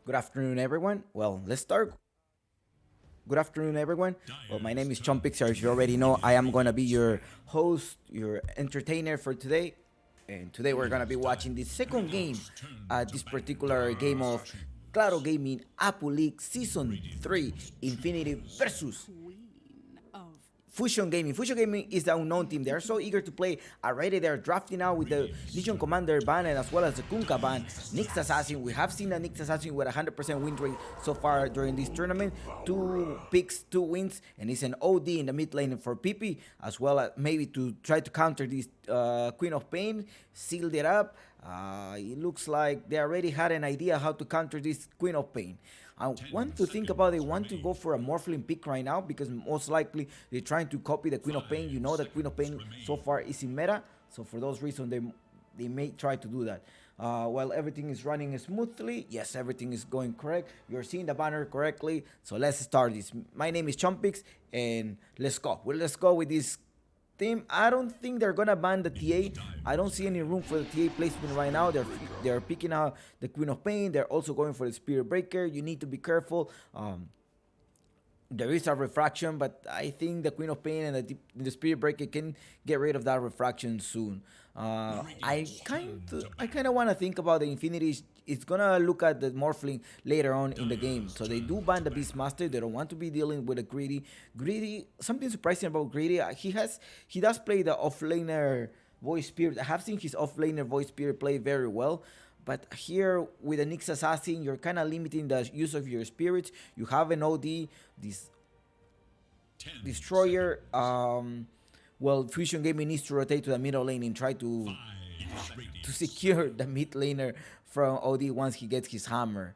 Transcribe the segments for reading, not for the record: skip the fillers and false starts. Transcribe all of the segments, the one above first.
Good afternoon, everyone. Well, let's start. Good afternoon, everyone. Well, my name is Chompix. As you already know, I am going to be your host, your entertainer for today. And today we're going to be watching the second game, this particular game of Claro Gaming Apple League Season 3 Infinity versus Fusion Gaming. Fusion Gaming is the unknown team. They are so eager to play. Already they're drafting out with the Legion Commander ban and as well as the Kunkka ban. Nyx Assassin. We have seen a Nyx Assassin with a 100% win rate so far during this tournament. 2 picks, 2 wins, and it's an OD in the mid lane for PP as well as maybe to try to counter this Queen of Pain. Sealed it up. It looks like they already had an idea how to counter this Queen of Pain. I want to think about they want to go for a Morphling pick right now because most likely they're trying to copy the Queen of Pain. You know the Queen of Pain so far is in meta, so for those reasons they may try to do that. While everything is running smoothly, yes, everything is going correct. You're seeing the banner correctly. So let's start this. My name is Chompix, and let's go. Well, let's go with this team. I don't think they're gonna ban the TA. I don't see any room for the TA placement right now. They're picking out the Queen of Pain. They're also going for the Spirit Breaker. You need to be careful. There is a refraction, but I think the Queen of Pain and the Spirit Breaker can get rid of that refraction soon. I kind of want to think about the Infinity. It's gonna look at the Morphling later on in the game. So they do ban the Beastmaster. They don't want to be dealing with a Greedy. Greedy. Something surprising about Greedy. He does play the offlaner Voice Spirit. I have seen his offlaner Voice Spirit play very well. But here with the Nyx Assassin, you're kind of limiting the use of your spirits. You have an OD, this Destroyer. Well, Fusion Gaming needs to rotate to the middle lane and try to secure the mid laner from OD once he gets his hammer.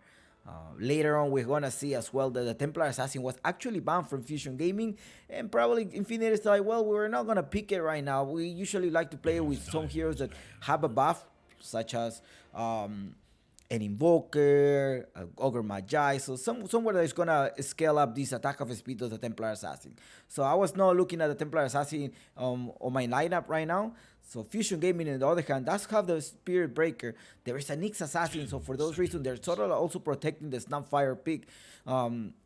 Later on, we're gonna see as well that the Templar Assassin was actually banned from Fusion Gaming, and probably Infinity is like, well, we're not gonna pick it right now. We usually like to play with some heroes that have a buff, such as an Invoker, Ogre Magi, so somewhere that's gonna scale up this attack of speed of the Templar Assassin. So I was not looking at the Templar Assassin on my lineup right now. So Fusion Gaming, on the other hand, does have the Spirit Breaker. There is a Nyx Assassin, so for those reasons, they're sort of also protecting the Snapfire pick.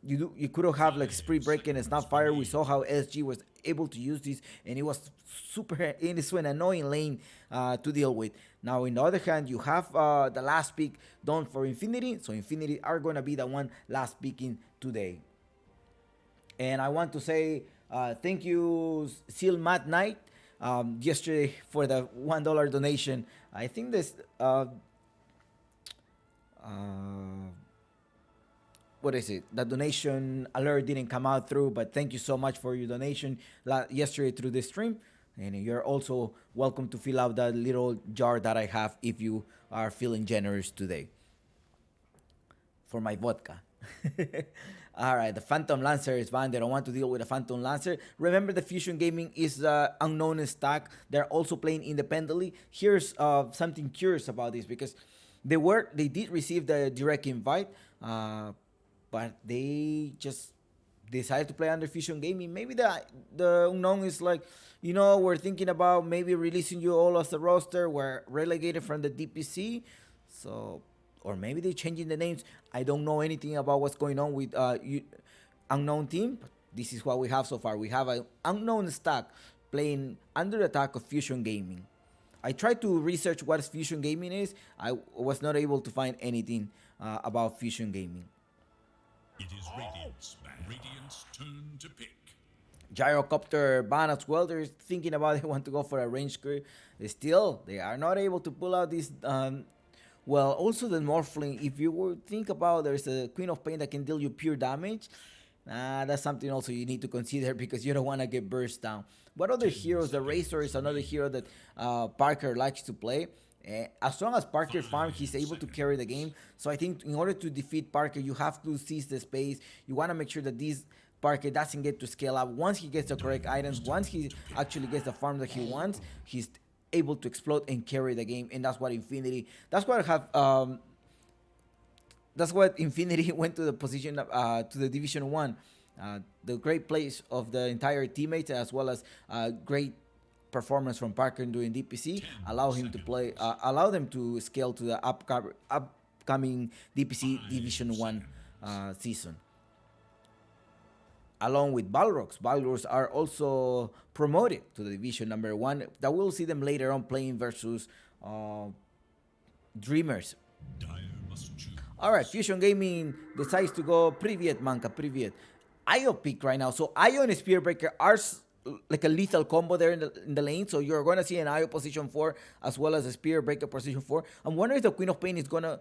You could have like Spirit Breaker and Snapfire. We saw how SG was able to use this, and it was super. It is an annoying lane to deal with. Now, on the other hand, you have the last pick done for Infinity, so Infinity are gonna be the one last picking today. And I want to say thank you, Seal Matt Knight, yesterday for the $1 donation. I think this uh, what is it? The donation alert didn't come out through, but thank you so much for your donation yesterday through the stream. And you're also welcome to fill out that little jar that I have if you are feeling generous today for my vodka. All right, the Phantom Lancer is banned. They don't want to deal with a Phantom Lancer. Remember, the Fusion Gaming is unknown stack. They're also playing independently. Here's something curious about this because they did receive the direct invite, but they just decided to play under Fusion Gaming. Maybe the unknown is like, we're thinking about maybe releasing you all as a roster. We're relegated from the DPC, so or maybe they're changing the names. I don't know anything about what's going on with unknown team. But this is what we have so far. We have an unknown stack playing under the attack of Fusion Gaming. I tried to research what Fusion Gaming is. I was not able to find anything about Fusion Gaming. It is Radiant's turn to pick. Gyrocopter ban as well. They're thinking about they want to go for a range crew. They are not able to pull out this. Well, also the Morphling. If you would think about, there's a Queen of Pain that can deal you pure damage. That's something also you need to consider because you don't want to get burst down. What other heroes? The Razor is another hero that Parker likes to play. As long as Parker farms, he's able to carry the game. So I think in order to defeat Parker, you have to seize the space. You want to make sure that this Parker doesn't get to scale up. Once he gets the correct items, once he actually gets the farm that he wants, he's able to explode and carry the game. And that's what Infinity. That's what Infinity went to the position to the Division One. The great place of the entire teammates as well as great performance from Parker during DPC allow him to play, allow them to scale to the upcoming upcoming DPC Division 1 season. Along with Balrogs. Balrogs are also promoted to the Division number 1. That we'll see them later on playing versus Dreamers. All right, Fusion Gaming decides to go Privyet, Manka, Privyet. IO pick right now. So IO and Spear Breaker are like a lethal combo there in the lane. So you're going to see an IO position 4 as well as a Spear Breaker position 4. I'm wondering if the Queen of Pain is going to...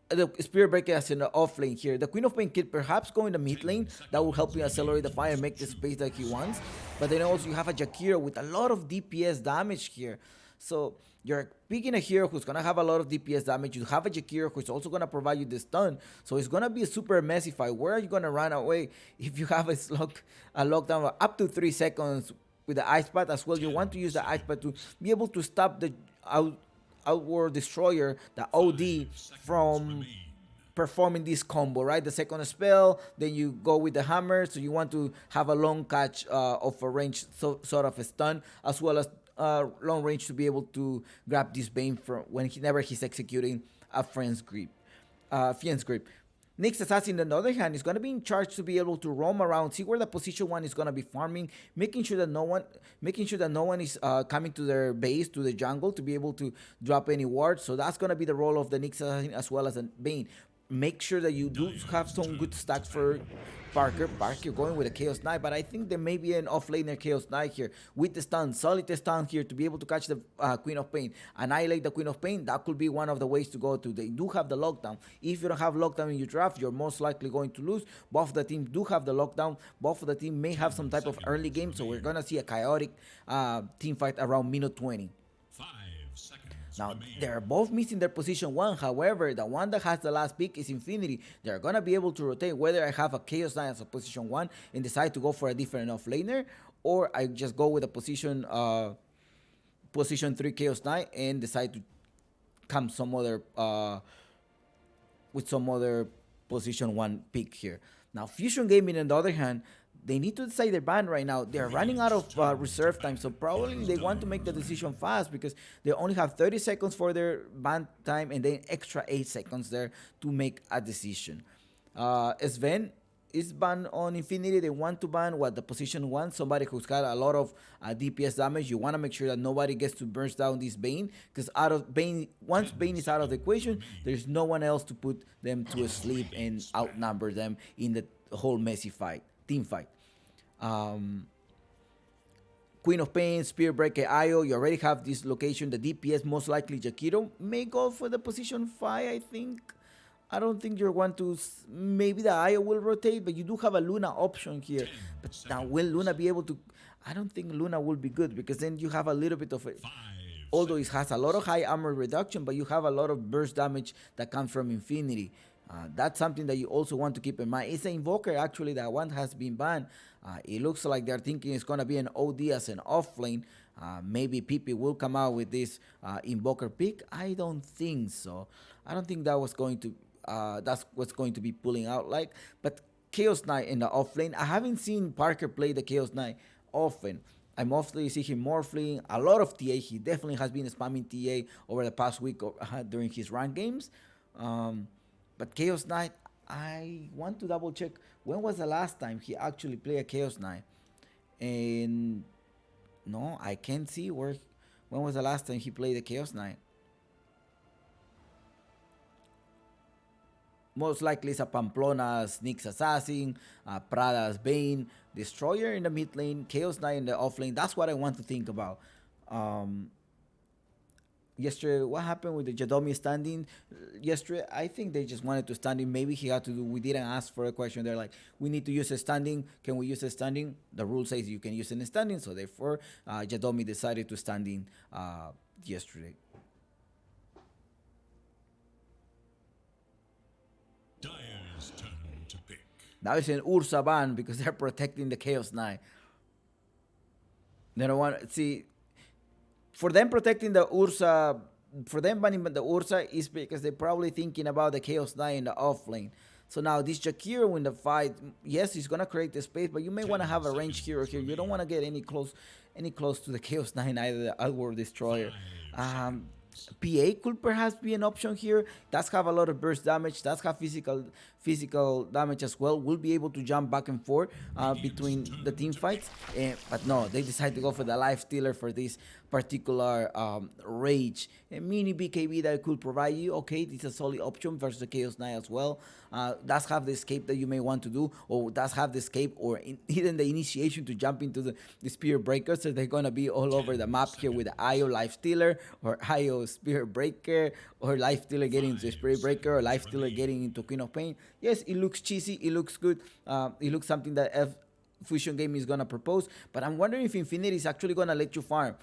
The Spear Breaker is in the off lane here. The Queen of Pain could perhaps go in the mid lane. That will help you accelerate the fire and make the space that he wants. But then also you have a Jakiro with a lot of DPS damage here. So you're picking a hero who's going to have a lot of DPS damage. You have a Jakiro who's also going to provide you the stun. So it's going to be a super messy fight. Where are you going to run away if you have a lockdown of up to 3 seconds with the Ice Path as well? You want to use the Ice Path to be able to stop the Outward Destroyer, the OD, from performing this combo, right? The second spell, then you go with the hammer. So you want to have a long catch of a range, sort of a stun, as well as long range to be able to grab this Bane from whenever he's executing a Fiend's Grip. Nyx Assassin, on the other hand, is going to be in charge to be able to roam around, see where the position 1 is going to be farming, making sure that no one is coming to their base, to the jungle, to be able to drop any wards. So that's going to be the role of the Nyx Assassin as well as a Bane. Make sure that you do have some good stacks for Parker going with a Chaos Knight, but I think there may be an off-laner Chaos Knight here with the stun, solid stun here to be able to catch the Queen of Pain, annihilate the Queen of Pain. That could be one of the ways to go to. They do have the lockdown. If you don't have lockdown in your draft, you're most likely going to lose. Both of the teams do have the lockdown. Both of the team may have some type of early game, so we're gonna see a chaotic team fight around minute 20. Now, they're both missing their position 1. However, the one that has the last pick is Infinity. They're going to be able to rotate whether I have a Chaos Knight as a position 1 and decide to go for a different off-laner, or I just go with a position 3 Chaos Knight and decide to come some other with some other position 1 pick here. Now, Fusion Gaming, on the other hand, they need to decide their ban right now. They're running out of reserve time, so probably they want to make the decision fast because they only have 30 seconds for their ban time and then extra 8 seconds there to make a decision. Sven is banned on Infinity. They want to ban the position 1, somebody who's got a lot of DPS damage. You want to make sure that nobody gets to burst down this Bane, because once Bane is out of the equation, there's no one else to put them to sleep and outnumber them in the whole messy team fight. Queen of Pain, Spear Breaker, IO, you already have this location. The DPS, most likely Jakiro, may go for the position 5, I think. I don't think you're going to... Maybe the IO will rotate, but you do have a Luna option here. But now, will Luna be able to... I don't think Luna will be good, because then you have a little bit of a... Although it has a lot of high armor reduction, but you have a lot of burst damage that comes from Infinity. That's something that you also want to keep in mind. It's an Invoker, actually, that one has been banned. It looks like they're thinking it's going to be an OD as an off-lane. Maybe PP will come out with this Invoker pick. I don't think so. I don't think that was going to... that's what's going to be pulling out like. But Chaos Knight in the off-lane, I haven't seen Parker play the Chaos Knight often. I mostly see him morphling, a lot of TA. He definitely has been spamming TA over the past week during his rank games. But Chaos Knight, I want to double check when was the last time he actually played a Chaos Knight. And no, I can't see when was the last time he played a Chaos Knight. Most likely it's a Pamplona Nyx Assassin, Prada's Bane, Destroyer in the mid lane, Chaos Knight in the off lane. That's what I want to think about. Yesterday, what happened with the Jadomi standing? Yesterday, I think they just wanted to standing. Maybe he had to do. We didn't ask for a question. They're like, we need to use a standing. Can we use a standing? The rule says you can use a standing. So therefore, Jadomi decided to standing yesterday. Dyer's turn to pick. Now it's an Ursa ban because they're protecting the Chaos Knight. They don't want see. For them protecting the Ursa, for them banning the Ursa is because they're probably thinking about the Chaos Knight in the off lane. So now this Jakiro in the fight, yes, he's gonna create the space, but you may want to have a ranged hero here. You don't want to get any close to the Chaos Knight, either the Outward Destroyer. PA could perhaps be an option here. Does have a lot of burst damage. Does have physical damage as well. Will be able to jump back and forth between the team fights. But no, they decide to go for the life stealer for this particular rage. A mini BKB that could provide you. Okay, this is a solid option versus the Chaos Knight as well. Does have the escape that you may want to do, or does have the escape or even the initiation to jump into the Spear Breaker. So they're gonna be all over the map here with the IO Life Stealer or IO Spear Breaker or Life Stealer getting into Spear Breaker or Life Stealer getting into Queen of Pain. Yes, it looks cheesy. It looks good. It looks something that Fusion Gaming is gonna propose. But I'm wondering if Infinity is actually gonna let you farm.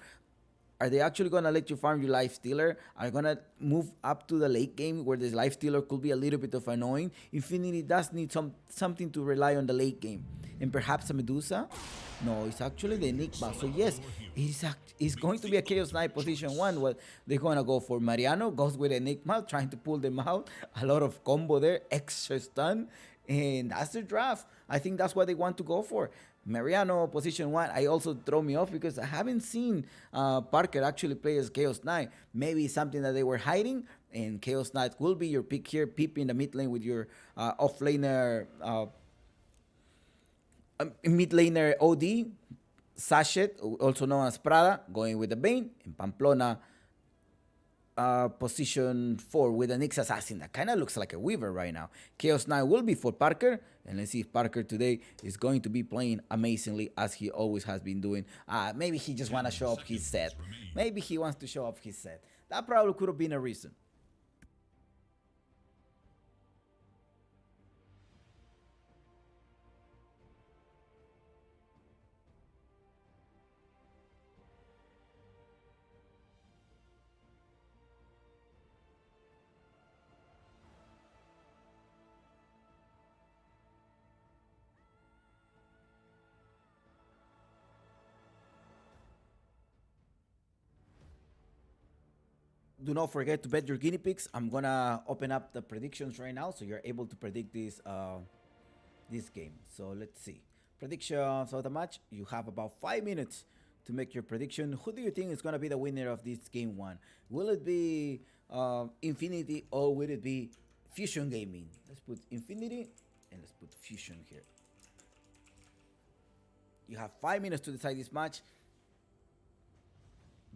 Are they actually gonna let you farm your life stealer? Are gonna move up to the late game where this life stealer could be a little bit of annoying? Infinity does need something to rely on the late game, and perhaps a Medusa. No, it's actually the Enigma. So yes, it's going to be a Chaos Knight position one. Well, they're gonna go for Mariano. Goes with Enigma, trying to pull them out. A lot of combo there, extra stun, and that's the draft. I think that's what they want to go for. Mariano position one. I also throw me off because I haven't seen Parker actually play as Chaos Knight. Maybe something that they were hiding, and Chaos Knight will be your pick here. Peep in the mid lane with your offlaner, mid laner OD, Sachet, also known as Prada, going with the Bane, and Pamplona position 4 with an Nyx Assassin that kind of looks like a Weaver right now. Chaos Knight will be for Parker, and let's see if Parker today is going to be playing amazingly as he always has been doing. Maybe he just want to show off his set. Maybe he wants to show off his set. That probably could have been a reason. Do not forget to bet your guinea pigs. I'm gonna open up the predictions right now, so you're able to predict this game. So let's see predictions of the match. You have about 5 minutes to make your prediction. Who do you think is gonna be the winner of this game one? Will it be Infinity or will it be Fusion Gaming? Let's put Infinity and let's put Fusion here. You have 5 minutes to decide this match.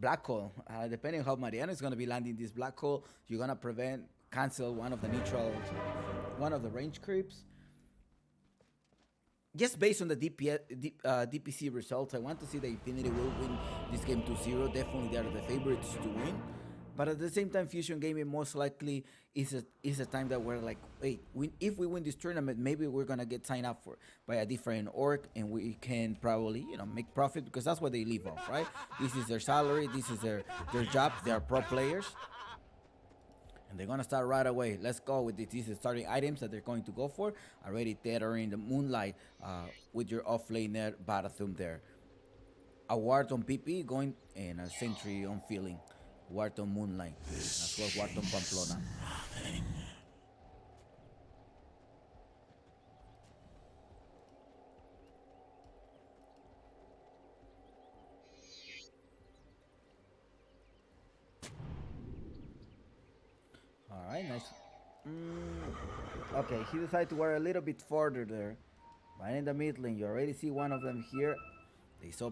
Black hole. Depending on how Mariano is going to be landing this black hole, you're going to cancel one of the one of the range creeps. Just based on the DPC results, I want to see that Infinity will win this game 2-0. Definitely, they are the favorites to win. But at the same time, Fusion Gaming most likely is a time that we're like, wait, if we win this tournament, maybe we're gonna get signed up for by a different org, and we can probably make profit because that's what they live off, right? This is their salary, this is their job. They are pro players, and they're gonna start right away. Let's go with this. These are starting items that they're going to go for. Already tethering the Moonlight with your offlaner Barathum there. A ward on PP going and a sentry on Feeling. Wharton Moonlight, as well as Wharton Pamplona. Alright, nice. Okay, he decided to wear a little bit further there. Right in the mid lane, you already see one of them here. They saw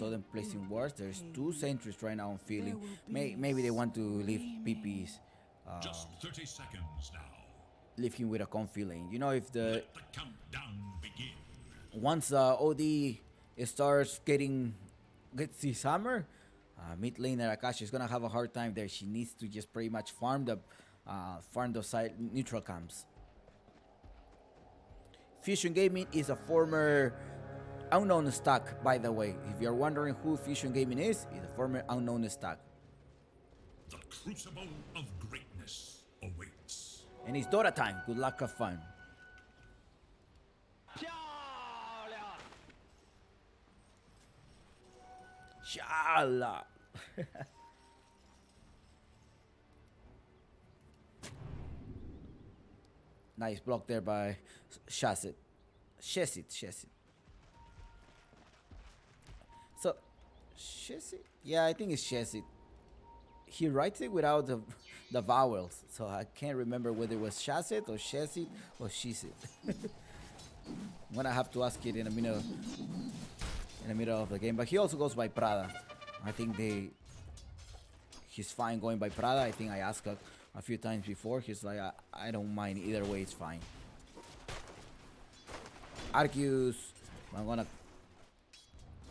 them placing wards. There's two sentries right now on Feeling. Maybe they want to leave PP's. Just 30 seconds now. Leave him with a comfy lane. If Let the countdown begin. once OD starts gets his hammer, mid laner Akashi is gonna have a hard time there. She needs to just pretty much farm the side neutral camps. Fusion Gaming is a former unknown stack, by the way. If you're wondering who Fusion Gaming is, it's a former unknown stack. The crucible of greatness awaits. And it's Dota time. Good luck, have fun. Shala. Nice block there by Shazit. Shesit. So, Shesit? Yeah, I think it's Shesit. he writes it without the vowels, so I can't remember whether it was Shazit or Shazit or Shizit. I'm gonna have to ask it in the middle of the game. But he also goes by Prada. I think he's fine going by Prada. I think I asked a few times before. He's like, I don't mind either way. It's fine. Arceus, I'm gonna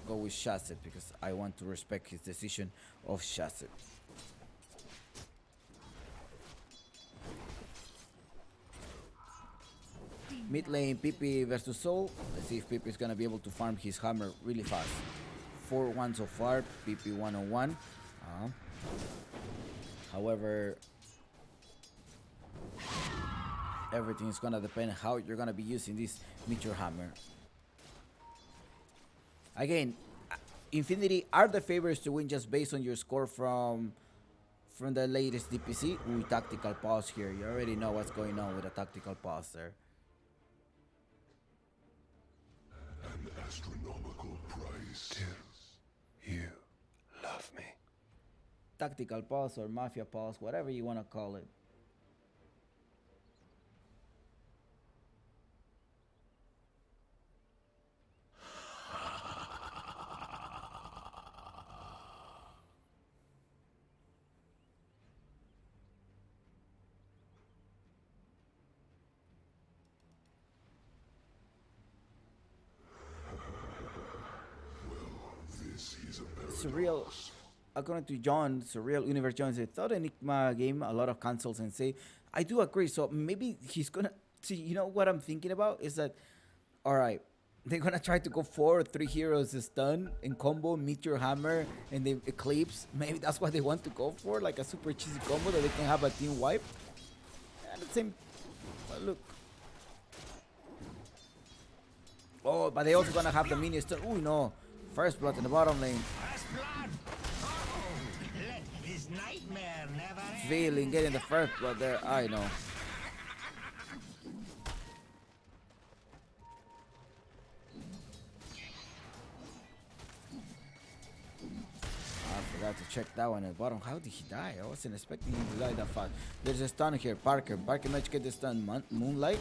go with Shazit because I want to respect his decision of Shazit. Mid lane, Pippi versus Soul. Let's see if Pippi is gonna be able to farm his hammer really fast. 4-1 so far, Pippi 1-on-1. However, everything is gonna depend how you're gonna be using this Meteor Hammer. Again, Infinity are the favorites to win just based on your score from the latest DPC. Ooh, tactical pause here. You already know what's going on with a tactical pause there. An astronomical price. Do you love me? Tactical pause or mafia pause, whatever you want to call it. Surreal, according to John, Surreal Universe John said, thought Enigma game a lot of cancels and say, I do agree. So maybe he's gonna see. You know what I'm thinking about is that, all right, they're gonna try to go 4-3 heroes stun and combo Meteor Hammer and the Eclipse. Maybe that's what they want to go for, like a super cheesy combo that they can have a team wipe. And the same, look. Oh, but they also gonna have the mini stun. Oh no, first blood in the bottom lane. Feeling getting the first blood there, I know. I forgot to check that one at the bottom. How did he die? I wasn't expecting him to die that fast. There's a stun here, Parker. Parker might get the stun. Moonlight.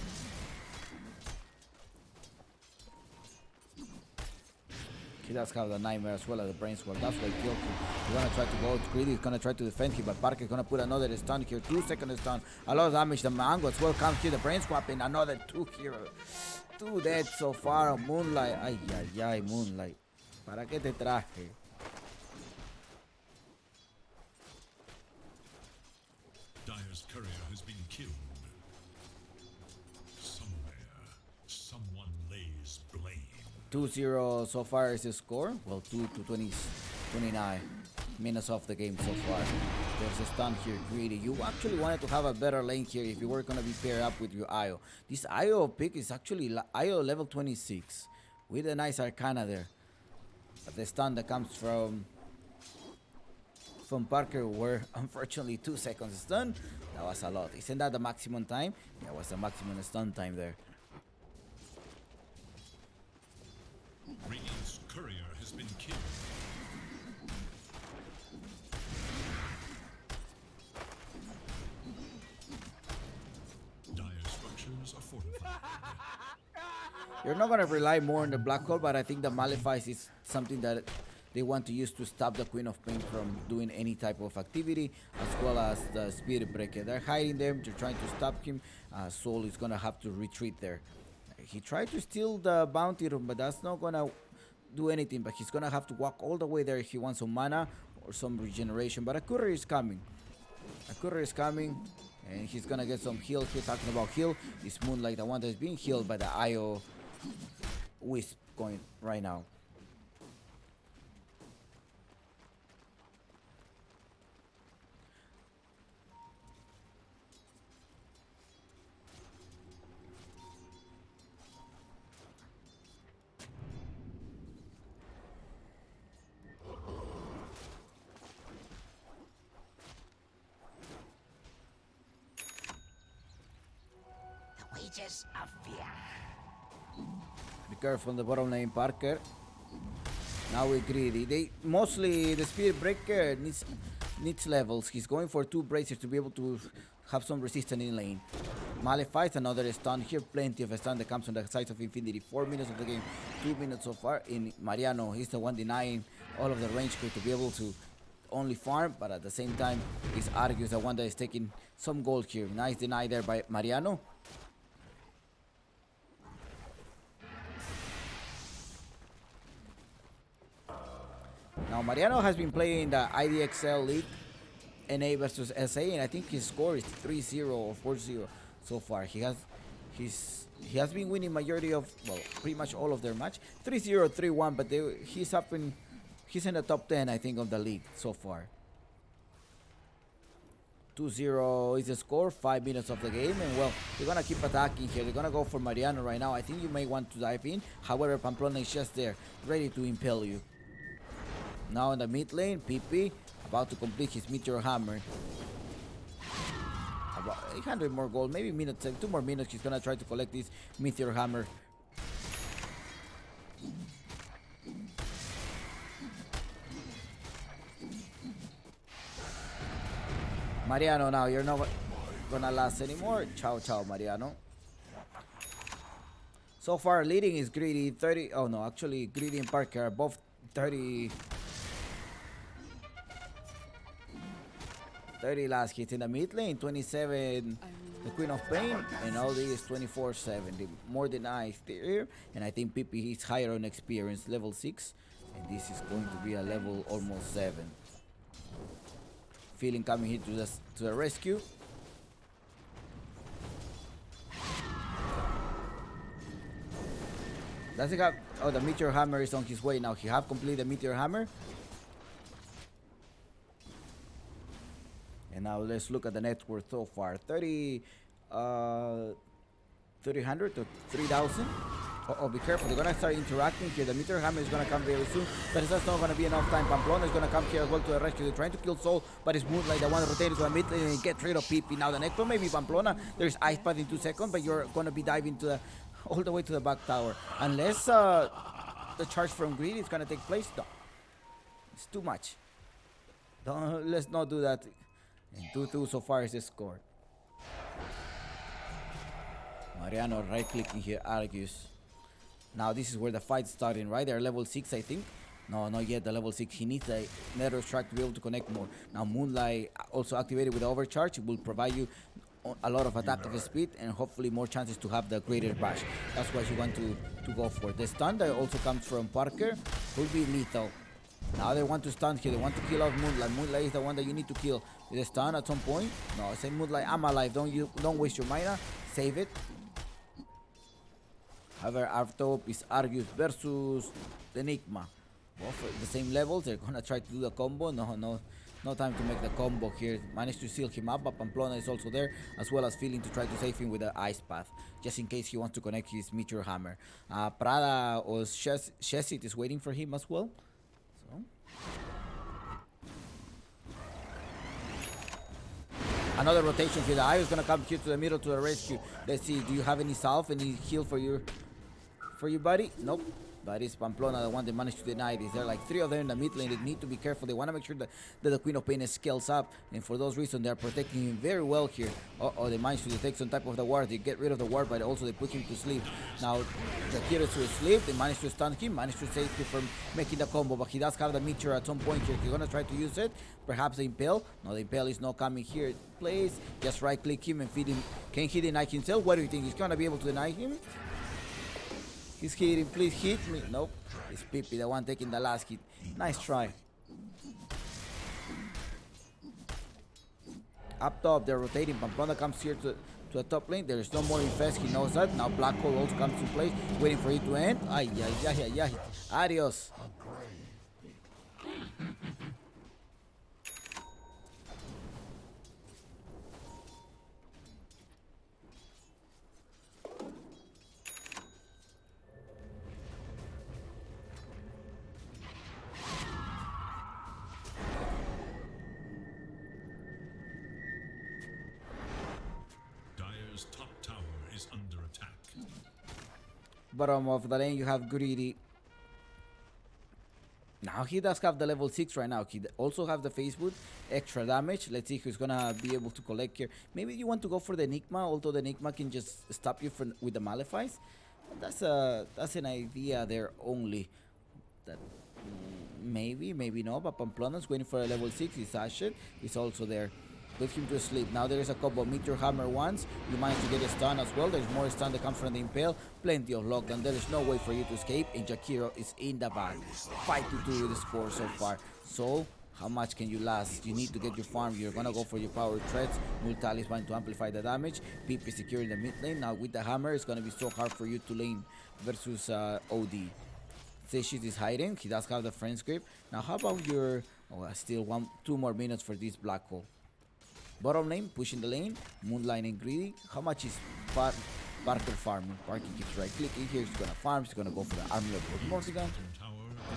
He does have the nightmare as well as the brain sword. That's why he killed him. He's gonna try to go greedy. He's gonna try to defend him, but Parker's gonna put another stun here. 2-second stun. A lot of damage. The mango as well comes here. The brain swap in another 2 heroes. 2 dead so far. Moonlight. Ay, ay, ay, Moonlight. ¿Para qué te traje? Dire's courier has been killed. Somewhere, someone lays blame. 2-0 so far is the score. Well, 29 minutes off the game so far. There's a stun here, greedy. You actually wanted to have a better lane here if you were going to be paired up with your Io. This Io pick is actually Io level 26 with a nice Arcana there. But the stun that comes from Parker were unfortunately 2 seconds stun. That was a lot. Isn't that the maximum time? Yeah, it was the maximum stun time there. Radiant's courier has been killed. Dire structures are fortified. You're not going to rely more on the black hole, but I think the Malefice is something that they want to use to stop the Queen of Pain from doing any type of activity, as well as the Spirit Breaker. They're hiding them, they're trying to stop him. Soul is going to have to retreat there. He tried to steal the bounty room, but that's not going to do anything. But he's going to have to walk all the way there if he wants some mana or some regeneration. But a courier is coming. A courier is coming, and he's going to get some heal. He's talking about heal. It's Moonlight, the one that's being healed by the Io Wisp going right now. Of fear. Be careful on the bottom lane, Parker. Now we're greedy. They mostly the Spirit Breaker needs levels. He's going for 2 bracers to be able to have some resistance in lane. Malefice, another stun here. Plenty of stun that comes on the sides of Infinity. 4 minutes of the game, 2 minutes so far. In Mariano, he's the one denying all of the range to be able to only farm, but at the same time, it's Argus the one that is taking some gold here. Nice deny there by Mariano. Now Mariano has been playing the IDXL League, NA versus SA, and I think his score is 3-0 or 4-0 so far. He has been winning majority of, well, pretty much all of their match. 3-0, 3-1, but he's in the top 10, I think, of the league so far. 2-0 is the score, 5 minutes of the game, and well, they're gonna keep attacking here. They're gonna go for Mariano right now. I think you may want to dive in. However, Pamplona is just there, ready to impale you. Now in the mid lane, PP about to complete his Meteor Hammer. About 800 more gold, maybe minutes, 2 more minutes. He's gonna try to collect this Meteor Hammer. Mariano, now you're not gonna last anymore. Ciao, ciao, Mariano. So far, leading is Greedy 30. Oh no, actually, Greedy and Parker are both 30 last hits in the mid lane. 27, the Queen of Pain, and all these 24/7. The more than I here, and I think PP is higher on experience, level 6, and this is going to be a level almost 7. Feeling coming here to the rescue. Does he have? Oh, the Meteor Hammer is on his way now. He have completed the Meteor Hammer. And now let's look at the net worth so far. 300 to 3,000. Oh, be careful. They're gonna start interacting here. The Meteor Hammer is gonna come very soon, but it's just not gonna be enough time. Pamplona is gonna come here as well to the rescue. They're trying to kill Soul, but it's Moonlight the one rotating to the mid lane and get rid of PP. Now the next one maybe Pamplona. There's Ice Path in 2 seconds, but you're gonna be diving to the all the way to the back tower. Unless the charge from Greed is gonna take place. No. It's too much. Let's not do that. And 2-2 so far is the score. Mariano right clicking here, argues. Now this is where the fight's starting, right? They're level 6, I think. No, not yet the level 6. He needs a Nether Strike to be able to connect more. Now Moonlight also activated with the overcharge. It will provide you a lot of attack of speed and hopefully more chances to have the greater bash. That's what you want to go for. The stun that also comes from Parker will be lethal. Now they want to stun here. They want to kill off Moonlight. Moonlight is the one that you need to kill. With a stun at some point. No, say Moonlight, I'm alive. Don't waste your mana. Save it. However, our top is Argus versus Enigma. Both at the same levels. They're gonna try to do the combo. No time to make the combo here. Managed to seal him up, but Pamplona is also there, as well as Feeling to try to save him with the Ice Path, just in case he wants to connect his Meteor Hammer. Prada or Shesit is waiting for him as well. So. Another rotation here. The Eye is gonna come here to the middle to the rescue. Let's see. Do you have any salve, any heal for your buddy? Nope. But it's Pamplona, the one that managed to deny this. There are like 3 of them in the mid lane. They need to be careful. They want to make sure that the Queen of Pain scales up. And for those reasons, they are protecting him very well here. They managed to detect some type of the ward. They get rid of the ward, but also they put him to sleep. Now, the hero to sleep. They managed to stun him, managed to save him from making the combo. But he does have the meteor at some point here. He's going to try to use it. Perhaps the Impale. No, the Impale is not coming here. Place. Just right click him and feed him. Can he deny himself? What do you think? He's going to be able to deny him? He's hitting, please hit me. Nope. It's Pippi, the one taking the last hit. Nice try. Up top, they're rotating. Pamplona comes here to the top lane. There is no more infest. He knows that. Now Black Hole also comes to play, waiting for it to end. Ay, ay, ay, ay, ay. Adios. Top tower is under attack. Bottom of the lane, you have Greedy. Now he does have the level 6 right now. Also have the Facebook extra damage. Let's see who's gonna be able to collect here. Maybe you want to go for the Enigma, although the Enigma can just stop you from with the Malefice. That's an idea there only. That maybe no, but Pamplona's waiting for a level 6. His Ashet is also there. Put him to sleep. Now there is a couple. Meteor Hammer once. You manage to get a stun as well. There's more stun that comes from the Impale. Plenty of lockdown. There is no way for you to escape. And Jakiro is in the bag. 5-2 with the score so far. So, how much can you last? You need to get your farm. You're gonna go for your power threats. Multal is going to amplify the damage. Peep is secure in the mid lane. Now with the hammer, it's gonna be so hard for you to lane versus OD. Seshit is hiding. He does have the friend's grip. Now how about your... Oh, still 2 more minutes for this black hole. Bottom lane, pushing the lane. Moonlight and Greedy. How much is Parker farming? Parker keeps right clicking here. He's gonna farm. He's gonna go for the armlet of Morrigan.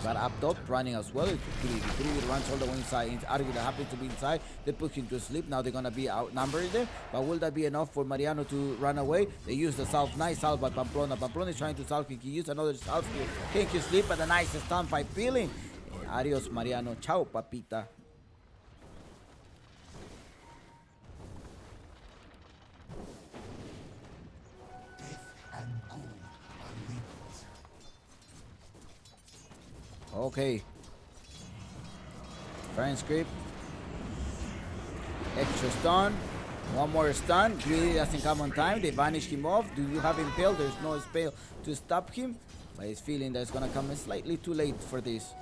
But up top, running as well. Greedy. Greedy runs all the way inside. It's Argue that happens to be inside. They put him to sleep. Now they're gonna be outnumbered there. But will that be enough for Mariano to run away? They use the salve. Nice salve by Pamplona. Pamplona is trying to salve. He used another salve here. Can he sleep? But a nice stun by Peeling. Adios, Mariano. Ciao, papita. Okay. Friend script. Extra stun. One more stun. Greedy doesn't come on time. They vanish him off. Do you have Impale? There's no spell to stop him. But he's feeling that it's gonna come slightly too late for this.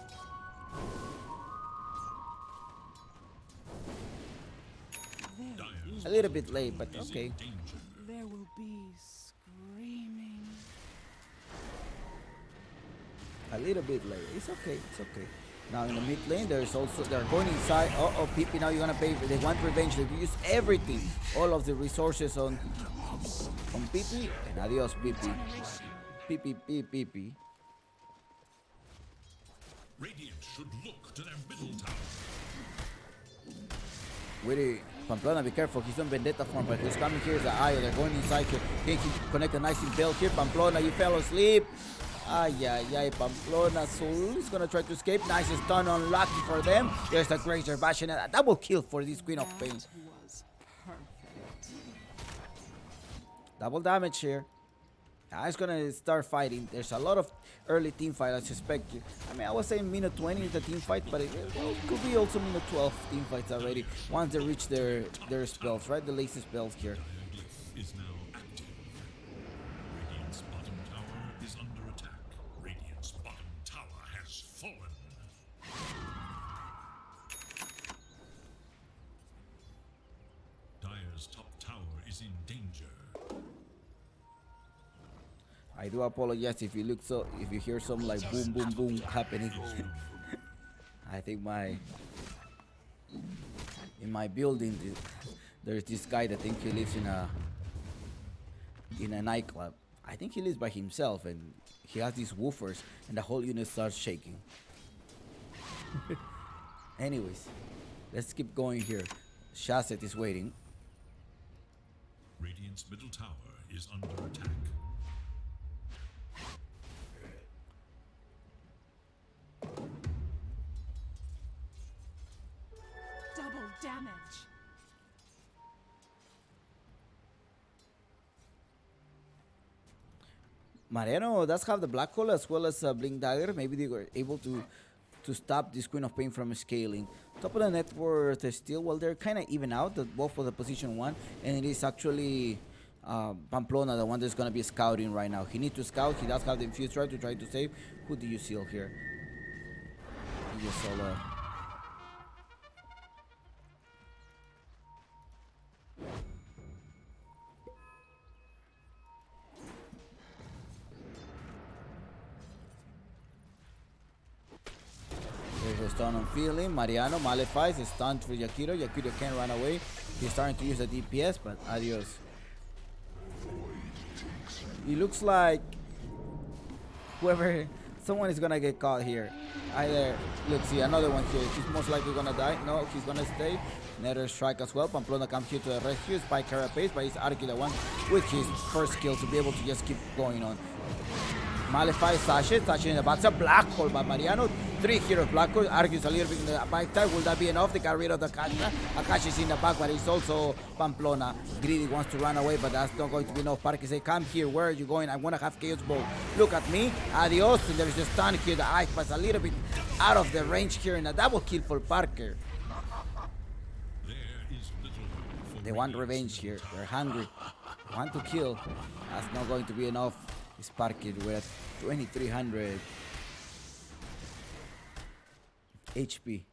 A little bit late, but okay. There will be screaming. A little bit late. It's okay. It's okay. Now in the mid lane, there's also they're going inside. Oh, Pippi, now you're gonna pay. They want revenge. They use everything, all of the resources on Pippi. And adios, Pippi. Pippi. Radiant should look to their middle tower. Really, Pamplona, be careful. He's on Vendetta form, but who's coming here is the Ayo. They're going inside here. Can he connect a nice impale here? Pamplona, you fell asleep. Ay, Pamplona. Soul is gonna try to escape. Nice stun, unlucky for them. There's the Grazer bashing a double kill for this Queen of Pain. That was perfect. Double damage here. It's gonna start fighting. There's a lot of early team fight, I suspect. I mean, I was saying minute 20 is the team fight, but it could be also minute 12 team fights already once they reach their spells, right? The latest spells here. Is now active. Radiant's bottom tower is under attack. Radiant's bottom tower has fallen. Dire's top tower is in danger. I do apologize if you hear some like boom boom boom happening. I think in my building there's this guy that thinks he lives in a nightclub. I think he lives by himself and he has these woofers and the whole unit starts shaking. Anyways, let's keep going here. Shazet is waiting. Radiant's middle tower is under attack. Double damage. Mariano does have the black hole as well as Blink Dagger. Maybe they were able to stop this Queen of Pain from scaling. Top of the net worth is still, well, they're kind of even out, both for the position 1, and it is actually Pamplona, the one that's going to be scouting right now. He needs to scout. He does have the infuse try to save. Who do you seal here? You just saw There's a stun on Feeling. Mariano Malefice is stunned for Jakiro. Jakiro can't run away. He's starting to use the DPS, but adios. It looks like someone is gonna get caught here. Either, let's see, another one here. He's most likely gonna die. No, he's gonna stay. Nether strike as well. Pamplona comes here to the rescue. Spike Carapace, but he's Arky the one with his first kill to be able to just keep going on. Malify, Sasha in the back. A black hole by Mariano. 3 heroes black hole. Argues a little bit in the back there. Will that be enough? They got rid of the Kasha. Akashi is in the back, but it's also Pamplona. Greedy wants to run away, but that's not going to be enough. Parky say, come here. Where are you going? I want to have Chaos Ball. Look at me. Adios. And there's a stun here. The ice pass a little bit out of the range here. And a double kill for Parker. They want revenge here. They're hungry. Want to kill. That's not going to be enough. It's Parker with 2300 HP.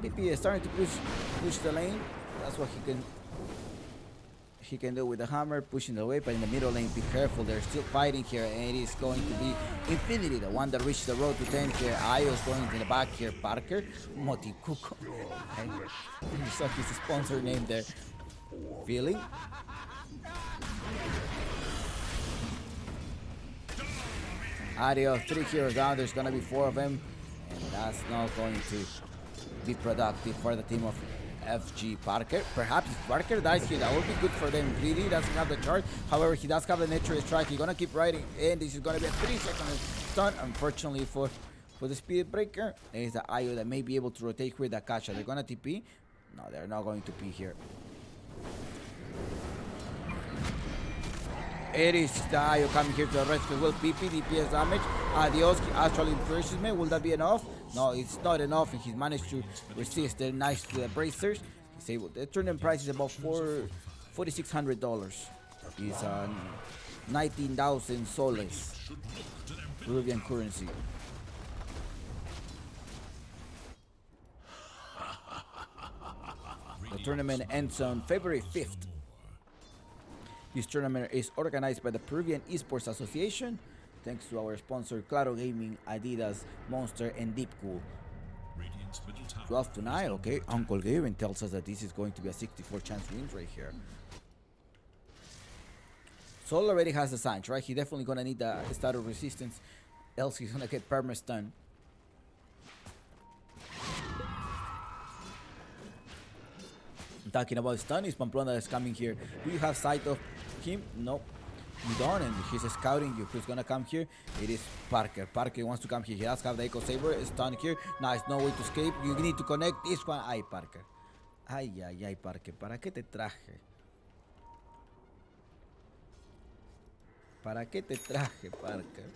PP is starting to push the lane. That's what he can do with the hammer, pushing the way, but in the middle lane, be careful. They're still fighting here, and it is going to be Infinity, the one that reached the road to 10 here. Ayo's going in the back here. Parker, Motikuko. Okay. You saw his sponsor name there. Feeling. Adio, 3 heroes down. There's gonna be 4 of them, and that's not going to be productive for the team of FG Parker. Perhaps if Parker dies here, that would be good for them. Greedy doesn't have the charge. However, he does have the natural strike. He's gonna keep riding, and this is gonna be a 3-second stun. Unfortunately for the speed breaker, there is the Ayo that may be able to rotate with the Kasha. They're gonna TP. No, they're not going to be here. It is the Ayo coming here to the rescue. Will PP, DPS damage. Adios, he actually impresses me. Will that be enough? No, it's not enough, and he's managed to resist. They're nice to the bracers. He's able. The tournament price is about $4,600. It's 19,000 soles, Peruvian currency. The tournament ends on February 5th. This tournament is organized by the Peruvian Esports Association, thanks to our sponsor Claro Gaming, Adidas, Monster, and Deep Cool. 12 to 9, okay. Uncle Gavin tells us that this is going to be a 64 chance wins right here. Sol already has the Sanch, right? He definitely gonna need the start of resistance, else he's gonna get perma-stun. Talking about stun, is Pamplona is coming here. Do you have sight of him? No, you don't, and he's scouting you. Who's gonna come here? It is Parker. Parker wants to come here. He does have the Echo Saber. Stun here. Nice, no way to escape. You need to connect this one. Ay, Parker. Ay, ay, ay, Parker. ¿Para qué te traje? ¿Para qué te traje, Parker?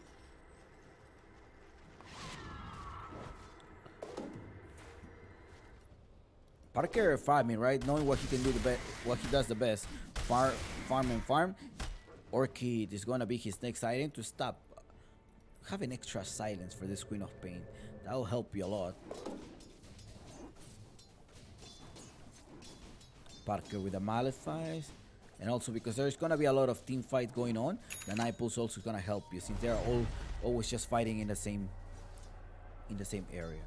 Parker farming, right? Knowing what he can do the best, what he does the best. Farm. Orchid is gonna be his next item to stop. Have an extra silence for this Queen of Pain. That will help you a lot. Parker with the Malefice. And also because there's gonna be a lot of team fight going on, the Night Pulse also is gonna help you since they're all always just fighting in the same area.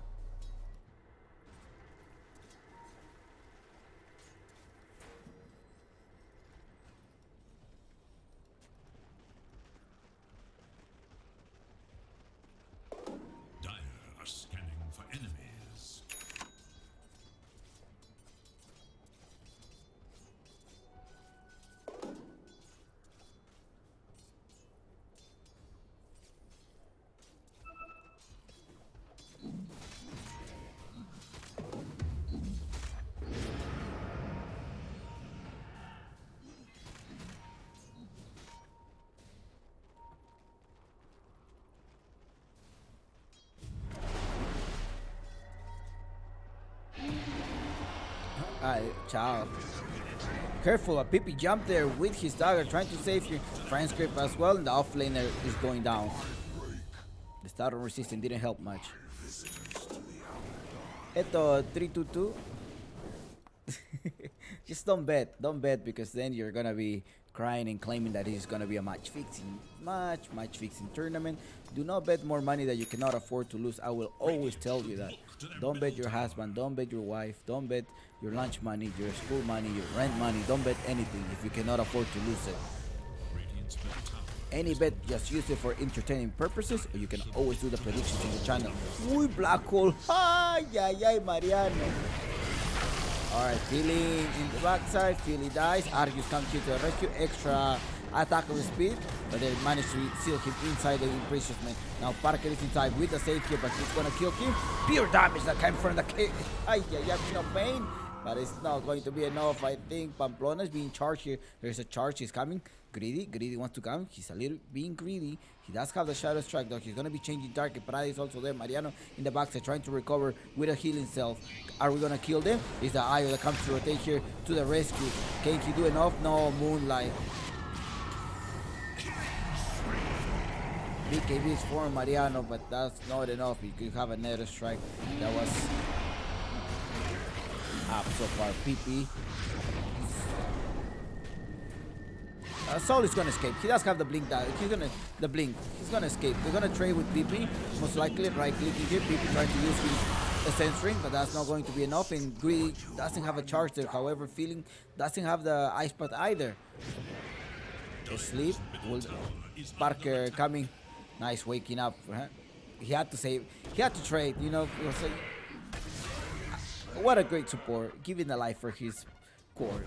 Ciao. Careful, a Pippi jumped there with his dagger, trying to save your friend's grip as well, and the offlaner is going down. The starter resistance didn't help much. Eto, 3-2-2. Just don't bet because then you're gonna be crying and claiming that it's gonna be a match fixing tournament. Do not bet more money that you cannot afford to lose. I will always tell you that. Don't bet your husband, don't bet your wife, don't bet your lunch money, your school money, your rent money. Don't bet anything if you cannot afford to lose it. Any bet, just use it for entertaining purposes, or you can always do the predictions in the channel. Uy, black hole. Ay, ay, ay, Mariano. Alright, Philly in the backside. Philly dies. Argus comes here to the rescue. Extra attack of speed. But they managed to seal him inside the imprisonment. Now Parker is inside with the save here, but he's gonna kill him. Pure damage that came from the kick. Ay, no pain. But it's not going to be enough. I think Pamplona is being charged here. There's a charge. He's coming. Greedy wants to come. He's a little being greedy. He does have the Shadow Strike though. He's going to be changing target. Prada is also there. Mariano in the backside trying to recover with a healing self. Are we going to kill them? Is the Io that comes to rotate here to the rescue. Can he do enough? No, Moonlight. BKB is for Mariano, but that's not enough. He could have another strike. That was up so far. PP. Soul is gonna escape. He does have the blink. He's gonna escape. They're gonna trade with PP. Most likely right clicking here. PP trying to use his ascent string, but that's not going to be enough. And Greedy doesn't have a charge there. However, Feeling doesn't have the ice path either. Sleep. Parker coming. Nice waking up. He had to save. He had to trade. You know. It was what a great support. Giving the life for his core.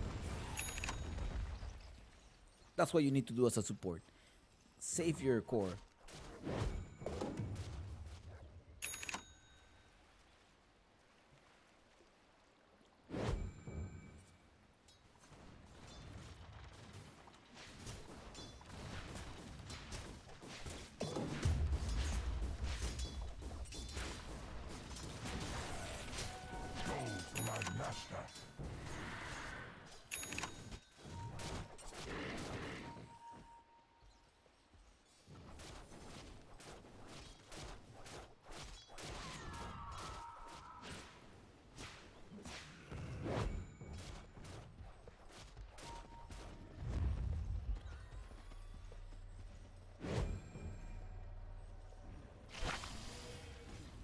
That's what you need to do as a support. Save your core.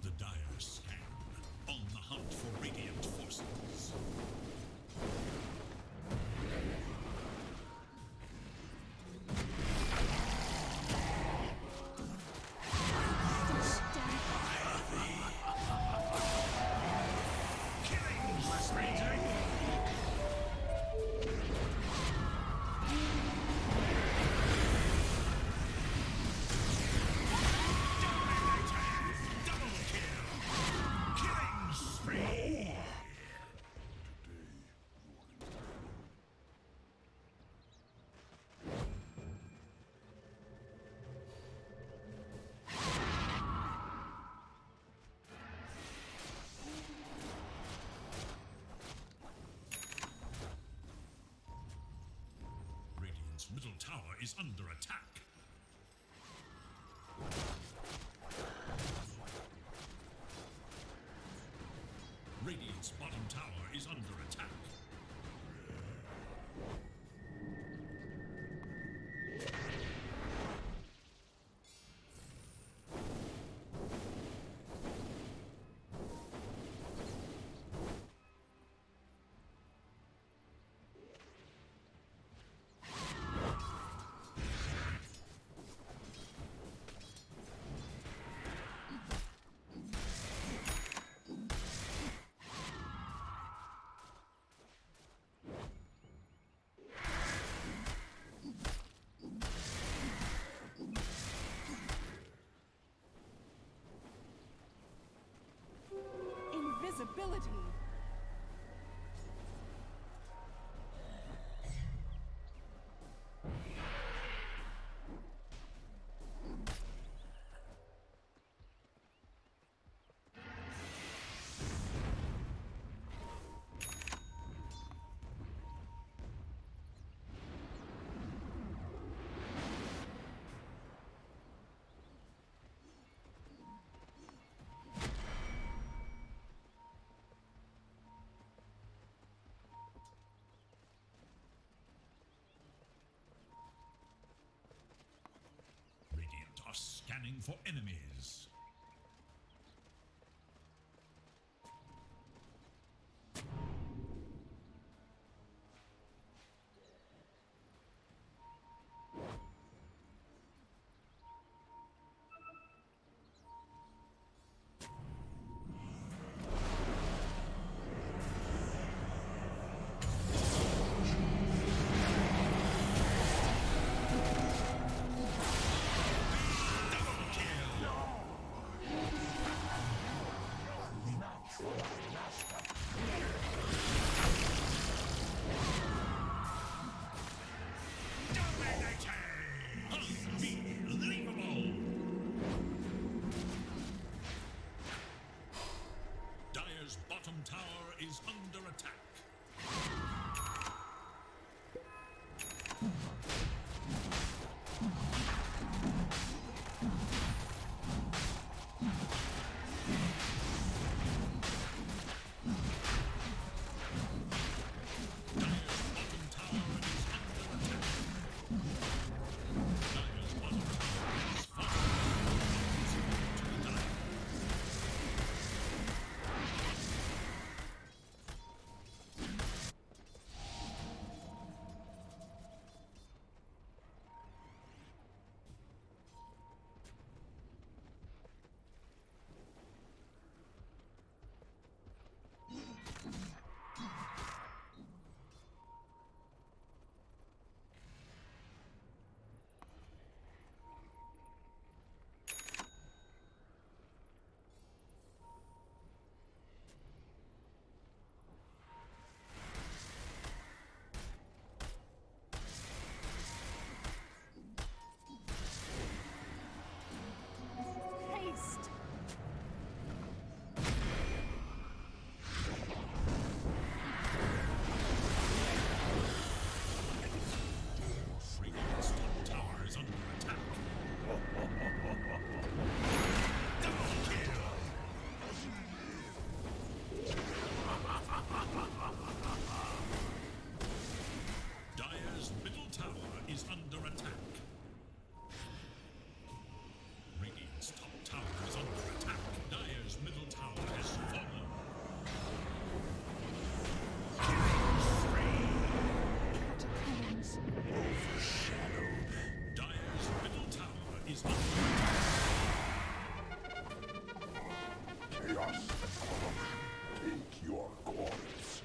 The dire scan, on the hunt for radiant forces. Radiant's middle tower is under attack. Radiant's bottom tower is under attack. Invisibility. Radiant are scanning for enemies. tower is under attack. Haste! Radiant's top tower is under attack. Double kill! Dire's middle tower is under attack. Radiant's top tower is under attack. Dire's middle tower has fallen. Catacombs. Dire's middle tower is under Chaos and corruption take your course.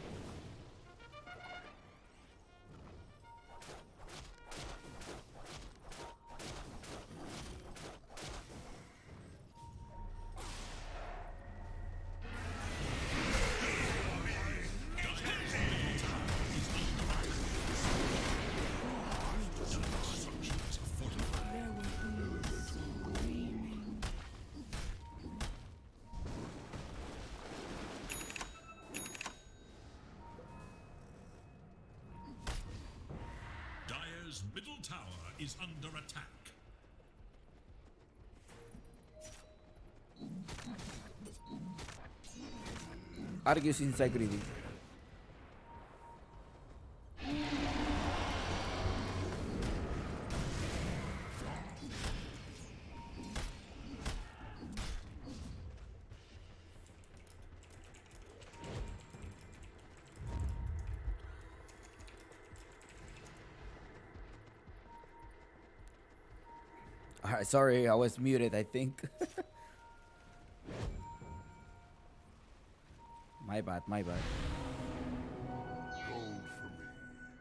There will be screaming. Dire's middle tower is under attack. Argues integrity. Alright, sorry, I was muted, I think. My bad, my bad. Gold for me.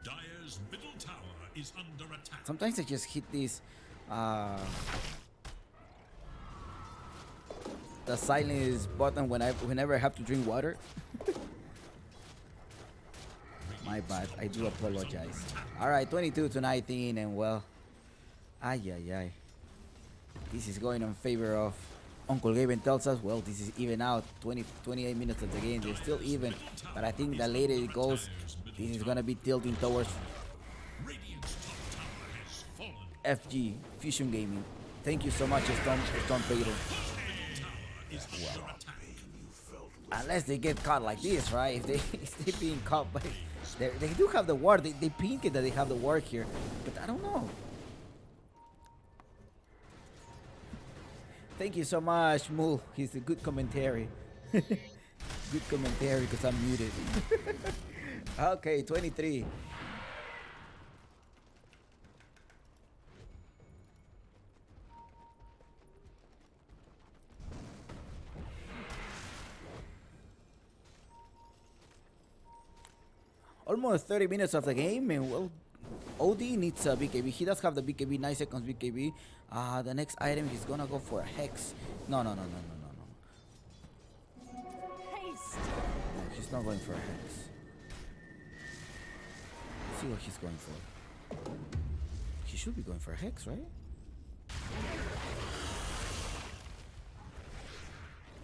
Dire's middle tower is under attack. Sometimes I just hit this the silence button whenever I have to drink water. My bad, I do apologize. Alright, 22 to 19, and well, ay. This is going in favor of Uncle Gaben tells us, well, this is even out. 28 minutes of the game, they're still even. But I think the later it goes, this is gonna be tilting towards Radiant's top tower has fallen. FG, Fusion Gaming. Thank you so much, Storm Peter. Middle tower is under attack. Unless they get caught like this, right? If they being caught by, they do have the ward. They pink it that they have the ward here, but I don't know. Thank you so much, Moo. He's a good commentary. Good commentary because I'm muted. Okay, 23. Almost 30 minutes of the game, and well, OD needs a BKB. He does have the BKB, 9 seconds BKB. The next item, he's gonna go for a Hex. No. Haste! No, he's not going for a Hex. Let's see what he's going for. He should be going for a Hex, right?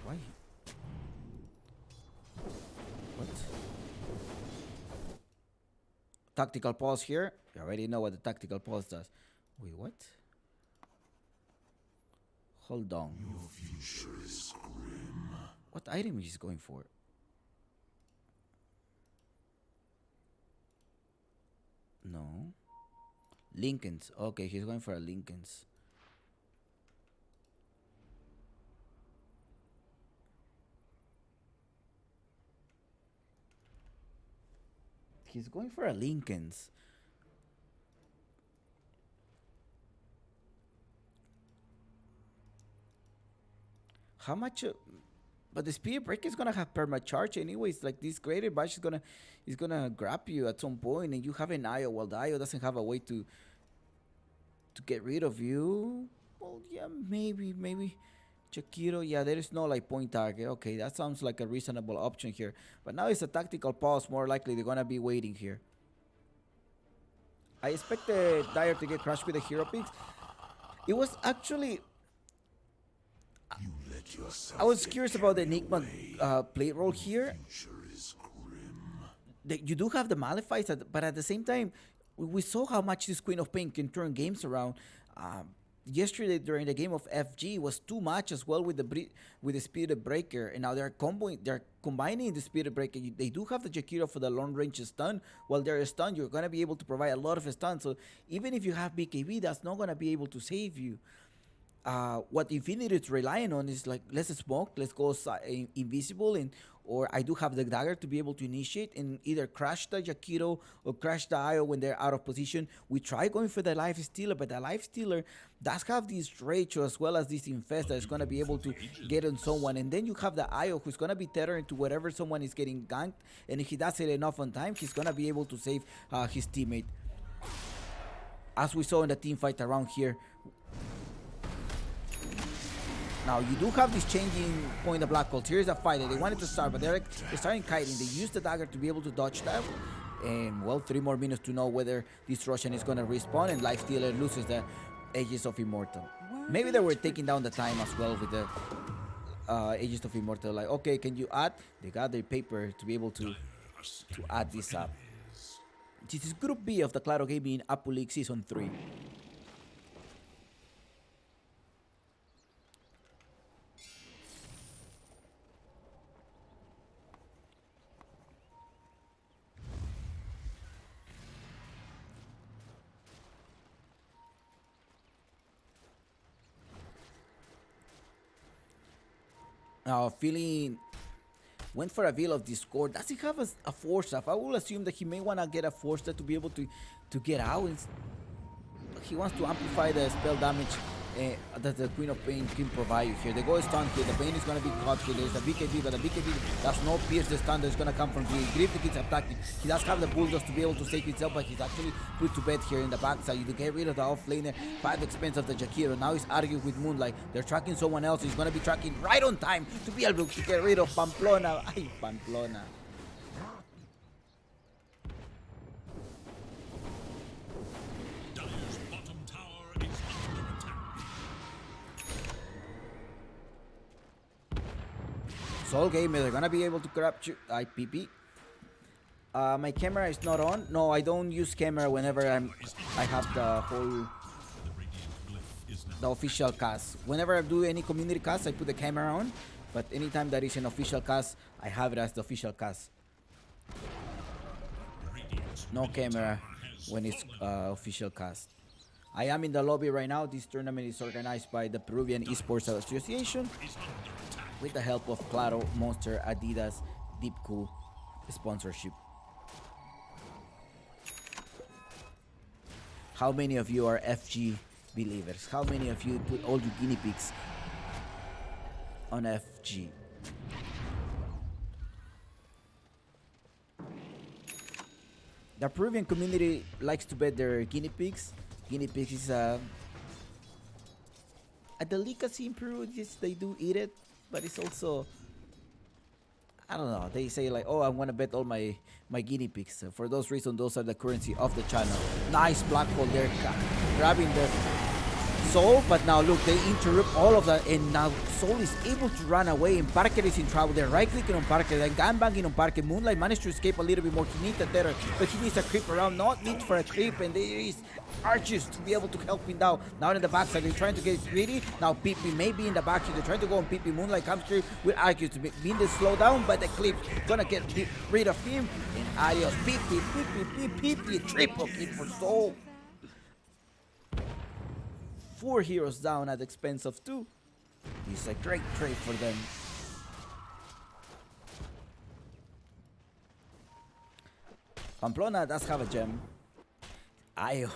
Why? tactical pause here. You already know what the tactical pause does. Wait, what? Hold on. Your future is grim. What item is he going for? No. Lincoln's. Okay, he's going for a Lincoln's. He's going for a Lincoln's. How much? But the Spirit Breaker is gonna have perma charge anyways. Like this Greater Bash is gonna grab you at some point, and you have an IO. While the IO doesn't have a way to get rid of you. Well, yeah, maybe. Shakiro, yeah, there is no like point target. Okay, that sounds like a reasonable option here. But now it's a tactical pause. More likely they're gonna be waiting here. I expect the Dire to get crushed with the hero picks. It was actually. You let yourself I was get curious about the carried Enigma away. play role here. Future is grim. You do have the Malefice, but at the same time, we saw how much this Queen of Pain can turn games around. Yesterday during the game of FG was too much as well with the Spirit Breaker, and now they're combining the Spirit Breaker. They do have the Jakiro for the long range stun. While they're stunned, you're gonna be able to provide a lot of stun. So even if you have BKB, that's not gonna be able to save you. What Infinity is relying on is like, let's smoke, let's go invisible, or I do have the dagger to be able to initiate and either crash the Jakiro or crash the IO when they're out of position. We try going for the Life Stealer, but the Life Stealer does have this Rachel as well as this Infest that is going to be able to get on someone. And then you have the IO who's going to be tethered to wherever someone is getting ganked. And if he does it enough on time, he's going to be able to save his teammate. As we saw in the team fight around here. Now, you do have this changing point of Black Holes. Here's a fight that they wanted to start, but they're starting kiting. They use the dagger to be able to dodge that. And, well, 3 more minutes to know whether this Russian is going to respawn and Life Stealer loses the Aegis of Immortal. Maybe they were taking down the time as well with the Aegis of Immortal. Like, okay, can you add? They got their paper to be able to add this up. This is Group B of the Claro Gaming Apu League Season 3. Now, feeling went for a Veil of Discord. Does he have a Force Staff? I will assume that he may want to get a Force Staff to be able to get out. He wants to amplify the spell damage that the Queen of Pain can provide you here. They go stun here. The Pain is going to be caught here. There's a BKB, but the BKB does not pierce the stun that's going to come from here. Griffith is attacking. He does have the bulldoze to be able to save himself, but he's actually put to bed here in the backside. You get rid of the offlaner at the expense of the Jakiro. Now he's arguing with Moonlight. They're tracking someone else. He's going to be tracking right on time to be able to get rid of Pamplona. Ay, Pamplona. Dire's bottom tower is under attack. Soul Gamer, they're gonna be able to capture IPP. My camera is not on. No, I don't use camera whenever I have the whole The radiant glyph is now the official cast. Whenever I do any community cast, I put the camera on. But anytime that is an official cast, I have it as the official cast. Radiant's No camera when it's official cast. I am in the lobby right now. This tournament is organized by the Peruvian Esports Association is under attack. with the help of Claro, Monster, Adidas, Deepcool sponsorship. How many of you are FG believers? How many of you put all your guinea pigs on FG? The Peruvian community likes to bet their guinea pigs. Guinea pigs is a delicacy in Peru. Yes, they do eat it, but it's also, I don't know. They say like, oh, I want to bet all my guinea pigs. So for those reasons, those are the currency of the channel. Nice black hole there, grabbing the Soul, but now look, they interrupt all of that, and now Soul is able to run away, and Parker is in trouble. They're right-clicking on Parker, then gangbanging on Parker. Moonlight managed to escape a little bit more. He needs a tether, but he needs a creep around. Not need for a creep, and there is Archers to be able to help him down. Now in the backside, they're trying to get greedy. Now PP may be in the back here. They're trying to go on PP. Moonlight comes through with Archers to mean the slow down, but the clip gonna get rid of him. And adios, PP, triple kill for Soul. 4 heroes down at the expense of 2. It's a great trade for them. Pamplona does have a gem. Io.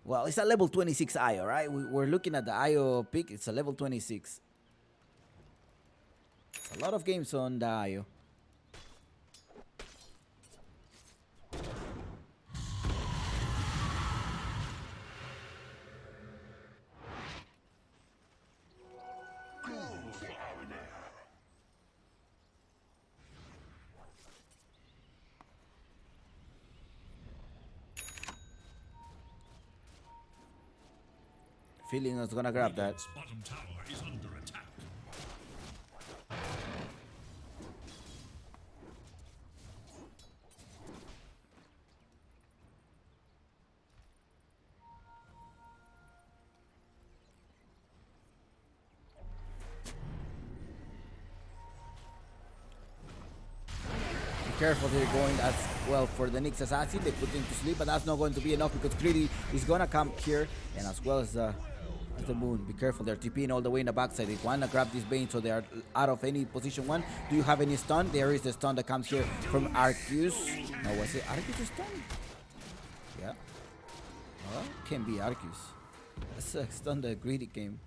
Well, it's a level 26 Io, right? We're looking at the Io pick. It's a level 26. It's a lot of games on the Io. Feeling is gonna grab that. Radiant's bottom tower is under attack. Be careful, they're going as well for the Nyx assassin. They put him to sleep, but that's not going to be enough because Greedy is gonna come here, and as well as the moon. Be careful, they're TPing all the way in the backside. They wanna grab this Bane so they are out of any position one. Do you have any stun? There is the stun that comes here from Arceus. No, was it Arceus stun? Yeah. Well, can be Arceus. That's a stun that Greedy came.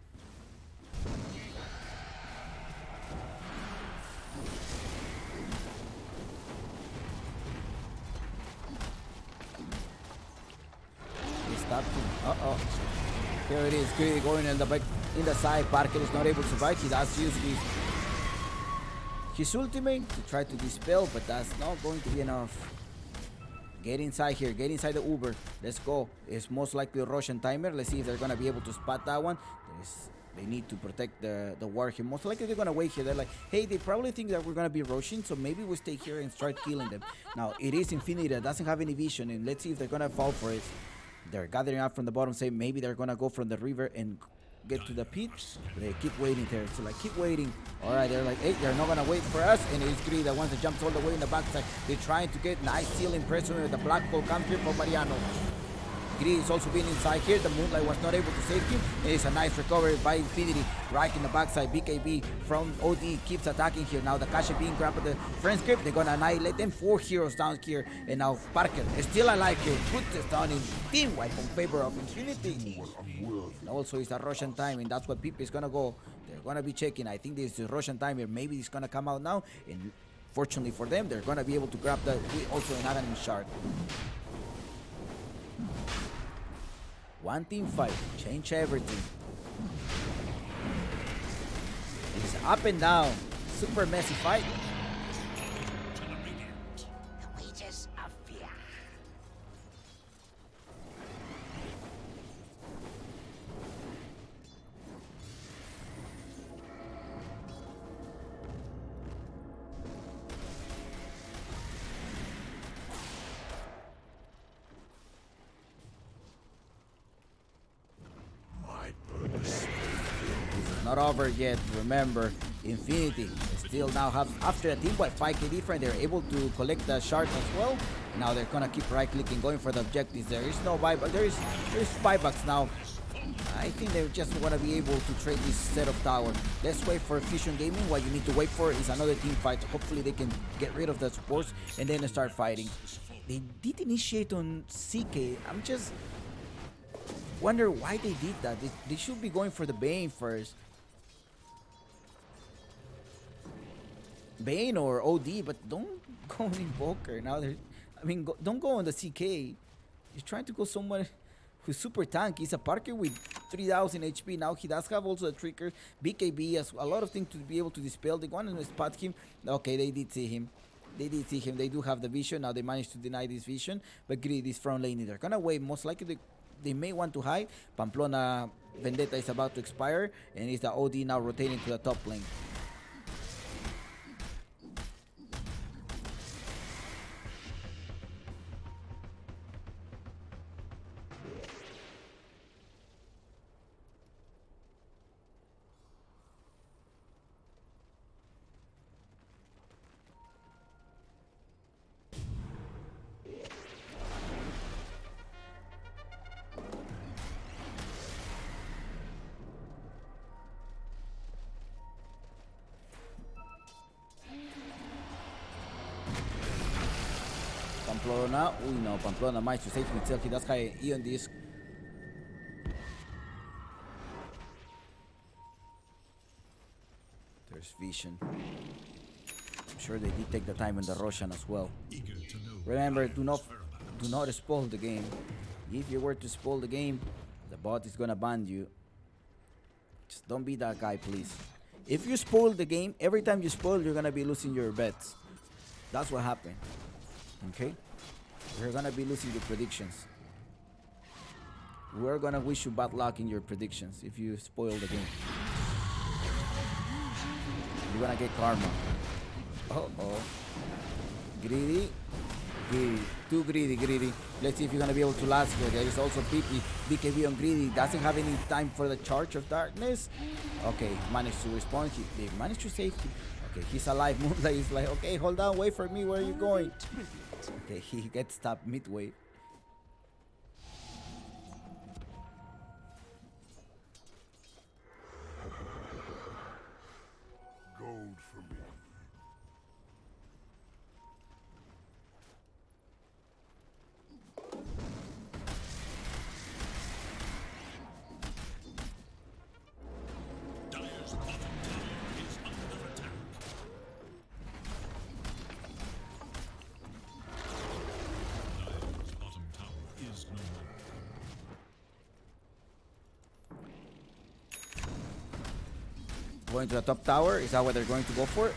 He stopped him. Uh-oh. Here it is, Greedy going in the back, in the side. Parker is not able to survive. He does use his ultimate to try to dispel, but that's not going to be enough. Get inside here, get inside the Uber. Let's go. It's most likely a Russian timer. Let's see if they're gonna be able to spot that one. They need to protect the war here. Most likely they're gonna wait here. They're like, hey, they probably think that we're gonna be rushing, so maybe we stay here and start killing them. Now it is Infinity that doesn't have any vision, and let's see if they're gonna fall for it. They're gathering up from the bottom, saying maybe they're gonna go from the river and get to the pit. They keep waiting there, so like keep waiting. All right, they're like, hey, they're not gonna wait for us. And it's Greedy that wants to jump all the way in the backside. They're trying to get nice steal impression with the black hole comes here from Mariano. Greedy is also being inside here. The Moonlight was not able to save him. It's a nice recovery by Infinity. Right in the backside, BKB from OD keeps attacking here. Now the Kasha being grabbed at the friend script. They're gonna annihilate them. 4 heroes down here. And now Parker is still alive here. Puts this down in team wipe in favor of Infinity. And also it's a Russian time, and that's what people is gonna go. They're gonna be checking. I think this is Russian timer. Maybe it's gonna come out now. And fortunately for them, they're gonna be able to grab the also an Aghanim shard. One team fight, change everything. It's up and down, super messy fight. To the Radiant. The wages of fear. Not over yet. Remember, Infinity still now have, after a team wipe 5k different, they're able to collect the shard as well. Now they're gonna keep right clicking, going for the objectives. There is no buyback. There's buybacks now. I think they just want to be able to trade this set of tower. Let's wait for Fusion Gaming. What you need to wait for is another team fight. Hopefully they can get rid of the supports and then start fighting. They did initiate on CK. I'm just wonder why they did that. They should be going for the Bane first. Bane or OD, but don't go Invoker. Now they're, I mean, don't go on the CK. You're trying to go somewhere who's super tanky. He's a Parker with 3000 HP. Now he does have also a trigger. BKB has a lot of things to be able to dispel. They want to spot him. Okay, they did see him. They did see him. They do have the vision. Now they managed to deny this vision. But Greed is front lane. They're gonna wait. Most likely they may want to hide. Pamplona Vendetta is about to expire, and it's the OD now rotating to the top lane. Pamplona, no, Pamplona managed to save himself. He does have an E on this. There's vision. I'm sure they did take the time in the Roshan as well. Eager to know Remember, Dire's whereabouts. do not spoil the game. If you were to spoil the game, the bot is gonna ban you. Just don't be that guy, please. If you spoil the game, every time you spoil, you're gonna be losing your bets. That's what happened. Okay? You're gonna be losing your predictions. We're gonna wish you bad luck in your predictions if you spoil the game. You're gonna get karma. Uh-oh. Greedy. Greedy. Too greedy. Let's see if you're gonna be able to last here. There is also PP. BKB on Greedy. Doesn't have any time for the charge of darkness. Okay, managed to respond. They managed to save him. Okay, he's alive. Moonlight is like, okay, hold on, wait for me. Where are you going? Okay, he gets stopped midway. Gold for me. Dire's bottom tower is under attack. Dire's bottom tower is no more. Going to the top tower. Is that what they're going to go for?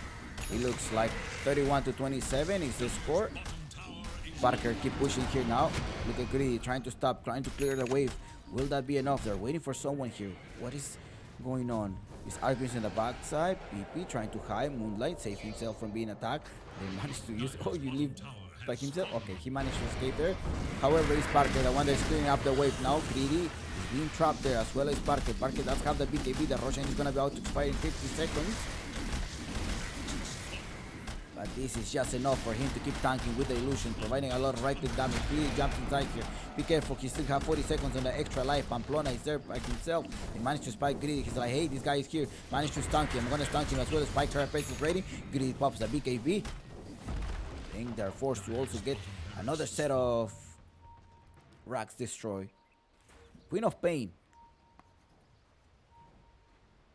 It looks like 31 to 27 is the score. Bottom tower is Parker keep pushing here now. Look at Greedy trying to stop, trying to clear the wave. Will that be enough? They're waiting for someone here. What is going on? Is Arguins in the backside? PP trying to hide. Moonlight save himself from being attacked. They managed to use. Oh, you leave by himself? Okay, he managed to escape there. However, it's Parker, the one that's clearing up the wave now. Greedy is being trapped there as well as Parker. Parker does have the BKB. The Roshan is going to be out to expire in 50 seconds. But this is just enough for him to keep tanking with the illusion, providing a lot of right-click damage. Greedy jumps inside here. Be careful, he still has 40 seconds on the extra life. Pamplona is there by himself. He managed to spike Greedy. He's like, hey, this guy is here. Managed to stun him. I'm gonna stun him as well as spike carapace is ready. Greedy pops the BKB. I think they're forced to also get another set of racks destroy. Queen of Pain.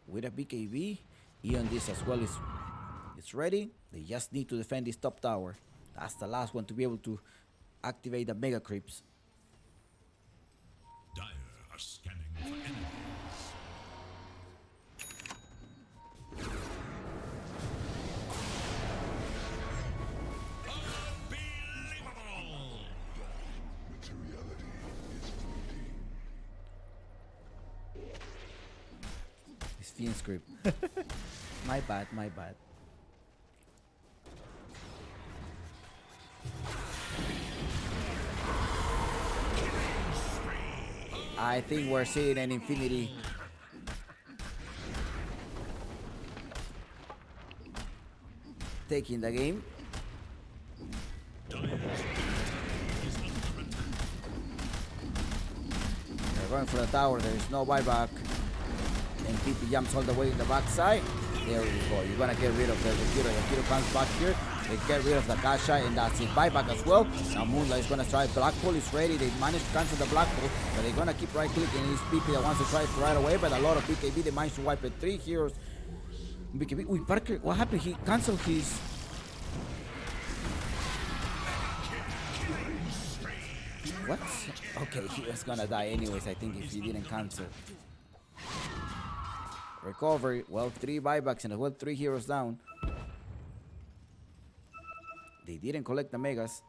With a BKB. Eon this as well is it's ready. They just need to defend this top tower. That's the last one to be able to activate the mega creeps. Dire are scanning for enemies. Unbelievable! Materiality is fleeting. It's Fiend script. My bad. I think we're seeing an Infinity. Taking the game. Dire's bottom tower is under attack. They're going for the tower. There is no buyback. And PP jumps all the way in the backside. There we go. You're gonna get rid of the Kiro. The Kiro comes back here. They get rid of the Kasha, and that's it. Buyback as well. Now Moonlight is gonna try. Black Hole is ready. They managed to cancel the Black Hole, but they're gonna keep right clicking. It's PP that wants to try it right away, but a lot of BKB. They managed to wipe it. 3 heroes. BKB. Wait, Parker, what happened? He canceled his. What? Okay, he was gonna die anyways, I think, if he didn't cancel. Recovery. Well, 3 buybacks and as well 3 heroes down. They didn't collect the megas.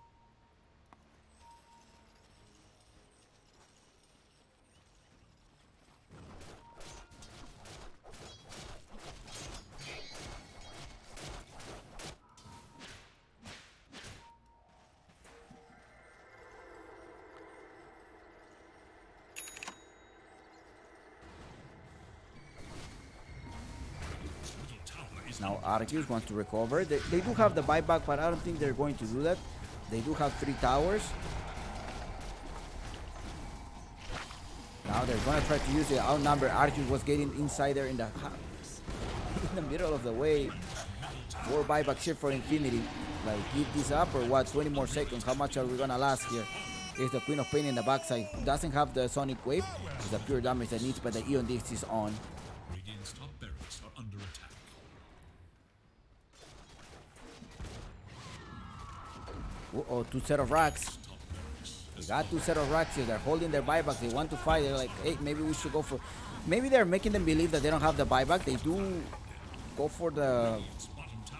Now Arceus wants to recover. They do have the buyback, but I don't think they're going to do that. They do have 3 towers. Now they're gonna try to use the outnumber. Arceus was getting inside there in the in the middle of the way. 4 buybacks here for Infinity. Like, give this up or what? 20 more seconds. How much are we gonna last here? Is the Queen of Pain in the backside. Doesn't have the Sonic Wave. It's the pure damage that needs, but the Eon Disc is on. Radiant's top barracks are under attack. Uh-oh, 2 set of racks. We got 2 set of racks here. They're holding their buybacks. They want to fight. They're like, hey, maybe we should go for... Maybe they're making them believe that they don't have the buyback. They do go for the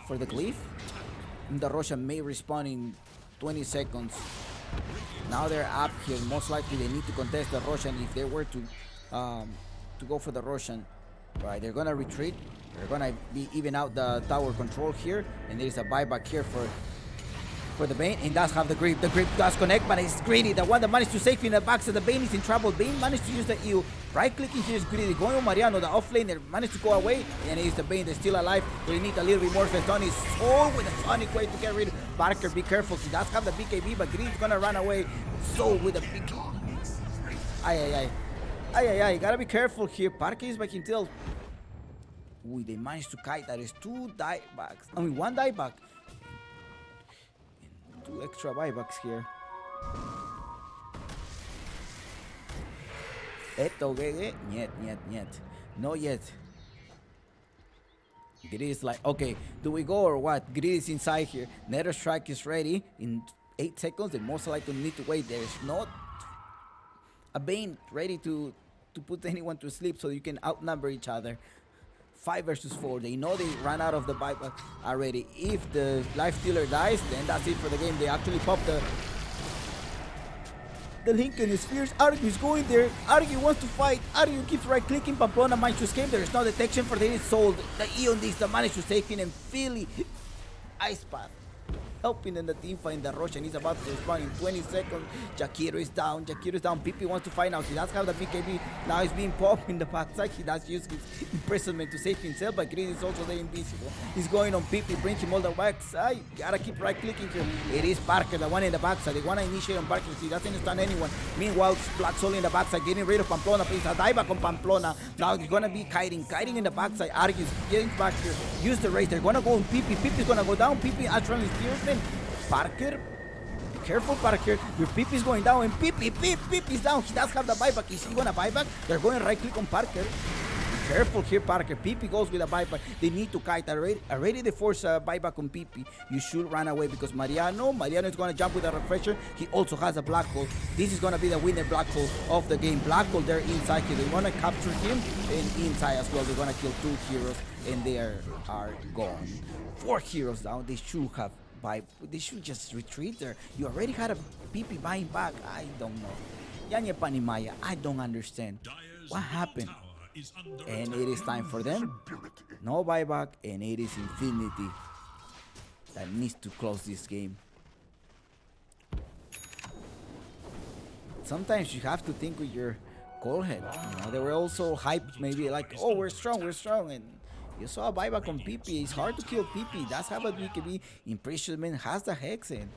glyph. And the Russian may respawn in 20 seconds. Now they're up here. Most likely they need to contest the Russian if they were to go for the Russian. Right, they're gonna retreat. They're gonna be even out the tower control here. And there's a buyback here for the Bane, and does have the grip. The grip does connect, but it's Greedy, the one that managed to save in the back, so the Bane is in trouble. Bane managed to use the EU. Right-clicking here is Greedy. Going on Mariano, the offlaner, managed to go away, and it is the Bane that's still alive. We need a little bit more Festoni. So with the Sonic Way to get rid of Barker, be careful. He does have the BKB, but Greedy's gonna run away. So with the BKB. Ay, gotta be careful here. Parker is by himself. Ooh, they managed to kite. That is 2 diebacks. I mean, 1 dieback. 2 extra buybacks here. Eto, Gege? Niet. No yet. Grid is like, okay, do we go or what? Grid is inside here. Nether Strike is ready. In 8 seconds, they most likely need to wait. There's not a Bane ready to put anyone to sleep so you can outnumber each other. 5 versus 4. They know they ran out of the buyback already. If the life stealer dies, then that's it for the game. They actually pop the Lincoln is fierce. Argue is going there. Argue wants to fight. Argue keeps right clicking. Pamplona managed to escape. There is no detection for the sold. The Eon Disc that managed to save him, and Philly Ice Path helping in the team fight. The Russian is about to respond in 20 seconds. Jakiro is down. Pipi wants to fight now. He does have the BKB. Now he's being popped in the backside. He does use his imprisonment to save himself, but Green is also there invisible. He's going on Pipi, bring him all the backside. Gotta keep right clicking here. It is Parker, the one in the backside. They wanna initiate on Parker. He doesn't stun anyone. Meanwhile, Black Soul in the backside, getting rid of Pamplona. Please, a dive back on Pamplona. Now he's gonna be kiting in the backside. Argues, getting back here. Use the race. They're gonna go on Pipi. Pipi's gonna go down. Pipi actually spearman. Parker, careful Parker, your Pip is going down, and Pip is down. He does have the buyback. Is he gonna buyback? They're going right click on Parker. Careful here, Parker. Pipi goes with a buyback. They need to kite. Already they force a buyback on Pipi. You should run away because Mariano is gonna jump with a refresher. He also has a black hole. This is gonna be the winner black hole of the game. Black hole there inside here. They wanna capture him, and inside as well. They're gonna kill 2 heroes, and they are gone. 4 heroes down. They should have. They should just retreat there. You already had a PP buying back. I don't know. Yanya Panimaya, I don't understand. What happened? And it is time for them. No buyback, and it is Infinity that needs to close this game. Sometimes you have to think with your cold head. You know, they were also hyped, maybe like, oh, we're strong, and you saw a buyback on PP. It's hard to kill PP. That's how it can be. Imprisonment has the Hex in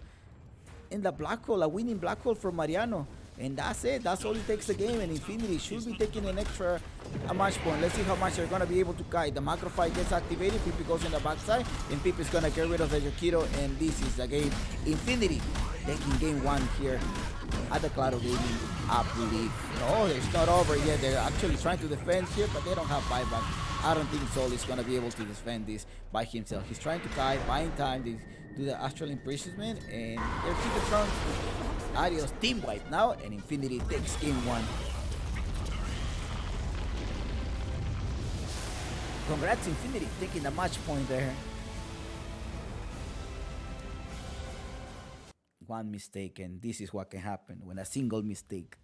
the black hole, a winning black hole from Mariano. And that's it. That's all it takes the game. And Infinity should be taking an extra match point. Let's see how much they're going to be able to kite. The macro fight gets activated. PP goes in the backside. And PP is going to get rid of the Yokito. And this is the game. Infinity taking game 1 here at the Claro Gaming, I believe. No, it's not over yet. They're actually trying to defend here, but they don't have buyback. I don't think Soul is going to be able to defend this by himself. He's trying to kite, buying time. They do the astral imprisonment, and they're keeping strong. Adios, team wipe now, and Infinity takes game 1. Congrats, Infinity, taking the match point there. One mistake, and this is what can happen when a single mistake.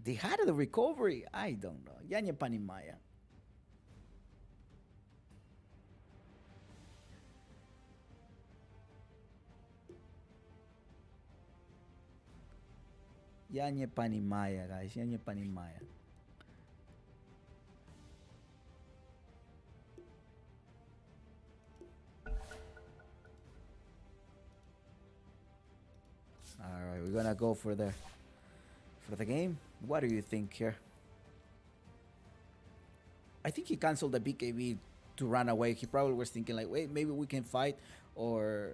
They had the recovery. I don't know. Yanya Panimaya. Yanya Panimaya, guys. Yanya Panimaya. gonna go for the game. What do you think here? I think he canceled the BKB to run away. He probably was thinking like, wait, maybe we can fight, or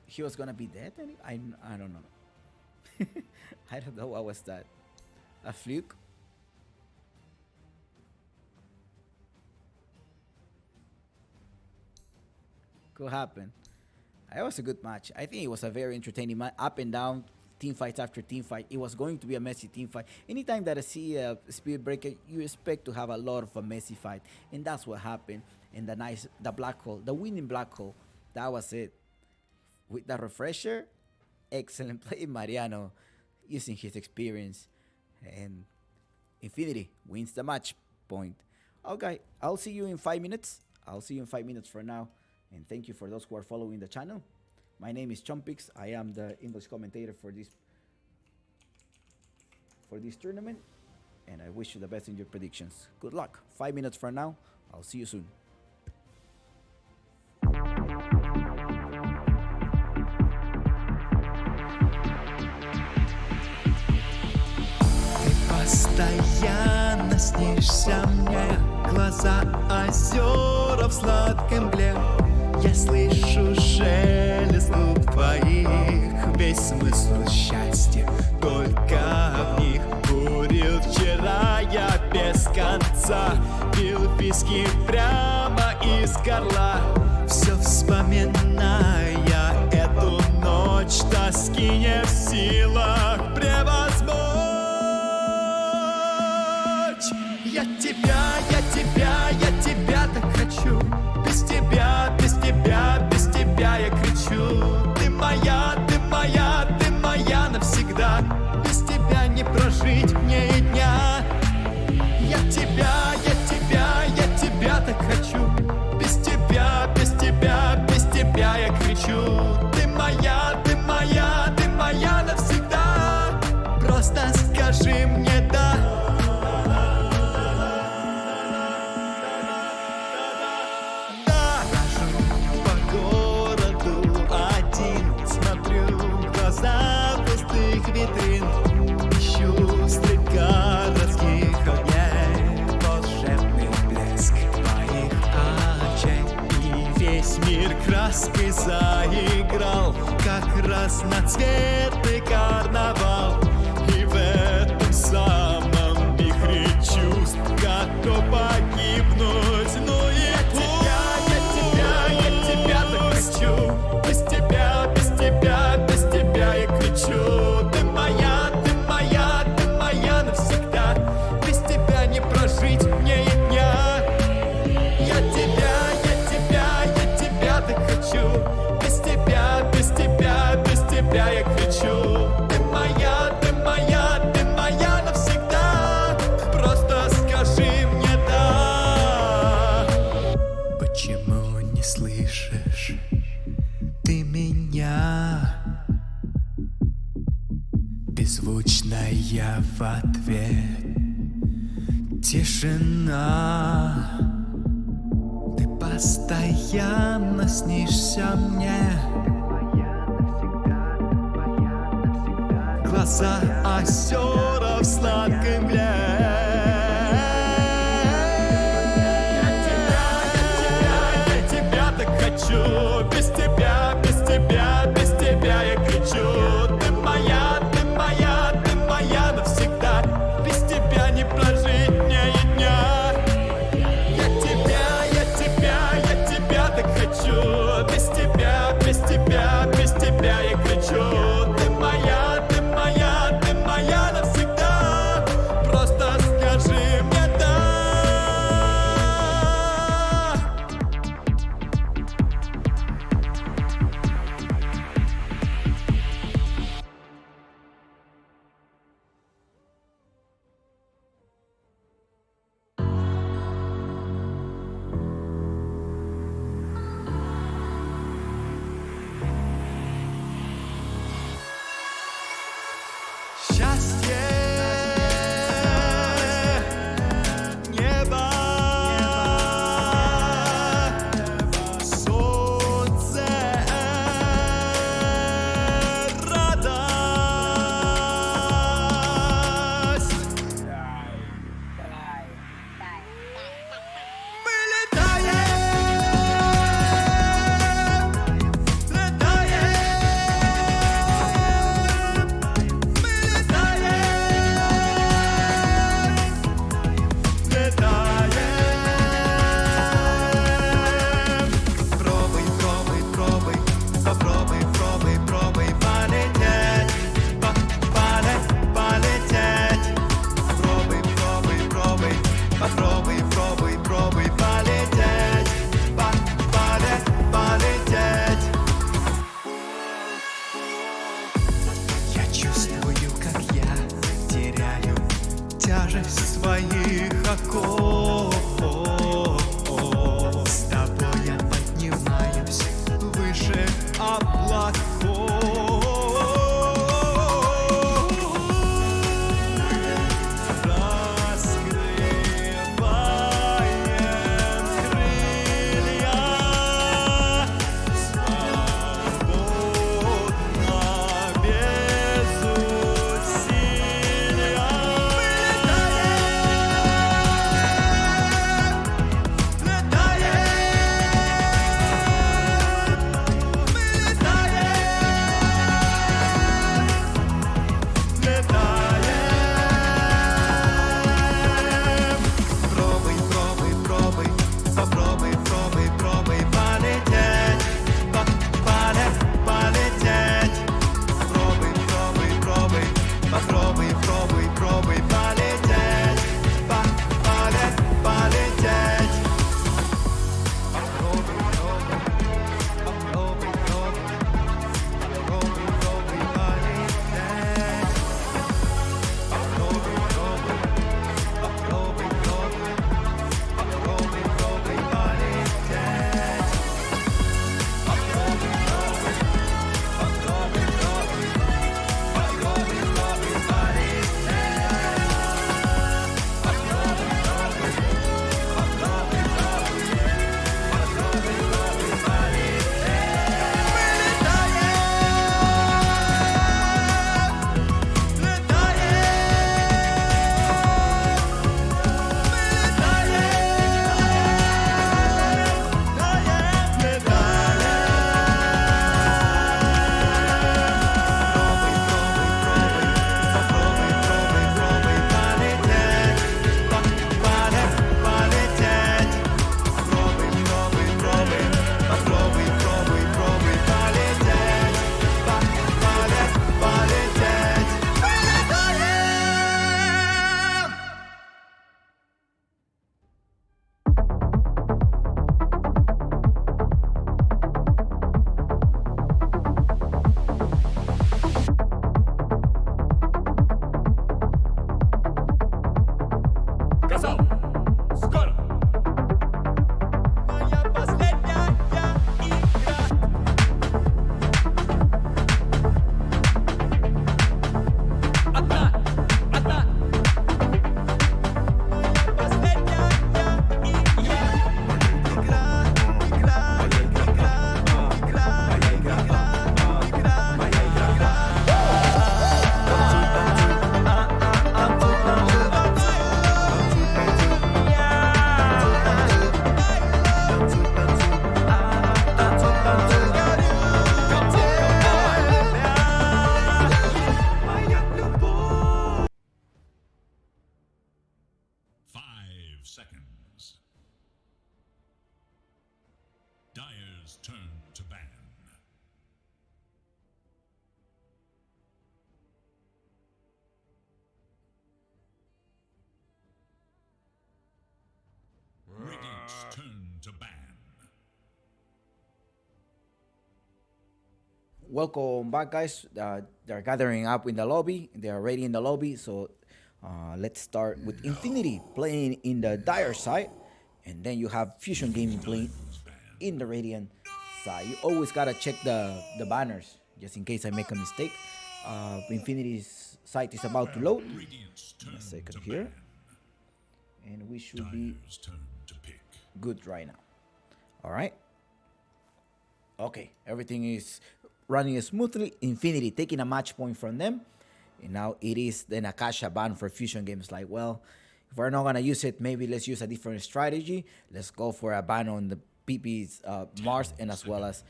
he was gonna be dead. I don't know. I don't know, what was that? A fluke? Could happen. It was a good match. I think it was a very entertaining match. Up and down, team fights after team fight. It was going to be a messy team fight. Anytime that I see a Spirit Breaker, you expect to have a lot of a messy fight, and that's what happened. And the black hole, the winning black hole, that was it. With the refresher, excellent play, Mariano, using his experience, and Infinity wins the match point. Okay, I'll see you in 5 minutes. I'll see you in 5 minutes for now, and thank you for those who are following the channel. My name is Chompix. I am the English commentator for this tournament, and I wish you the best in your predictions. Good luck. 5 minutes from now. I'll see you soon. Постоянно снишься мне, глаза озера в сладкой мгле. Я слышу шелест губ твоих, весь смысл счастья только в них. Курил вчера я без конца, пил виски прямо из горла. Все вспоминая эту ночь, тоски не в силах превозмочь. Я тебя так хочу. Без тебя, без тебя, без тебя я кричу. Ты моя, ты моя, ты моя навсегда. Без тебя не прожить мне и дня. Я тебя так хочу. Без тебя, без тебя, без тебя я кричу. Ты моя, ты моя, ты моя навсегда. Просто скажи мне да. Витрин, ищу среди городских огней волшебный блеск твоих очей. И весь мир краской заиграл, как разноцветный карнавал. И в этом самом вихре чувств готов погибнуть. Ну и я тебя так хочу. Без тебя, без тебя, без тебя я кричу. Прожить мне и дня. Я тебя так хочу. Без тебя, без тебя, без тебя я кричу. Ты моя, ты моя, ты моя навсегда. Просто скажи мне да. Почему не слышишь ты меня? Беззвучная в ответ тишина. Ты постоянно снишься мне. Глаза озера в сладкой мгле. Я тебя так хочу. Без тебя, без тебя, без тебя я кричу. Ты моя, ты моя, ты моя навсегда. Без тебя не прожить мне и дня. Я тебя так хочу. Без тебя, без тебя, без тебя я кричу. Ты моя, ты моя, ты моя навсегда. Просто скажи мне да. Раскрываем крылья свободно, без усилия. Пробуй, пробуй, пробуй, попробуй, пробуй, пробуй полететь, полететь. Пробуй, пробуй, пробуй, попробуй, пробуй, пробуй полететь, полететь. Попробуй, пробуй, попробуй, пробуй, попробуй, пробуй полететь. Попробуй, пробуй. Попробуй, пробуй, попробуй, пробуй полететь. Попробуй, пробуй, попробуй, пробуй, попробуй, пробуй полететь. Попробуй, пробуй, попробуй, пробуй, попробуй, пробуй Казал, скоро. Моя последняя игра. Одна. Моя последняя Five seconds. Dyer's turn to ban. Radiant's turn to ban. Welcome back, guys. They're gathering up in the lobby. They are ready in the lobby. So let's start with Infinity playing in the Dire side, and then you have Fusion Gaming playing in the Radiant side. You always gotta check the banners just in case I make a mistake. Infinity's site is about to load. Radiant's turn A second to here, ban. and we should be Dyer's turn to pick. good right now. All right. Okay, everything is running smoothly. Infinity taking a match point from them. And now it is the Nakasha ban for Fusion games. Like, well, if we're not going to use it, maybe let's use a different strategy. Let's go for a ban on the PP's Mars and as well as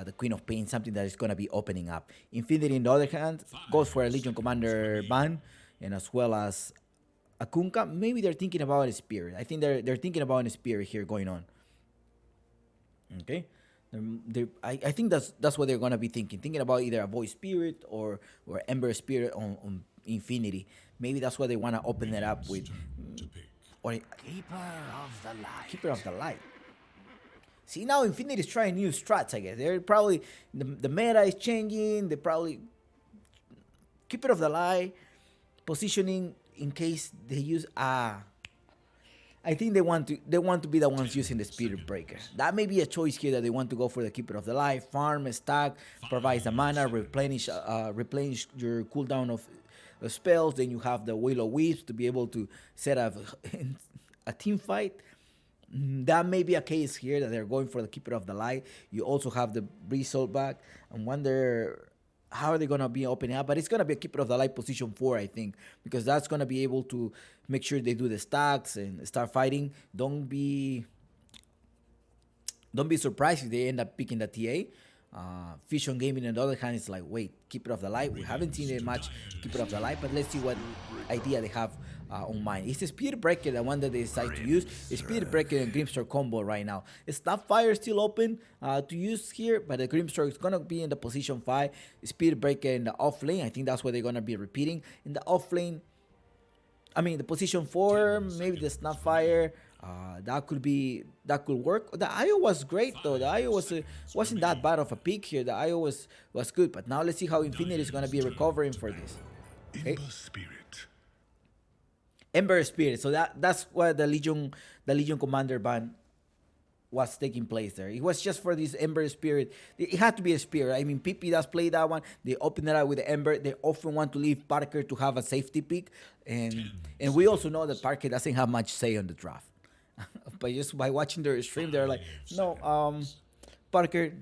the Queen of Pain, something that is going to be opening up. Infinity, on the other hand, goes for a Legion Commander ban and as well as a Kunkka. Maybe they're thinking about a Spirit. I think they're thinking about a Spirit here going on. Okay. I think that's what they're gonna be thinking about either a Void Spirit or Ember Spirit on Infinity. Maybe that's what they want to open it up with. Or Keeper of the light. Keeper of the Light. See, now Infinity is trying new strats, I guess. They're probably the meta is changing. They probably Keeper of the Light positioning in case they use I think they want to be the ones using the Spirit Breaker. That may be a choice here that they want to go for the Keeper of the Life, farm, stack, provides the mana, replenish your cooldown of spells. Then you have the Will of Wisps to be able to set up a team fight. That may be a case here that they're going for the Keeper of the Light. You also have the Result back. I wonder how are they going to be opening up, but it's going to be a Keeper of the Light position 4, I think, because that's going to be able to make sure they do the stacks and start fighting. Don't be surprised if they end up picking the TA. Fusion Gaming, on the other hand, is like, wait, Keeper of the Light. We haven't seen it much Keeper of the Light, but let's see what idea they have on mind. It's the Spirit Breaker, the one that they decide to use. The Spirit Breaker and Grimstar combo right now. Snapfire still open to use here, but the Grimstar is going to be in the position 5. Spirit Breaker in the off lane. I think that's what they're going to be repeating. In the off lane, I mean, the position 4, maybe the Snapfire. That could work. The IO was great though. The IO wasn't that bad of a pick here. The IO was good. But now let's see how Infinity is gonna be recovering for this. Okay. Ember Spirit. Ember Spirit. So that's why the Legion Commander ban was taking place there. It was just for this Ember Spirit. It had to be a Spirit. I mean, PP does play that one. They open it up with the Ember. They often want to leave Parker to have a safety pick, and we also know that Parker doesn't have much say on the draft. But just by watching their stream, they're like, no, Parker,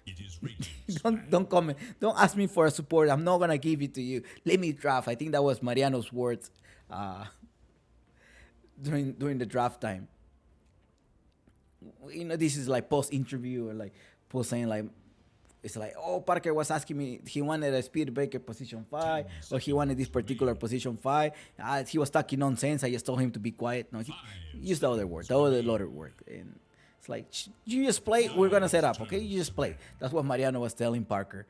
It is Radiant's don't comment. Don't ask me for a support. I'm not gonna give it to you. Let me draft. I think that was Mariano's words during the draft time. You know, this is like post interview or like post saying like, it's like, oh, Parker was asking me, he wanted a Spirit Breaker position 5, or he wanted this particular position 5. He was talking nonsense. I just told him to be quiet. No, he used the other word, the other word. And it's like, you just play, we're going to set up, okay? You just play. That's what Mariano was telling Parker.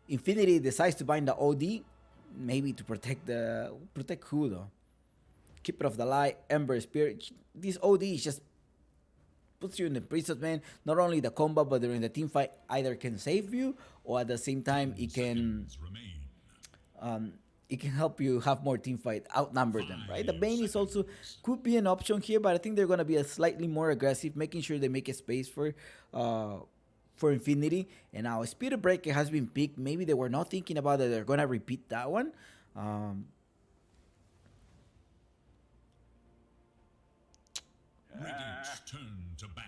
Infinity decides to bind the OD, maybe to protect who though? Keeper of the Light, Ember Spirit. This OD is just puts you in the priestess, man. Not only the combat, but during the team fight, either can save you, or at the same time it can help you have more team fight, outnumber them, right? The Bane is also could be an option here, but I think they're gonna be a slightly more aggressive, making sure they make a space for Infinity. And now Spirit Breaker has been picked. Maybe they were not thinking about that they're gonna repeat that one. Radiant's turn to ban.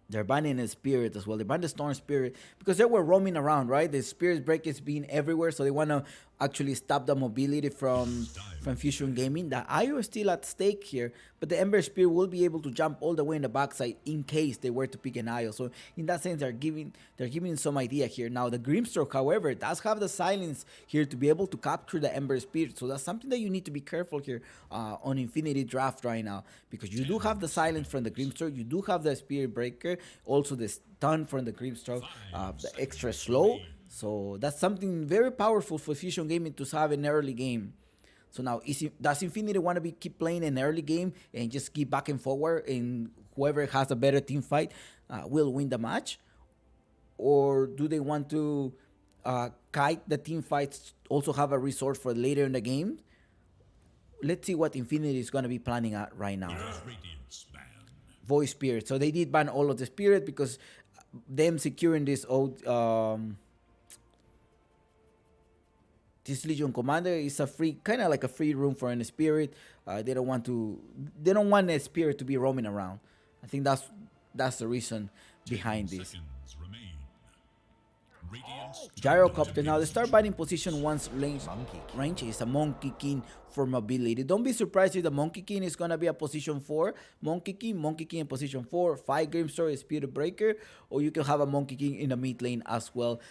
They're banning the Spirit as well. They banned the Storm Spirit because they were roaming around, right? The Spirit Break is being everywhere, so they want to actually stop the mobility from Fusion Gaming. The IO is still at stake here, but the Ember Spirit will be able to jump all the way in the backside in case they were to pick an IO. So in that sense, they're giving some idea here. Now the Grimstroke, however, does have the silence here to be able to capture the Ember Spirit. So that's something that you need to be careful here on Infinity Draft right now, because you do have the silence from the Grimstroke, you do have the Spirit Breaker, also the stun from the Grimstroke, the extra slow. So that's something very powerful for Fusion Gaming to have in early game. So now, does Infinity want to keep playing an early game and just keep back and forward, and whoever has a better team fight will win the match? Or do they want to kite the team fights, also have a resource for later in the game? Let's see what Infinity is going to be planning at right now. Radiant's ban. Voice Spirit. So they did ban all of the Spirit because them securing this old... this Legion Commander is a free, kind of like a free room for a Spirit. They don't want a Spirit to be roaming around. I think that's the reason behind this. Seconds remain. Radiant's Gyrocopter. Now, the start biting position 1's range is a Monkey King for mobility. Don't be surprised if the Monkey King is going to be a position 4. Monkey King in position 4. 5 Grimstar, Spirit Breaker. Or you can have a Monkey King in the mid lane as well,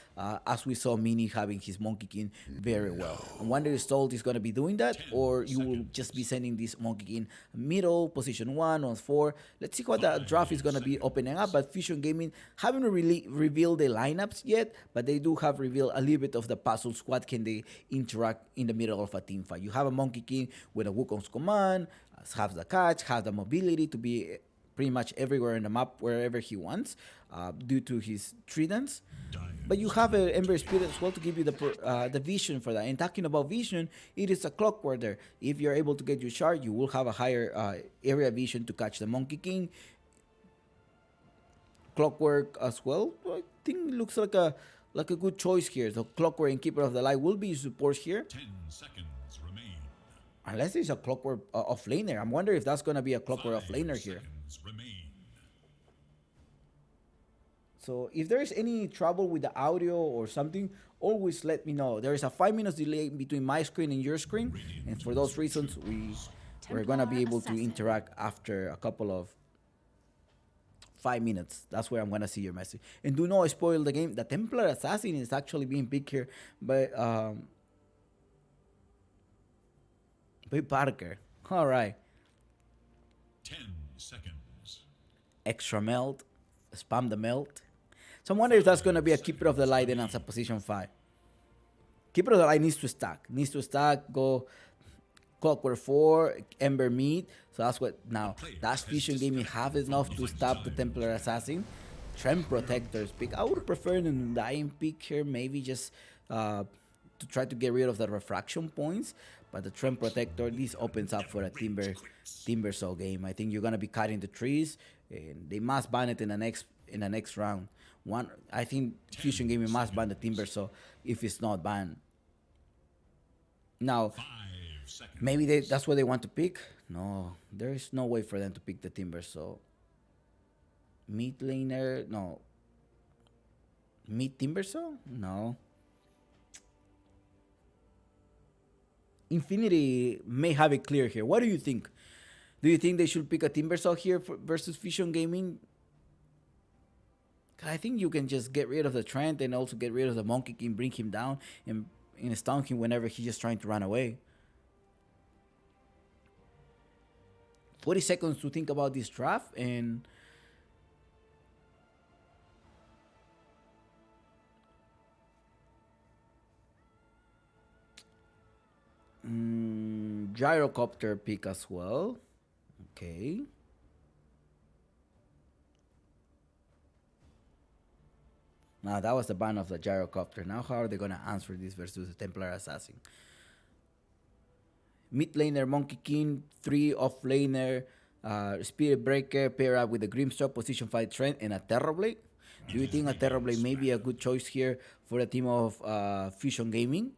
as we saw Mini having his Monkey King very well. I wonder if Salt is going to be doing that, or you will just be sending this Monkey King middle, position 1 or 4. Let's see what the draft is going to be opening up. But Fusion Gaming haven't really revealed the lineups yet, but they do have revealed a little bit of the puzzle. Squad can they interact in the middle of a team fight. You have a Monkey King with a Wukong's command, has the catch, has the mobility to be pretty much everywhere in the map, wherever he wants, due to his tridents. But you have an Ember Spirit as well to give you the vision for that. And talking about vision, it is a clockwork there. If you're able to get your shard, you will have a higher area vision to catch the Monkey King. Clockwork as well. I think it looks like a good choice here. So Clockwork and Keeper of the Light will be support here. 10 seconds remain. Unless it's a Clockwork offlaner. I'm wondering if that's going to be a Clockwork 5 offlaner here. seconds remain. So if there is any trouble with the audio or something, always let me know. There is a 5 minutes delay between my screen and your screen. And for those reasons, we're going to be able to interact after a couple of 5 minutes. That's where I'm going to see your message. And do not spoil the game. The Templar Assassin is actually being picked here by Parker. All right. 10 seconds. Extra melt. Spam the melt. So I'm wondering if that's going to be a Keeper of the Light and as a position 5. Keeper of the Light needs to stack. Go Clockwork 4, Ember Meat. So that's what now. Dash Fusion Gaming have enough to stop the Templar Assassin. Trend Protectors pick. I would prefer an Undying pick here. Maybe just to try to get rid of the refraction points. But the Trend Protector, this opens up for a Timber Saw game. I think you're going to be cutting the trees. And they must ban it in the next round. I think Fusion Gaming must ban the Timber Saw if it's not banned. Now, 5 seconds. maybe that's what they want to pick. No, there is no way for them to pick the Timber Saw. Mid laner, no. Mid Timber Saw, no. Infinity may have it clear here. What do you think? Do you think they should pick a Timber Saw here versus Fusion Gaming? I think you can just get rid of the Trent and also get rid of the Monkey King, bring him down, and stun him whenever he's just trying to run away. 40 seconds to think about this draft, and Gyrocopter pick as well. Okay. Now that was the ban of the Gyrocopter. Now how are they gonna answer this versus the Templar Assassin? Mid laner Monkey King, 3 off laner Spirit Breaker pair up with the Grimstroke, position 5 Trent, and a Terrorblade. Do you think a Terrorblade may be a good choice here for the team of Fusion Gaming?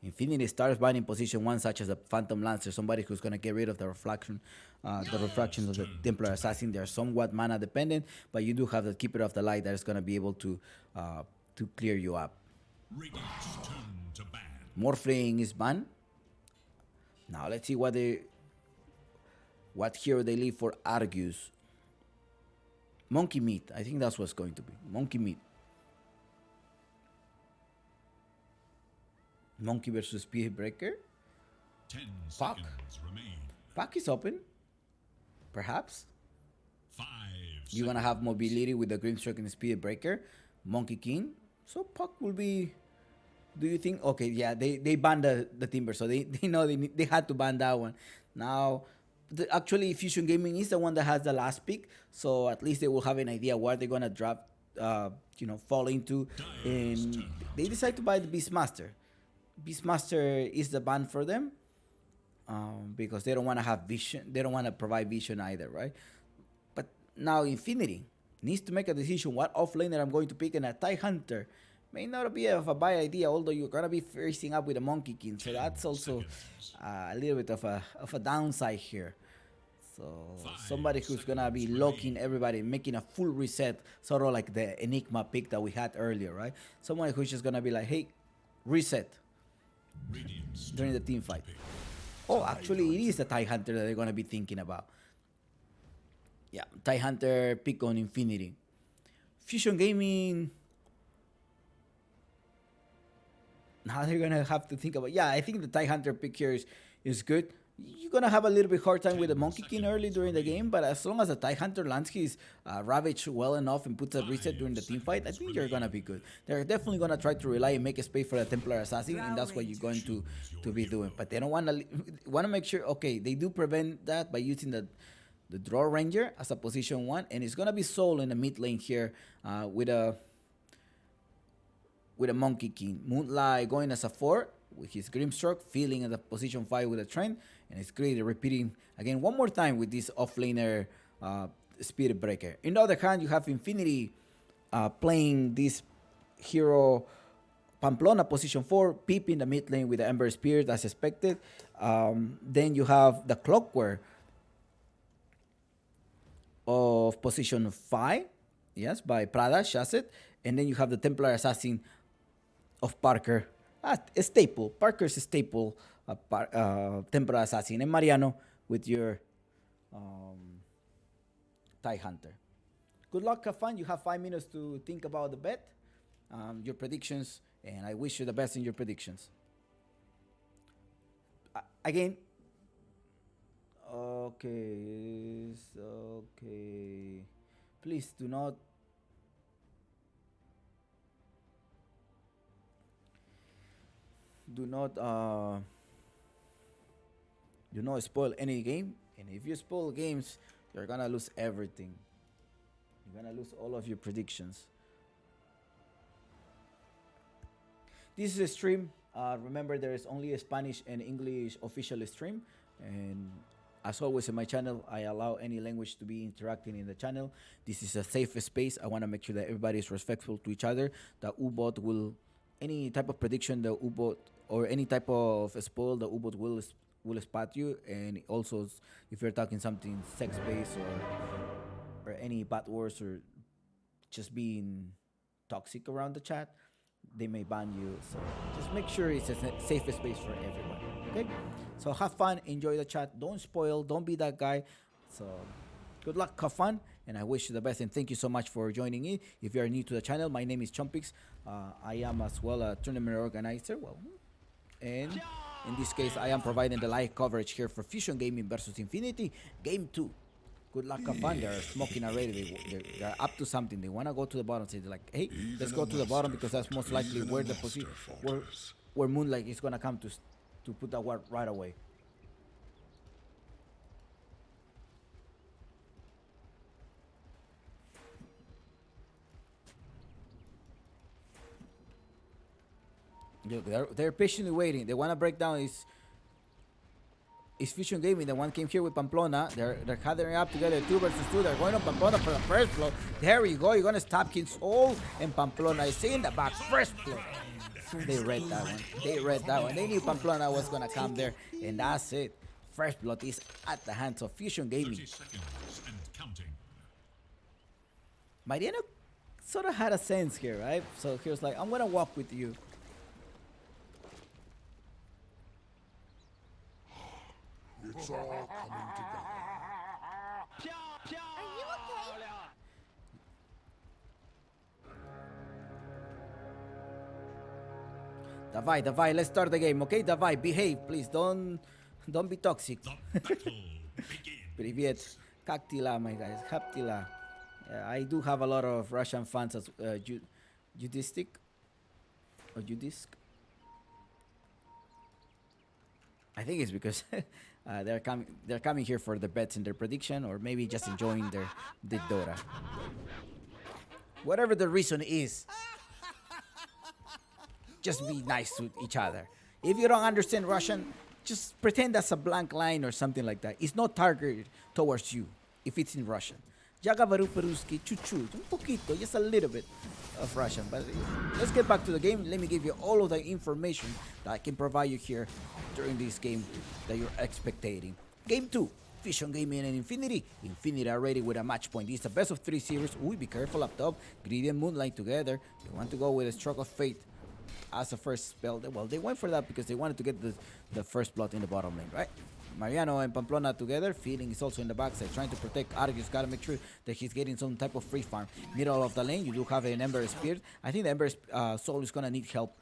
Infinity Stars ban in position 1, such as a Phantom Lancer, somebody who's going to get rid of the refractions of the Templar Assassin. They're somewhat mana dependent, but you do have the Keeper of the Light that is going to be able to clear you up. Radiant's turn to ban. Morphling is banned. Now let's see what hero they leave for Argus. Monkey Meat. I think that's what's going to be. Monkey Meat. Monkey versus Spirit Breaker. 10 Fuck. seconds remain. Pack is open. Perhaps. 5 You're going to have mobility with the Grimstroke and the Spirit Breaker. Monkey King. So Puck will be... Do you think... Okay, yeah, they banned the Timber, so they know they had to ban that one. Now, actually, Fusion Gaming is the one that has the last pick, so at least they will have an idea where they're going to drop, fall into. And they decide to buy the Beastmaster. Beastmaster is the ban for them because they don't want to have vision. They don't want to provide vision either, right? But now Infinity needs to make a decision what offlaner I'm going to pick, and a TIE Hunter may not be of a bad idea, although you're going to be facing up with a Monkey King. So that's also a little bit of a downside here. So somebody who's going to be locking everybody, making a full reset, sort of like the Enigma pick that we had earlier, right? Someone who's just going to be like, hey, reset during the team fight. Oh, actually, it is the TIE Hunter that they're going to be thinking about. Yeah, TIE Hunter pick on Infinity. Fusion Gaming... Now they're going to have to think about... Yeah, I think the TIE Hunter pick here is good. You're going to have a little bit hard time with the Monkey King early during the game, but as long as the TIE Hunter lands his Ravage well enough and puts a reset during the team fight, I think you're going to be good. They're definitely going to try to rely and make a space for the Templar Assassin, and that's what you're going to be doing. But they don't want to make sure... Okay, they do prevent that by using the the Draw Ranger as a position 1, and it's gonna be Soul in the mid lane here with a Monkey King. Moonlight going as a 4 with his Grimstroke, feeling in the position 5 with a Trend, and it's great repeating again one more time with this offlaner Spirit Breaker. In the other hand, you have Infinity playing this hero Pamplona position 4, Pip in the mid lane with the Ember Spirit as expected. Then you have the Clockwork of position 5, yes, by Prada, Shazet. And then you have the Templar Assassin of Parker, a staple. Parker's a staple, Templar Assassin. And Mariano with your TIE Hunter. Good luck, have fun. You have 5 minutes to think about the bet, your predictions, and I wish you the best in your predictions. Again, okay, please do not spoil any game, and if you spoil games, you're gonna lose everything. You're gonna lose all of your predictions. This is a stream. Remember, there is only a Spanish and English official stream, and as always in my channel, I allow any language to be interacting in the channel. This is a safe space. I want to make sure that everybody is respectful to each other. The U-bot will, any type of prediction, the U-bot or any type of spoil, the U-bot will spot you. And also, if you're talking something sex-based or any bad words or just being toxic around the chat, they may ban you. So just make sure it's a safe space for everyone. Okay, so have fun, enjoy the chat, don't spoil, don't be that guy. So good luck, have fun, and I wish you the best, and thank you so much for joining in. If you are new to the channel, my name is Chompix. I am as well a tournament organizer, and in this case I am providing the live coverage here for Fusion Gaming versus Infinity Game 2. Good luck, have fun. They're smoking already. They're up to something. They want to go to the bottom. So they're like, hey, let's go to the bottom because that's most likely where the position, where Moonlight is gonna come to put that ward right away. Look, they're patiently waiting. They want to break down his Fusion Gaming. The one came here with Pamplona. They're gathering up together, 2 versus 2. They're going on Pamplona for the first blow. There you go. You're gonna stop King Soul, and Pamplona is in the back. First blow. They read that one. They knew Pamplona was gonna come there, and that's it. First blood is at the hands of Fusion Gaming. 30 seconds and counting. Mariano sort of had a sense here, right? So he was like, I'm gonna walk with you. It's all coming together. Are you okay? Davai, let's start the game, okay? Davai, behave, please. Don't be toxic. The battle begins. Привет. Как дела, my guys? Haptila. I do have a lot of Russian fans as Judistic or Judisk. I think it's because they're coming here for the bets and their prediction, or maybe just enjoying their Dora. Whatever the reason is, just be nice to each other. If you don't understand Russian, just pretend that's a blank line or something like that. It's not targeted towards you if it's in Russian. Я говорю по-русски чуть-чуть, un poquito, just a little bit of Russian. But let's get back to the game. Let me give you all of the information that I can provide you here during this game that you're expecting. Game 2, Fusion Gaming and Infinity. Infinity already with a match point. It's a best of 3 series. Ooh, be careful up top. Greedy and Moonlight together. You want to go with a Stroke of Fate as a first spell. Well, they went for that because they wanted to get the first blood in the bottom lane, right? Mariano and Pamplona together. Feeling is also in the backside, trying to protect Argus. Gotta make sure that he's getting some type of free farm. Middle of the lane, you do have an Ember Spirit. I think the Ember Soul is gonna need help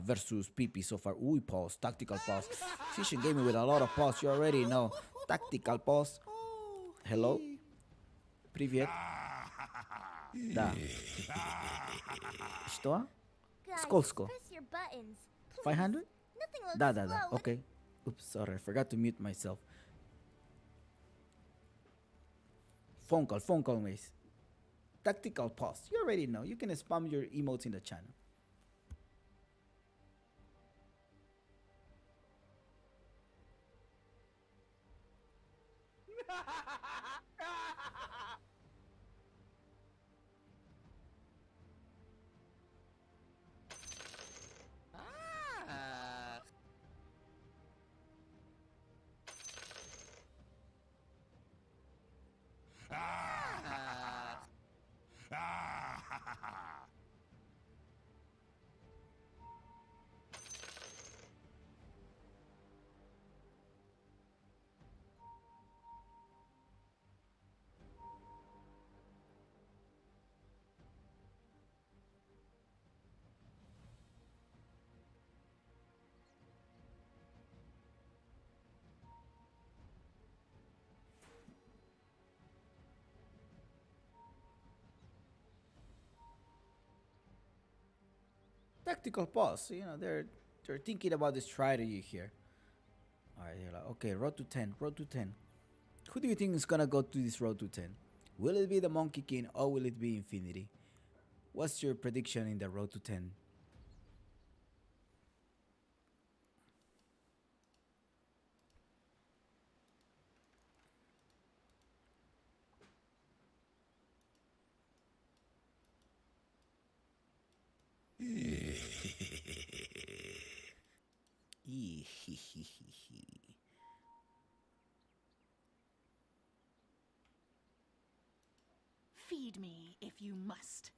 versus PP so far. Ooh, pause, tactical pause. Fusion Gaming with a lot of pause. You already know. Tactical pause. Hello. Привет. Да. Что? Guys, Skolsko. press your buttons. Please. 500? Nothing looks Da. slow. Okay. Oops, sorry. I forgot to mute myself. phone call, Mace. Tactical pause. You already know. You can spam your emotes in the channel. Tactical pause. You know, they're thinking about the strategy here. Alright, they're like, okay, road to 10, road to 10. Who do you think is gonna go to this road to 10? Will it be the Monkey King or will it be Infinity? What's your prediction in the road to 10? Feed me if you must.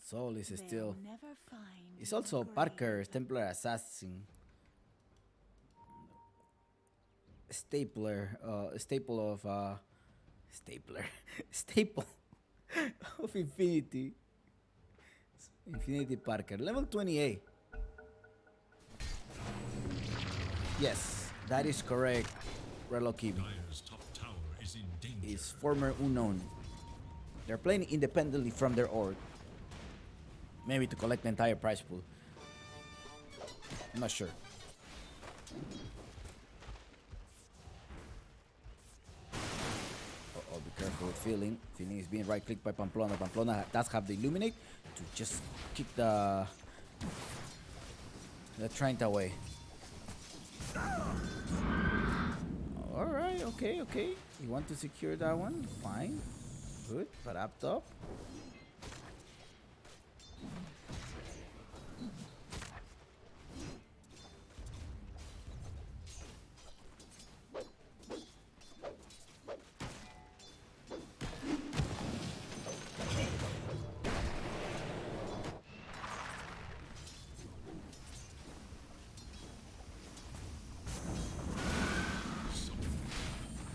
Soul is They'll still. never find It's your also grave. Parker's Templar Assassin. Staple of Infinity. Infinity Parker. Level 28. Yes, that is correct. Relo Kibi Dire's top tower is in danger. is former unknown. They're playing independently from their org. Maybe to collect the entire prize pool. I'm not sure. Uh-oh, be careful with Feeling. Feeling is being right-clicked by Pamplona. Pamplona does have the Illuminate to just kick the Trent away. Alright, okay. You want to secure that one? Fine. Good. But up top.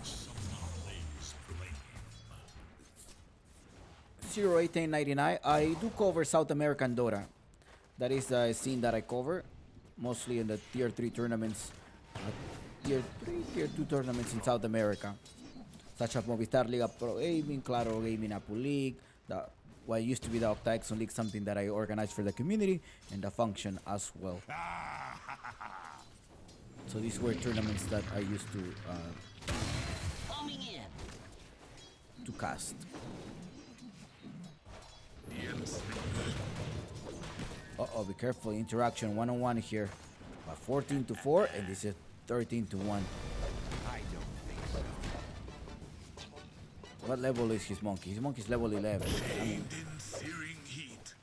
Someone lays blame. 01899. I do cover South American Dota. That is a scene that I cover, mostly in the tier 3 tournaments, tier 3, tier 2 tournaments in South America, such as Movistar Liga Pro Gaming, Claro Gaming Apu League, what used to be the Octaexon League, something that I organized for the community, and the function as well. So these were tournaments that I used to cast. Uh-oh, be careful. Interaction one-on-one here. 14 to 4, and this is 13 to 1. What level is his monkey? His monkey is level 11. I mean, In searing heat.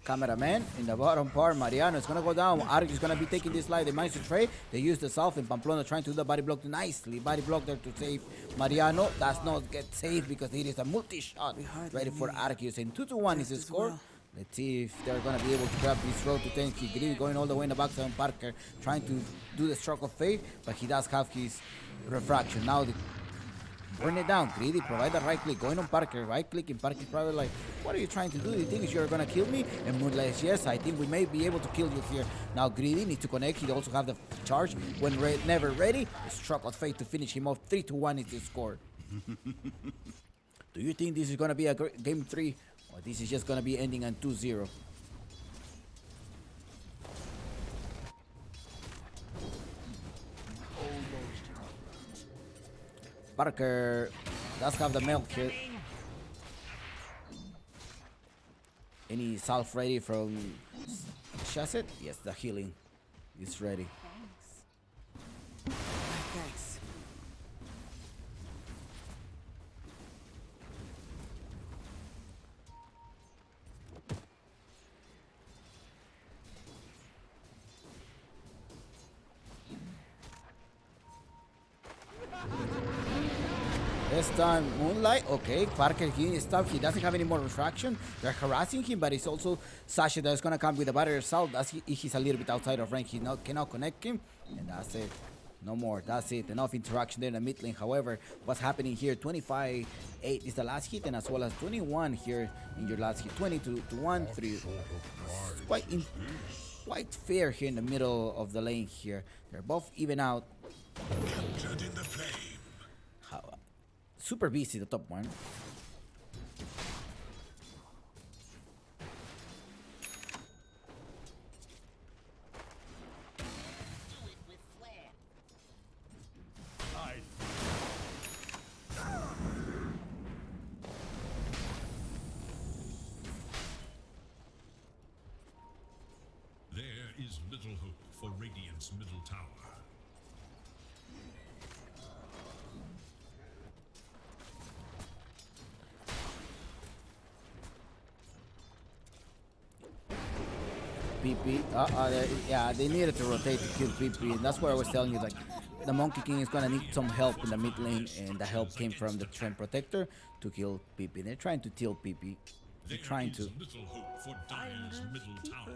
cameraman in the bottom part. Mariano is gonna go down. Ark is gonna be taking this live. They managed to trade. They use the self, and Pamplona trying to do the body block nicely. Body block there to save Mariano. Does not get saved because it is a multi-shot. Ready for Arceus, and 2-1 is the score. Let's see if they're gonna be able to grab this road to 10. Greedy going all the way in the back to Parker, trying to do the stroke of fate, but he does have his refraction. Now burn it down. Greedy provide the right click, going on Parker, right click, and Parker is probably like, what are you trying to do? Do you think you're gonna kill me? And Moonlight, yes, I think we may be able to kill you here. Now Greedy needs to connect. He also have the charge. When never ready, a stroke of fate to finish him off. 3-1 is the score. Do you think this is gonna be a game 3, or this is just gonna be ending on 2-0? Parker does have the milk here. Any salve ready from Shazet? Yes, the healing is ready. Thanks. This time, Moonlight. Okay, Parker getting stuff. He doesn't have any more refraction. They're harassing him, but it's also Sasha that's gonna come with a battery assault. He's a little bit outside of range. He cannot connect him, and that's it. No more. That's it. Enough interaction there in the mid lane. However, what's happening here? 25-8 is the last hit, and as well as 21 here in your last hit. 20-1, 3. It's quite fair here in the middle of the lane here. They're both even out. Captured in the flame. Super busy, the top one. There is little hope for Radiant's middle tower. PP. Yeah, they needed to rotate to kill PP, and that's what I was telling you. Like, the Monkey King is gonna need some help in the mid lane, and the help came from the Trend Protector to kill PP. They're trying to kill PP. They're trying to. Little hope for Dire's middle tower.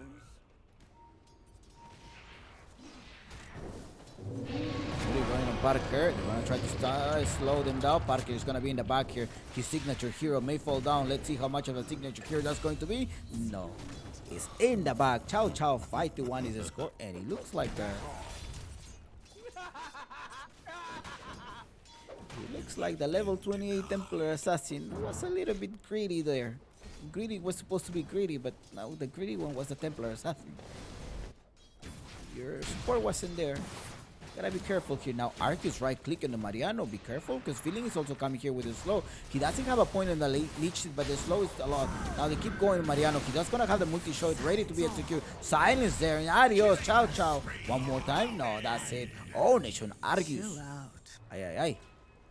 Really going on Parker. They're gonna try to slow them down. Parker is gonna be in the back here. His signature hero may fall down. Let's see how much of a signature hero that's going to be. No. It's in the back. Chow Chow 5-1 is the score, and it looks like the. It looks like the level 28 Templar Assassin was a little bit greedy there. Greedy was supposed to be greedy, but now the greedy one was the Templar Assassin. Your support wasn't there. Gotta be careful here. Now Ark is right clicking on Mariano. Be careful, because Feeling is also coming here with the slow. He doesn't have a point on the leech, but the slow is a lot. Now they keep going Mariano. He just gonna have the multi-shot ready to be executed. Silence there. And adios. Chow Chow. One more time. No, that's it. Oh, Nation argues. Chill out. Ay, ay, ay.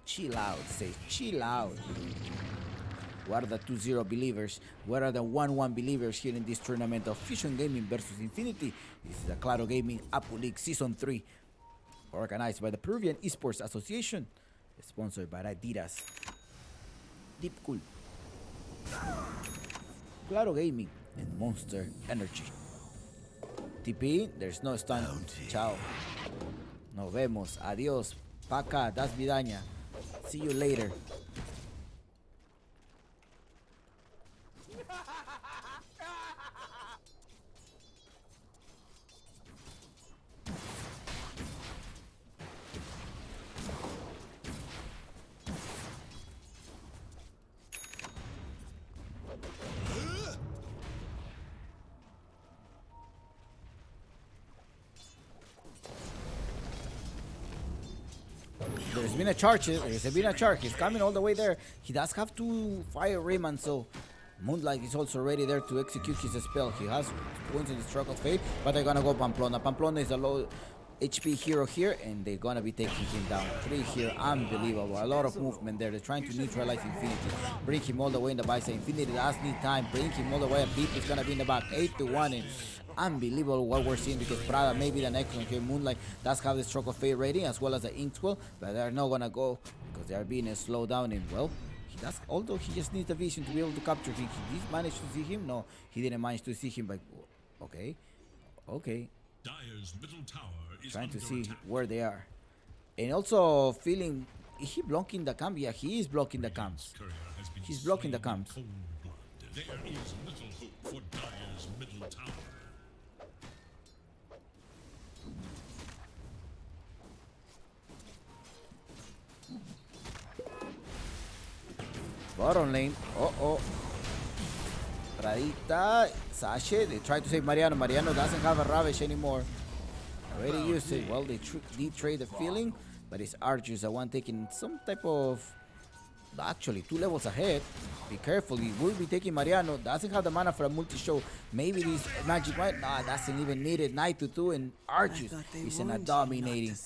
Chill out. Say chill out. What are the 2-0 believers? What are the 1-1 believers here in this tournament of Fusion Gaming versus Infinity? This is the Claro Gaming Apu League Season 3. Organized by the Peruvian Esports Association, sponsored by Adidas. Deep Cool, Claro Gaming, and Monster Energy. TP, there's no stun. Ciao. Nos vemos. Adios. Paca, das vidaña. See you later. There's been a charge. There's been a charge. He's coming all the way there. He does have to fire Rayman, so Moonlight is also ready there to execute his spell. He has points in the Stroke of Fate, but they're gonna go Pamplona. Pamplona is a low HP hero here, and they're gonna be taking him down. 3 here, unbelievable. A lot of movement there. They're trying to neutralize Infinity. Bring him all the way in the base. Infinity does need time. Bring him all the way. Deep is gonna be in the back. 8-1, and unbelievable what we're seeing, because Prada may be the next one here. Moonlight does have the Stroke of Fate rating as well as the Inkswell, but they're not gonna go because they are being slowed down. And well, he does. Although he just needs the vision to be able to capture him. He did manage to see him. No, he didn't manage to see him. But okay. Dire's middle tower is Trying to under see attack. where they are, and also feeling. Is he blocking the camp? Yeah, he is blocking the camps. Courier has been He's blocking the slain in camps. cold blood. There is little hope for Dire's middle tower. Bottom lane. Uh-oh. Pradita, Sasha, they tried to save Mariano. Mariano doesn't have a Ravish anymore. Already used it. Well, they did trade the feeling, but it's Archers, the one taking some type of... Actually, 2 levels ahead. Be careful, he will be taking Mariano. Doesn't have the mana for a multi-show. Maybe this magic might... Nah, doesn't even need it. 9-2 and Archers is in a dominating.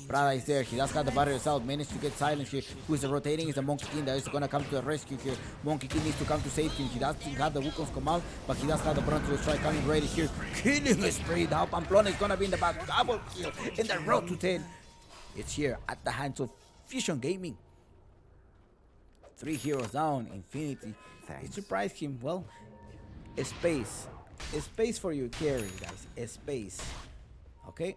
Prada is there. He does have the barriers out. Managed to get silence here. Who is rotating is the Monkey King that is going to come to the rescue here. Monkey King needs to come to save him. He doesn't have the Wukong's command, but he does have the Bronto strike coming ready here. Killing a spree. Now Pamplona is going to be in the back. Double kill in the road to 10. It's here at the hands of Fusion Gaming. 3 heroes down, Infinity. It surprised him. Well, a space. A space for your carry, guys. A space. Okay?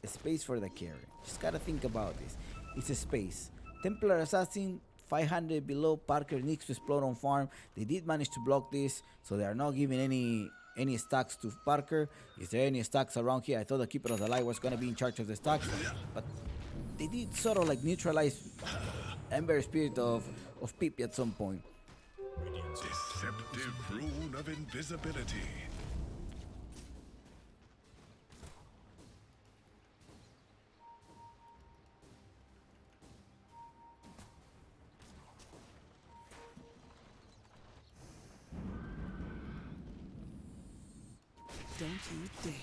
A space for the carry. Just gotta think about this. It's a space. Templar Assassin, 500 below. Parker needs to explode on farm. They did manage to block this, so they are not giving any stacks to Parker. Is there any stacks around here? I thought the Keeper of the Light was gonna be in charge of the stacks, but they did sort of like neutralize Ember Spirit of Pippi at some point. Deceptive rune of invisibility. Don't you dare.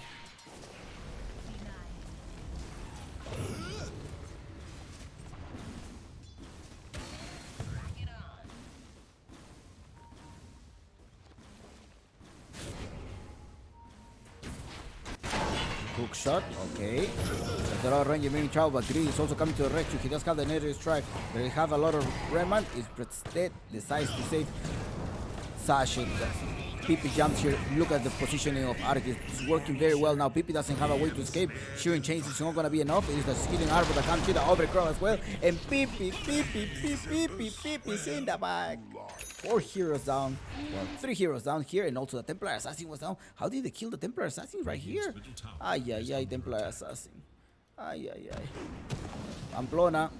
Hook shot, okay. They're all range maybe trouble, but Greed is also coming to the rescue. He does have the nether strike. They have a lot of remnant. Instead decides to save Sasha. Pippi jumps here. Look at the positioning of Arcus. It's working very well now. Pippi doesn't have a way to escape. Shearing chains is not going to be enough. It is the skilling arbor that comes here, the overcrow as well. And Pippi's in the back. 4 heroes down. Well, 3 heroes down here, and also the Templar Assassin was down. How did they kill the Templar Assassin right here? Ay, ay, ay, Templar Assassin. Ay, ay, ay. Pamplona.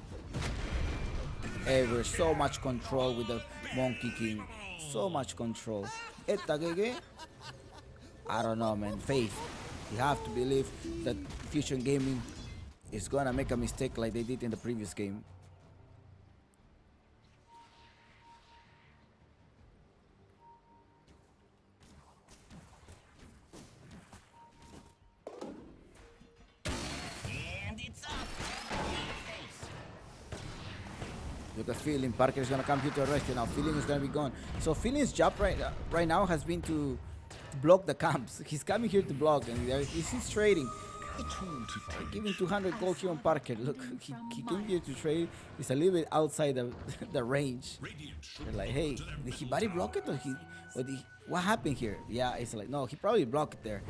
Ever so much control with the Monkey King. So much control. I don't know, man. Faith. You have to believe that Fusion Gaming is gonna make a mistake like they did in the previous game. Look at Feeling. Parker is gonna come here to the rescue now. Feeling is gonna be gone. So Feeling's job right now has been to block the camps. He's coming here to block, and he's trading. Giving 200 gold here on Parker. Look, he came here to trade. He's a little bit outside the range. They're like, hey, did he body block it or what happened here? Yeah, it's like, no, he probably blocked it there.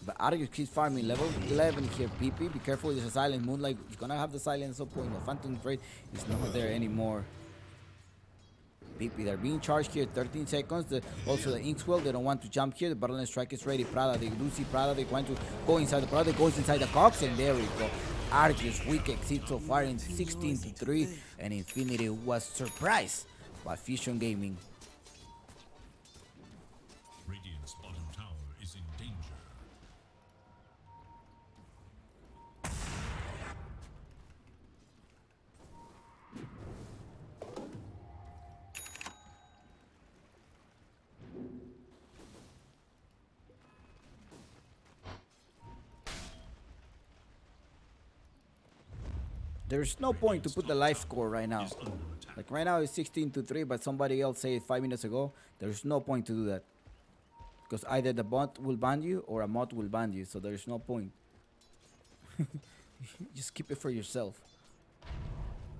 But Argus keeps farming level 11 here. PP, be careful, there's a silent moonlight. He's gonna have the silence at some point. The Phantom Trade is not there anymore. PP, they're being charged here, 13 seconds. Also the Inkswell, they don't want to jump here. The Battleline Strike is ready. Prada, they do see Prada, they want to go inside the Prada, goes inside the Cox, and there we go. Argus, weak exit so far in 16-3, and Infinity was surprised by Fusion Gaming. Radiant's bottom tower is in danger. There's no point to put the life score right now. Like right now it's 16-3, but somebody else said 5 minutes ago. There's no point to do that. Because either the bot will ban you or a mod will ban you, so there's no point. Just keep it for yourself.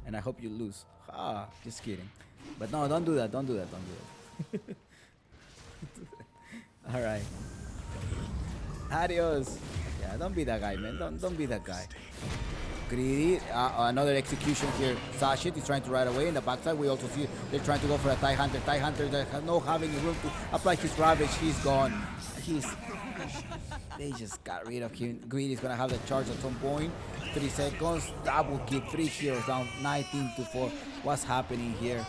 And I hope you lose. Ah, just kidding. But no, don't do that, don't do that, don't do that. Alright. Adios. Yeah, don't be that guy, man. Don't be that guy. Greedy, another execution here. Sashit is trying to ride away in the backside. We also see they're trying to go for a TIE Hunter. TIE Hunter that has no having room to apply his Ravage. He's gone. They just got rid of him. Greedy's gonna have the charge at some point. 3 seconds. Double kill. 3 heroes down. 19-4. What's happening here?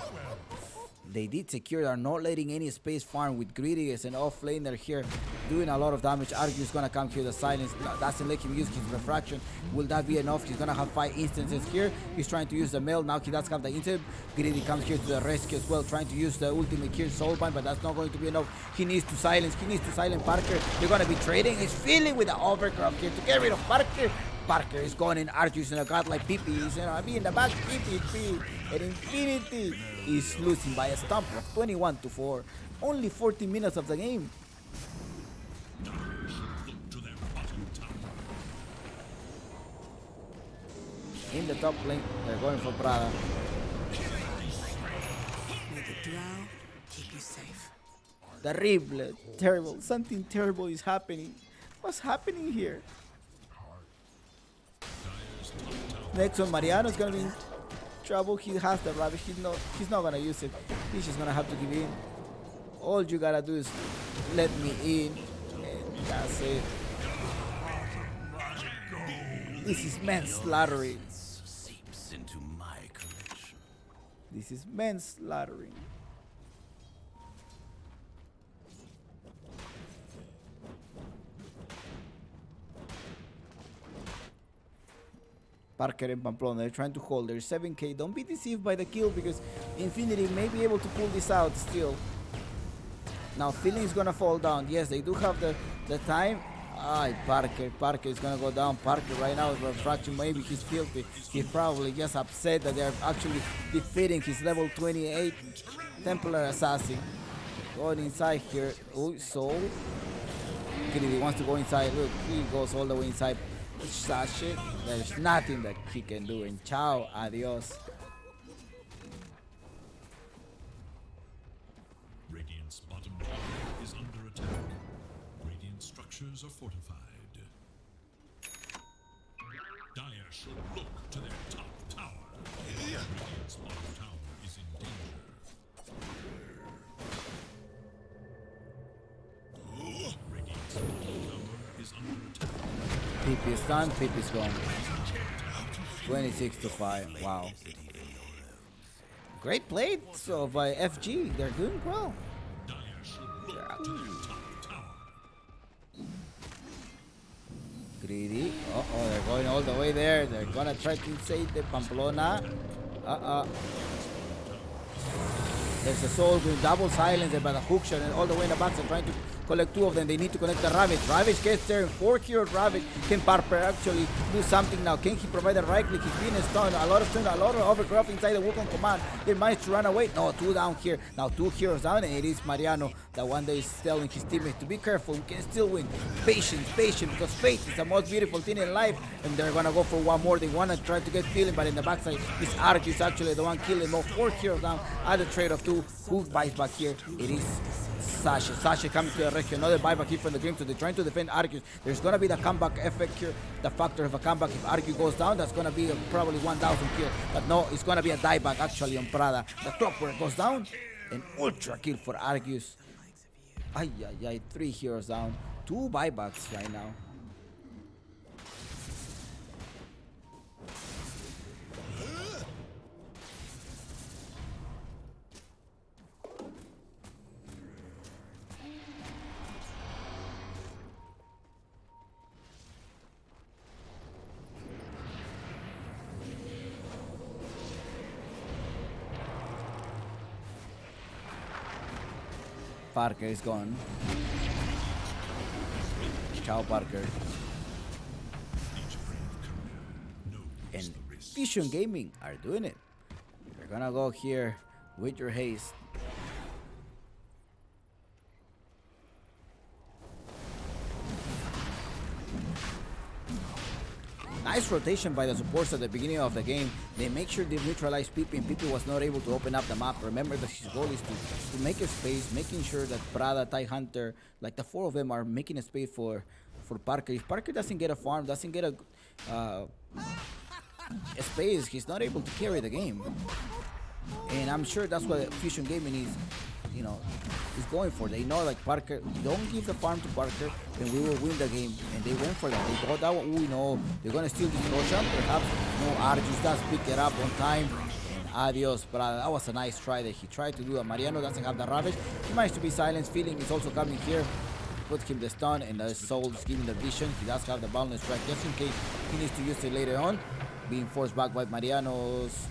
They did secure. They're not letting any space farm with Greedy as an offlaner here, doing a lot of damage. Argue's gonna come here. The silence doesn't let him use his refraction. Will that be enough? He's gonna have 5 instances here. He's trying to use the mail. Now he does have the instant. Greedy comes here to the rescue as well, trying to use the ultimate here, Soulbind, but that's not going to be enough. He needs to silence. He needs to silence Parker. They're gonna be trading. He's feeling with the overcraft here to get rid of Parker. Parker is going in. Arju's in a godlike PP. He's gonna be in the back. PPP. And Infinity is losing by a stomp of 21-4. Only 14 minutes of the game. In the top lane, they're going for Prada. May the drow keep you safe. Terrible, terrible. Something terrible is happening. What's happening here? Next one, Mariano is gonna be in trouble. He has the Ravage. He's not gonna use it. He's just gonna have to give in. All you gotta do is let me in, and that's it. This is manslaughtering. Seeps into my collection. This is manslaughtering. Parker and Pamplona, they're trying to hold. There's 7k. Don't be deceived by the kill because Infinity may be able to pull this out still. Now, Feeling is gonna fall down. Yes, they do have the time. Parker is gonna go down. Parker right now is refraction. Maybe he's filthy. He's probably just upset that they're actually defeating his level 28 Templar Assassin. Going inside here. Oh, Soul. He wants to go inside. Look, he goes all the way inside. Sasha, there's nothing that he can do. And ciao, adios. Radiant's bottom tower is under attack. Radiant structures are fortified. Dire should look to their top tower. Radiant's bottom tower is in danger. Radiant's bottom tower is under attack. PP is done, PP is gone. 26-5. Wow. Great play so by FG. They're doing well. Dire should look to their top tower. Greedy. Uh-oh, they're going all the way there. They're gonna try to save the Pamplona. There's a Soul with double silence by the hookshot and all the way in the back. They're trying to collect 2 of them. They need to connect the Ravage. Ravage gets there in 4 heroes. Ravage. Can Parker actually do something now? Can he provide the right click? He's being stunned. A lot of stun, a lot of overcraft inside the Wukong command. They managed to run away. No, 2 down here. Now 2 heroes down, and it is Mariano, the one that is telling his teammates to be careful. We can still win. Patience, patience, because faith is the most beautiful thing in life. And they're gonna go for 1 more. They wanna try to get Feeling, but in the backside, this Ark is actually the one killing. No, 4 heroes down. At the trade of 2. Who buys back here? It is Sasha. Sasha coming to the rescue. Another buyback here from the Grim. So they're trying to defend Arceus. There's gonna be the comeback effect here. The factor of a comeback. If Arceus goes down, that's gonna be probably 1,000 kills. But no, it's gonna be a dieback actually on Prada. The top where it goes down. An ultra kill for Arceus. 3 heroes down. 2 buybacks right now. Parker is gone. Ciao, Parker. And Vision Gaming are doing it. They're gonna go here with your haste. Nice rotation by the supports at the beginning of the game. They make sure they neutralize PP, and PP was not able to open up the map. Remember that his goal is to make a space, making sure that Prada, TIE Hunter, like the 4 of them are making a space for Parker. If Parker doesn't get a farm, doesn't get a space, he's not able to carry the game. And I'm sure that's what Fusion Gaming is, is going for. They know, like, Parker, don't give the farm to Parker, and we will win the game. And they went for that. They got that one. We know they're gonna steal this Roshan. Perhaps no, Arjus does pick it up on time. And adios, but that was a nice try that he tried to do. Mariano doesn't have the Ravage. He managed to be silenced. Feeling is also coming here. Put him the stun, and the Soul is giving the vision. He does have the boundless strike just in case he needs to use it later on. Being forced back by Mariano's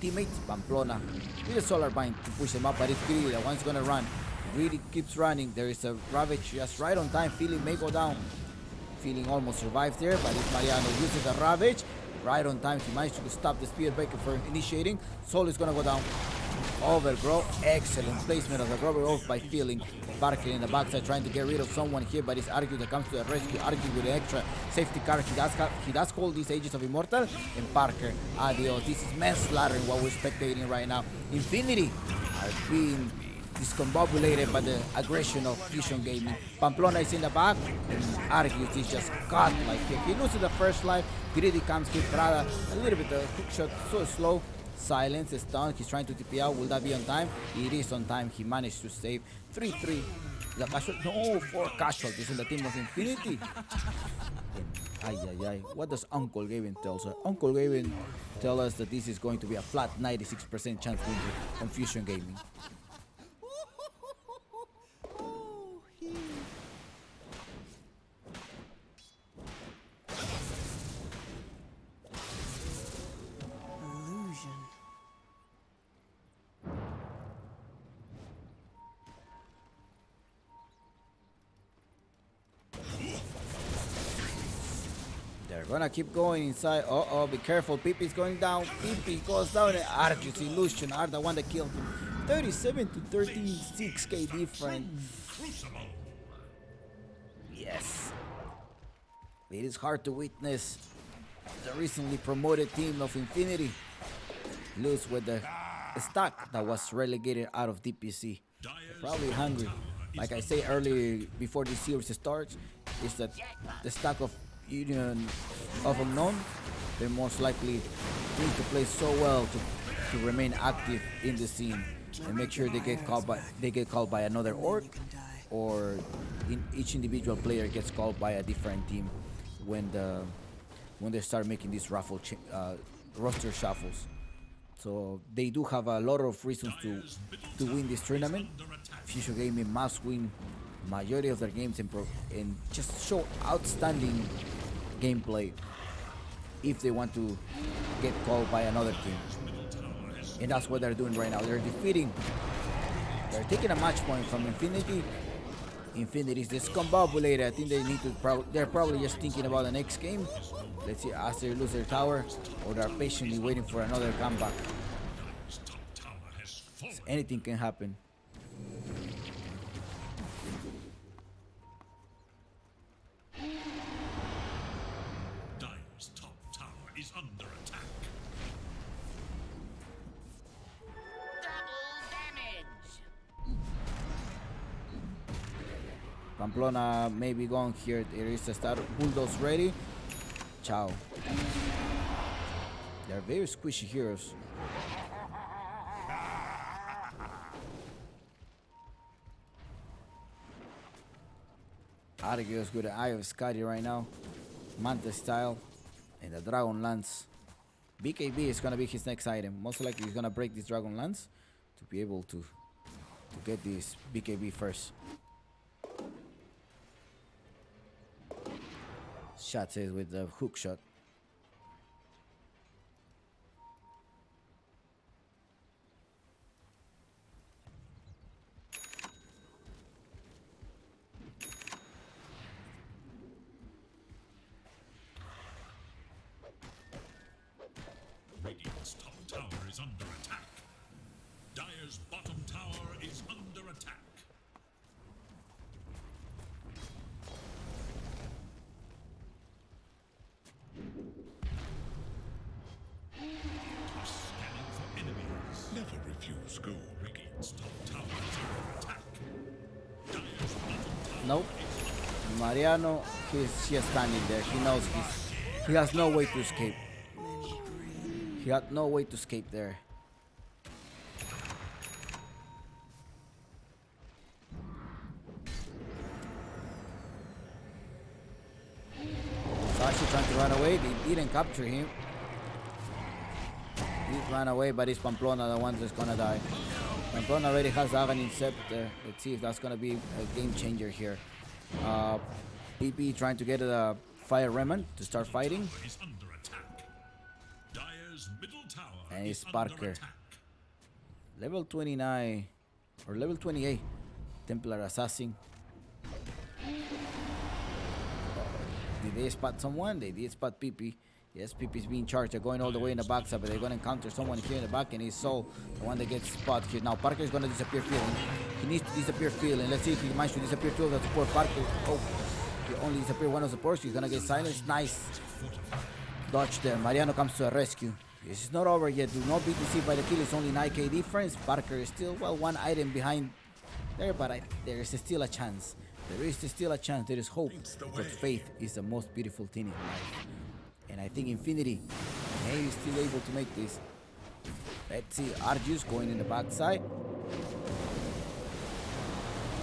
teammate, Pamplona, with a Solar Bind to push him up, but it's Greedy. The one's gonna run. Greedy keeps running. There is a Ravage just right on time. Feeling may go down. Feeling almost survived there, but if Mariano uses the Ravage, right on time, he managed to stop the Spear Breaker for initiating. Soul is gonna go down. Overgrow, excellent placement of the rubber off by Feeling. Parker in the backside trying to get rid of someone here, but it's Argue that comes to the rescue. Argue with an extra safety car. He does hold these Ages of Immortal. And Parker, adios. This is manslaughter in what we're spectating right now. Infinity are being discombobulated by the aggression of Fusion Gaming. Pamplona is in the back, and Argus is just caught like here. He loses the first life. Greedy comes, hit Prada. A little bit of hook shot, so slow. Silence, stun. He's trying to TP out. Will that be on time? It is on time. He managed to save 3-3. The casual, no, 4 casualties in the team of Infinity. Ay. What does Uncle Gavin tell us? Uncle Gavin tell us that this is going to be a flat 96% chance win on Fusion Gaming. Illusion. They're gonna keep going inside. Uh-oh, be careful. Pipi's going down. Pipi goes down. And Argus Illusion are the one that killed him. 37 to 13, 6k difference. Crucible. Yes. It is hard to witness the recently promoted team of Infinity lose with the stack that was relegated out of DPC. They're probably hungry. Like I say earlier, before this series starts, is that the stack of Union of Unknown, they most likely need to play so well to remain active in the scene and make sure they get called by another orc, or each individual player gets called by a different team when they start making these roster shuffles. So they do have a lot of reasons to win this tournament. Fusion Gaming must win majority of their games and just show outstanding gameplay if they want to get called by another team. And that's what they're doing right now. They're taking a match point from Infinity. Infinity is discombobulated. I think they're probably just thinking about the next game. Let's see, as they lose their tower, or they're patiently waiting for another comeback. Anything can happen. Dire's top tower is under attack. Pamplona may be gone here. There is a start. Bulldoze ready. Ciao. They're very squishy heroes. Argus with the Eye of Scotty right now. Manta style. And the Dragon Lance. BKB is gonna be his next item. Most likely he's gonna break this Dragon Lance to be able to get this BKB first. Shot says with the hook shot. Radiant's top tower is under attack. Dire's bottom tower is under attack. Scanning for enemies. Never refuse gold. Radiant's top tower is under attack. Dire's bottom tower. Nope. Mariano, he's just standing there. He knows he has no way to escape. Many He had no way to escape there. Sashi trying to run away. They didn't capture him. He ran away, but it's Pamplona the one that's gonna die. Pamplona already has Aghanim Scepter. Let's see if that's gonna be a game changer here. PP trying to get a Fire Remnant to start fighting. Is under attack. Dire's middle tower And is it's Parker. under attack. Level 29 or level 28 Templar Assassin. Did they spot someone? They did spot PP. Yes, PP's being charged. They're going all the way in the backside, but they're going to encounter someone here in the back, and he's Soul, the one that gets spotted here. Now, Parker is going to disappear feeling. He needs to disappear feeling. Let's see if he managed to disappear two of the support. Parker, oh, he only disappeared one of the supports. He's going to get silenced. Nice dodge there. Mariano comes to a rescue. This is not over yet. Do not be deceived by the kill. It's only 9k difference. Parker is still, well, one item behind there, but there is still a chance. There is still a chance. There is hope. Because faith is the most beautiful thing in life. And I think Infinity may still able to make this. Let's see. Argus going in the backside.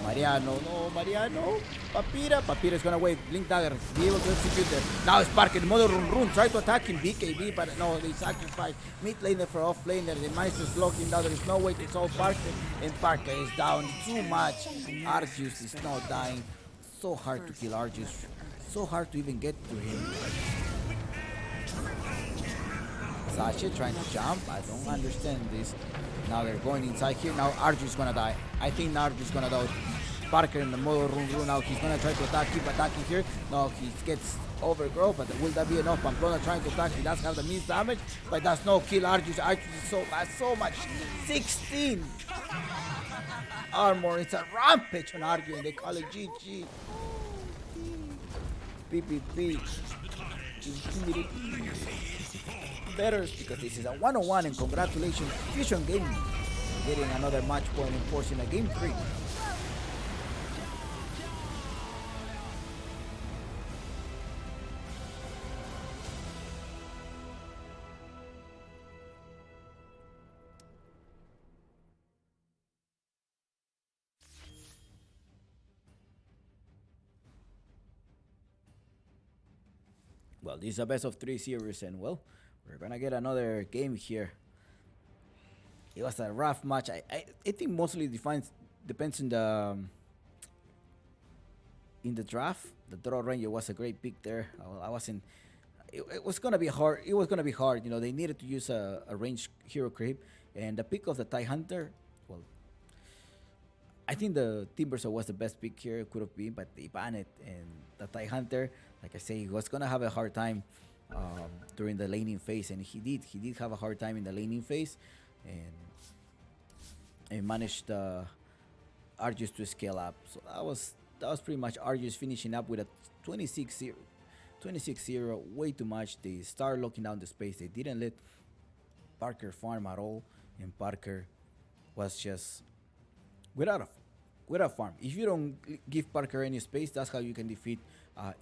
Mariano. No, Mariano. Papira. Papira is going to wait. Blink Dagger. Be able to execute there. Now it's Parker. The mother run. Try to attack him. BKB. But no, they sacrifice. Mid laner for off laner. They managed to slow him down. There is no way to solve Parker. And Parker is down too much. Argus is not dying. So hard to kill Argus. So hard to even get to him. Sasha trying to jump. I don't understand this. Now they're going inside here. Now Arju is gonna die. I think Arju is gonna die. Parker in the middle room. Now he's gonna try to attack. Keep attacking here. No, he gets overgrown, but will that be enough? Pamplona trying to attack. He does have the means damage, but does no kill Arju. Arju is so much. 16 armor. It's a rampage on Arju, and they call it GG. PPP. Better because this is a 1-on-1, and congratulations Fusion Gaming getting another match point and forcing a game 3. Well, this is a best of 3 series, and well, we're gonna get another game here. It was a rough match. I think mostly depends on in the draft. The Draw Ranger was a great pick there. I wasn't. It was gonna be hard. It was gonna be hard. You know, they needed to use a ranged hero creep, and the pick of the TIE Hunter. Well, I think the Timbersaw was the best pick here. It could have been, but they banned it, and the TIE Hunter, like I say, he was gonna have a hard time during the laning phase, and he did have a hard time in the laning phase, and managed Argus to scale up. So that was pretty much Argus finishing up with a 26-0. Way too much. They started locking down the space. They didn't let Parker farm at all, and Parker was just without farm. If you don't give Parker any space, that's how you can defeat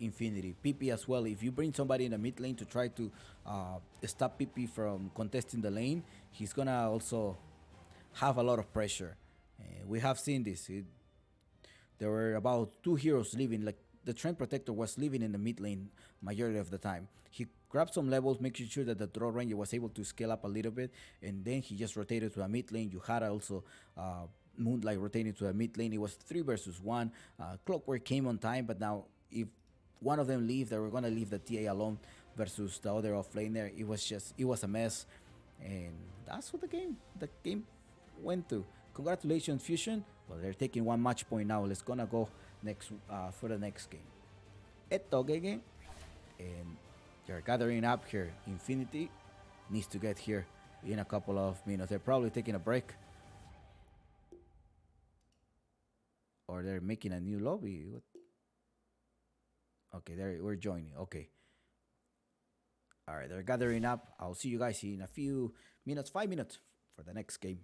Infinity. PP as well. If you bring somebody in the mid lane to try to stop PP from contesting the lane, he's gonna also have a lot of pressure. We have seen this. There were about 2 heroes leaving. Like the Trend Protector was living in the mid lane majority of the time. He grabbed some levels, making sure that the Draw Ranger was able to scale up a little bit, and then he just rotated to a mid lane. You had also Moonlight rotating to a mid lane. It was 3 versus 1. Clockwork came on time, but now if one of them leave, they were gonna leave the TA alone versus the other off laner. It was a mess, and that's what the game went through. Congratulations, Fusion. Well, they're taking 1 match point now. Let's gonna go next for the next game. Eto game, and they're gathering up here. Infinity needs to get here in a couple of minutes. They're probably taking a break, or they're making a new lobby. What? Okay, we're joining. Okay. All right, they're gathering up. I'll see you guys in a few minutes, 5 minutes for the next game.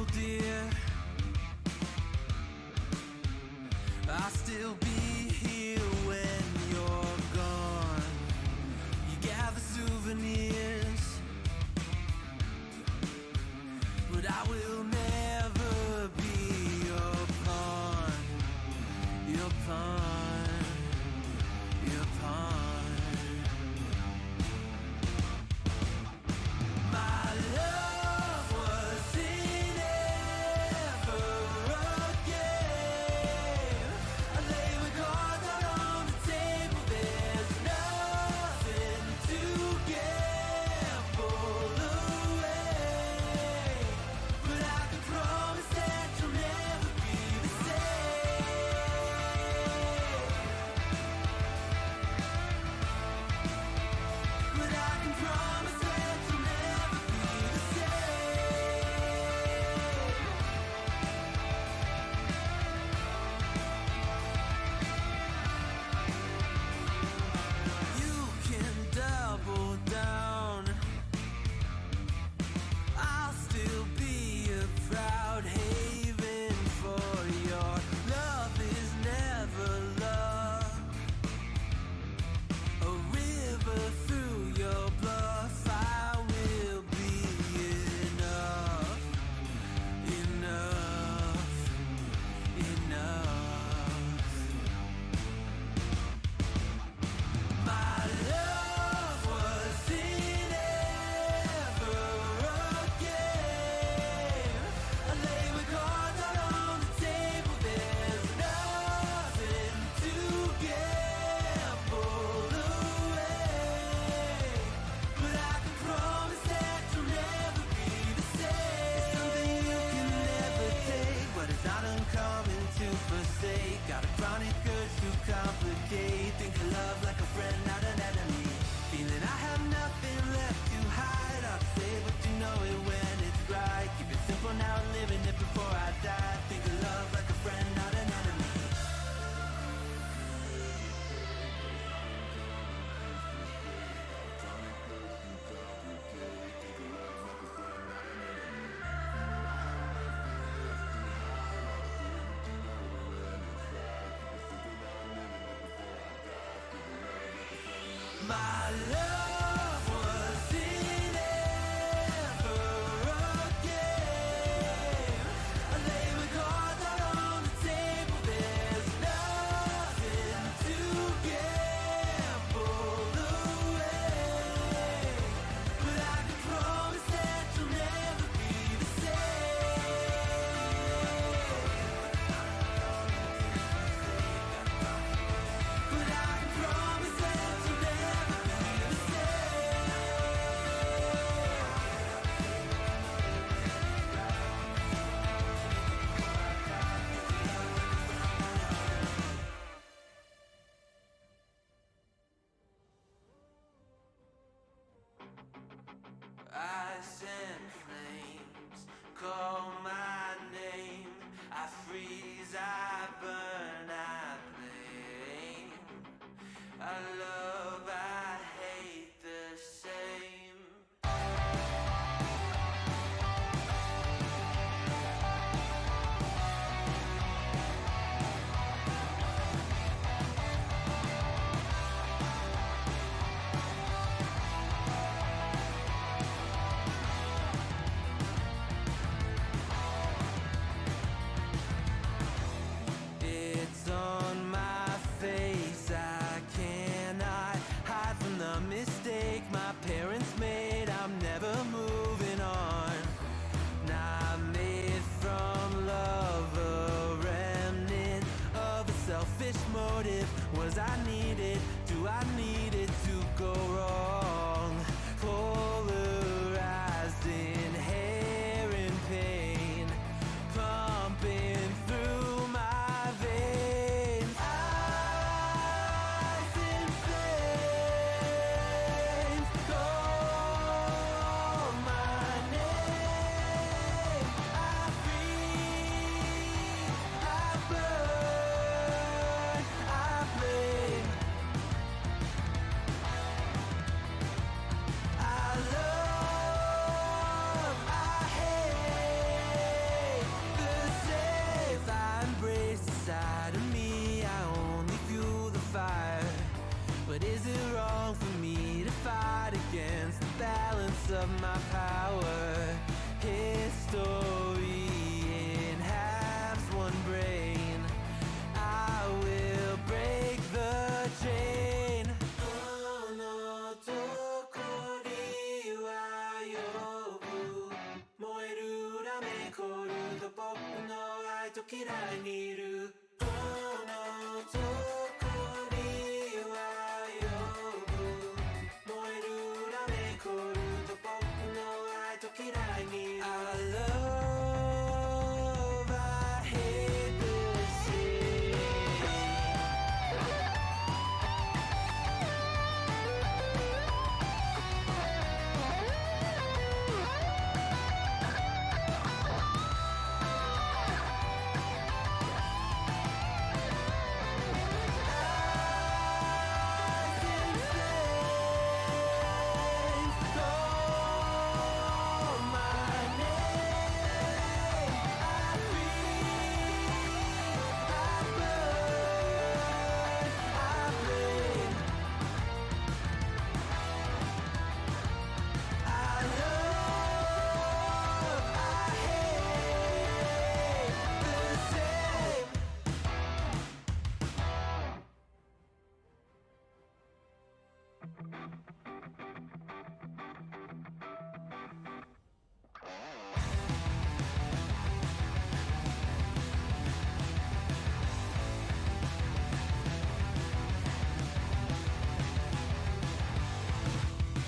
people, dear. I'll still be here when you're gone. You gather souvenirs, but I will never be your pawn. Your pawn. Your pawn. My love wasn't ever a game. I lay with cards out on the table. There's nothing to gamble away, but I can promise that you'll never be the same. But I can promise that you'll never be the same. You can double down. I'll still be a proud haven for your love is never love. A river through your bluff, I will be enough, enough, enough. My love wasn't ever a game. I lay with cards out on the table. There's nothing to gamble away, but I can promise that you'll never be the same. Something you can never take, but it's not uncommon to forsake. Got a chronic urge to complicate. Think of love like a friend, not an enemy. Feeling I have nothing left to hide. I'll say what you know it when it's right. Keep it simple now, living it before I die. Think of love like a friend, not an enemy. My love wasn't ever a game. I lay with cards out on the table. There's nothing to gamble away, but I can promise that you'll never be the same. But I can promise that you'll never be the same. Ice and flames call my name. I freeze, I burn, I blame. I love, I hate the same. It's on my face, I cannot hide from the mistake my parents made. I'm never moving on. Not made from love, a remnant of a selfish motive. Was I needed? Do I need it to go wrong? Polarized inherent pain, pumping through my veins. Ice and flames, cold of my power. History in halves, one brain. I will break the chain. Oh no, tokori wa yobu. Moeru rame koru to boku no ai to kirai ni iru. Oh no, tokori wa yobu. Moeru rame koru to boku no ai to kirai ni iru. I love, I hate this city.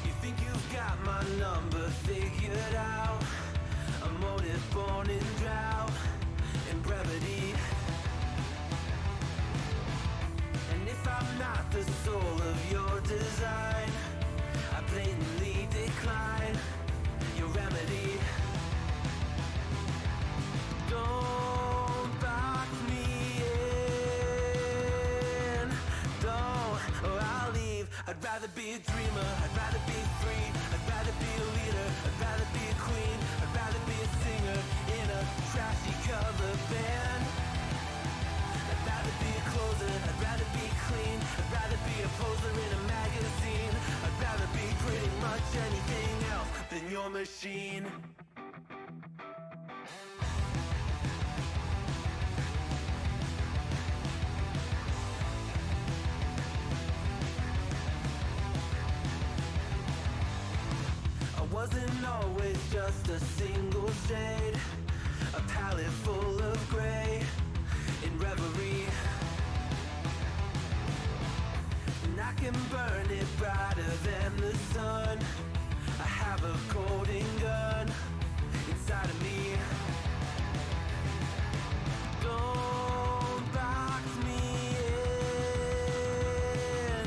You think you've got my number figured out? A motive born in drought and brevity. And if I'm not the soul of your design, I blatantly decline your remedy. Don't box me in, don't, or I'll leave. I'd rather be a dreamer, I'd rather be free, I'd rather be a leader, I'd rather be a queen, I'd rather be a singer in a trashy cover band. I'd rather be a closer, I'd rather be clean, I'd rather be a poser in a magazine, I'd rather be pretty much anything else than your machine. I wasn't always just a single shade, a palette full of gray in reverie. And I can burn it brighter than the sun. I have a golden gun inside of me. Don't box me in,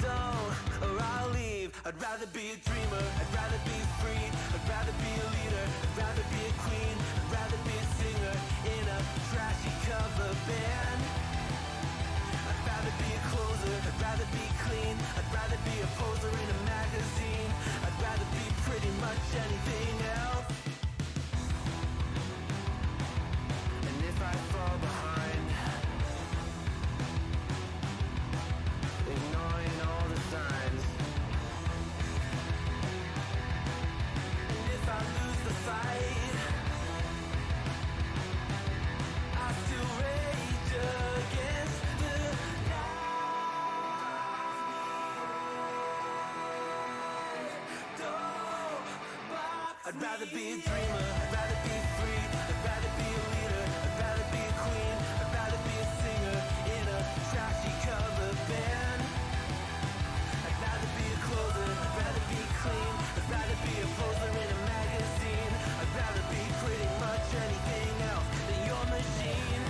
don't, or I'll leave. I'd rather be a dreamer, I'd rather be free, I'd rather be a leader, I'd rather be a queen, I'd rather be a singer in a trashy cover band. I'd rather be a closer, I'd rather be clean, I'd rather be a poser in a magazine, I'd rather be pretty much anything else. And if I fall behind, ignoring all the signs, and if I lose the fight, I still rage against the I'd rather be a dreamer, I'd rather be free, I'd rather be a leader, I'd rather be a queen, I'd rather be a singer in a trashy cover band. I'd rather be a closer, I'd rather be clean, I'd rather be a poser in a magazine, I'd rather be pretty much anything else than your machine.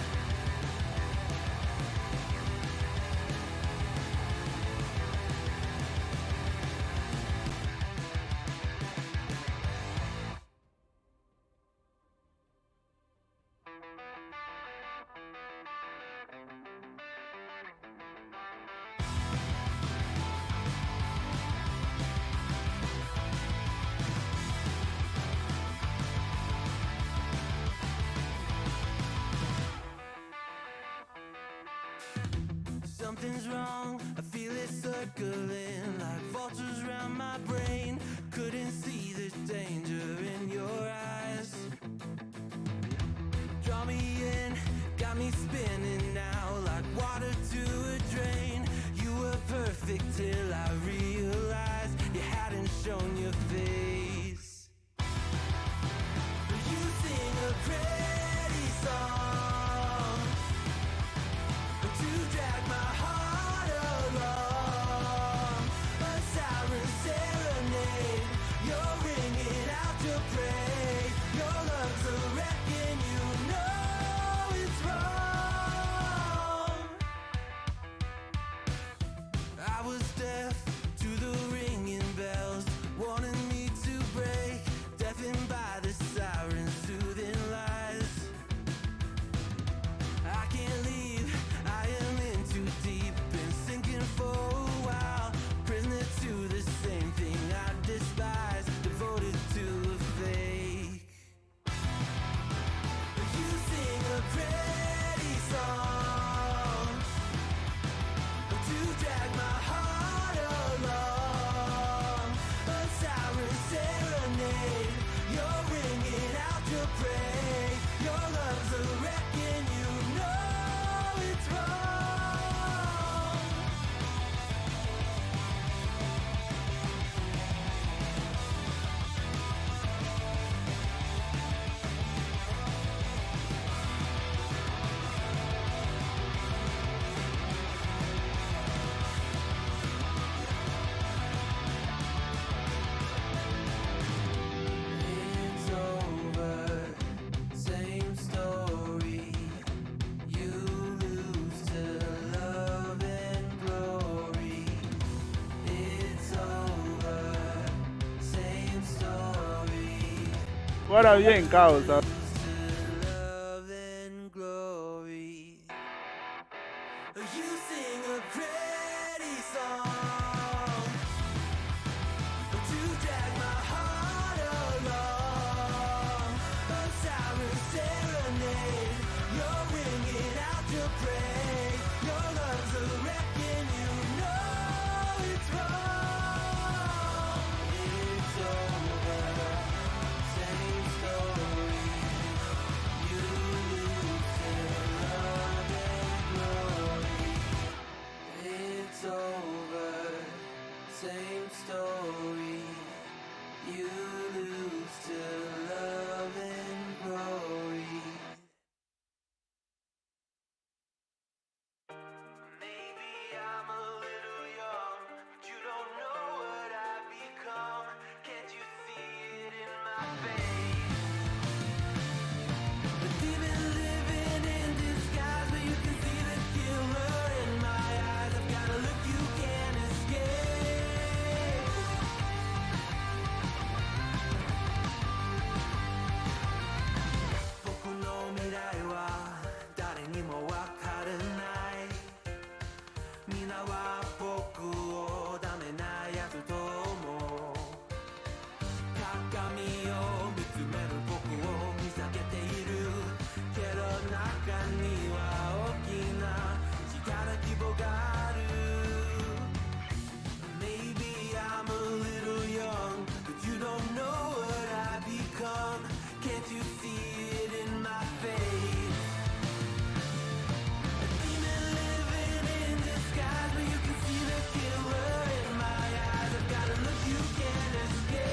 Something's wrong, I feel it circling like vultures around my brain. Couldn't see the Fuera bien, causa. Love and glory. You sing a pretty song to drag my heart along. A sour serenade. You're ringing out your praise. Your love's a wrecking. You know it's wrong. It's over. Same story. You lose to love and glory. It's over. Same story. You lose to love and glory. Maybe I'm a little young, but you don't know what I've become. Can't you see it in my face? The demon living in disguise, but you can see the killer in my eyes. I've got a look you can't escape. 僕の未来は誰にもわからない。皆は僕をダメなやつと思う。鏡を見つめる僕を見下げているけど中には大きな力希望がある。 Maybe I'm a little young, but you don't know what I've become. Can't you see it in my face? A demon living in disguise, but you can see the killer in my eyes. I've got a look you can't escape.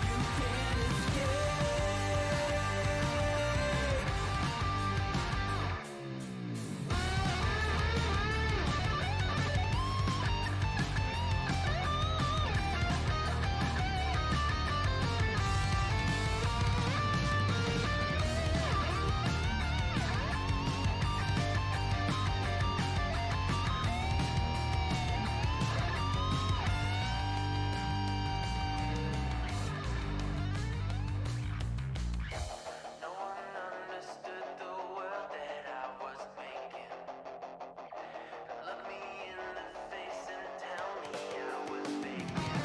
You can't escape. No one understood the world that I was making. Look me in the face and tell me I was faking.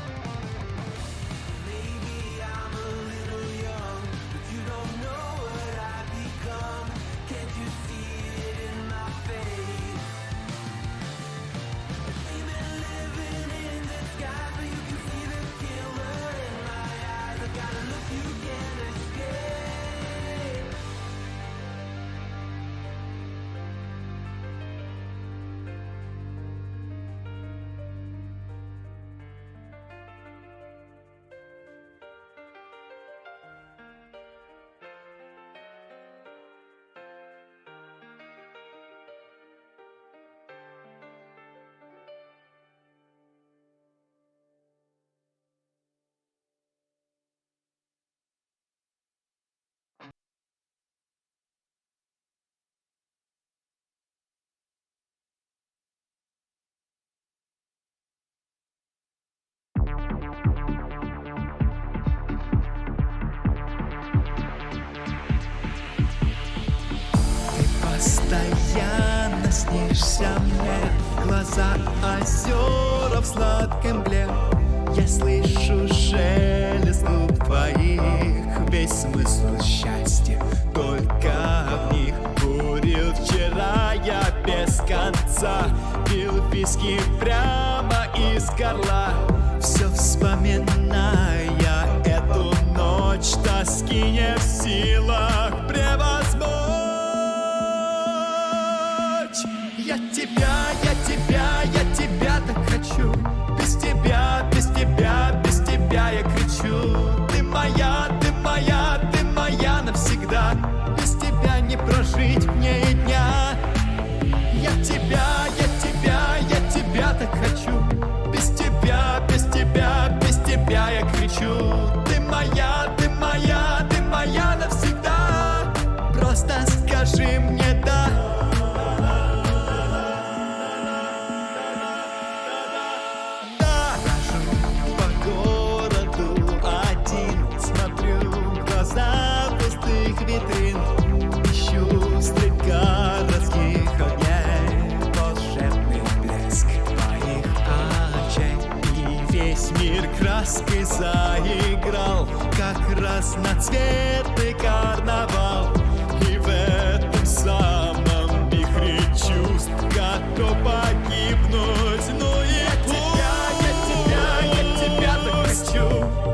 Maybe I'm a little young, but you don't know what I've become. Can't you see it in my face? A demon living in disguise, but you can see the killer in my eyes. I've got a look you can't escape. Постоянно снишься мне, глаза озера в сладком мгле. Я слышу шелест губ твоих, весь смысл счастья только в них. Курил вчера я без конца, пил виски прямо из горла. Все вспоминая эту ночь, тоски не в силах превозмочь. Я тебя так хочу. Без тебя, без тебя, без тебя я кричу. Ты моя, ты моя, ты моя навсегда. Без тебя не прожить мне и дня. Я тебя так хочу. Без тебя, без тебя, без тебя я кричу. Ты моя, ты моя, ты моя навсегда. Просто скажи мне да. Да. краской заиграл, как разноцветный карнавал. И в этом самом вихре чувств готов погибнуть. Ну и я тебя так хочу.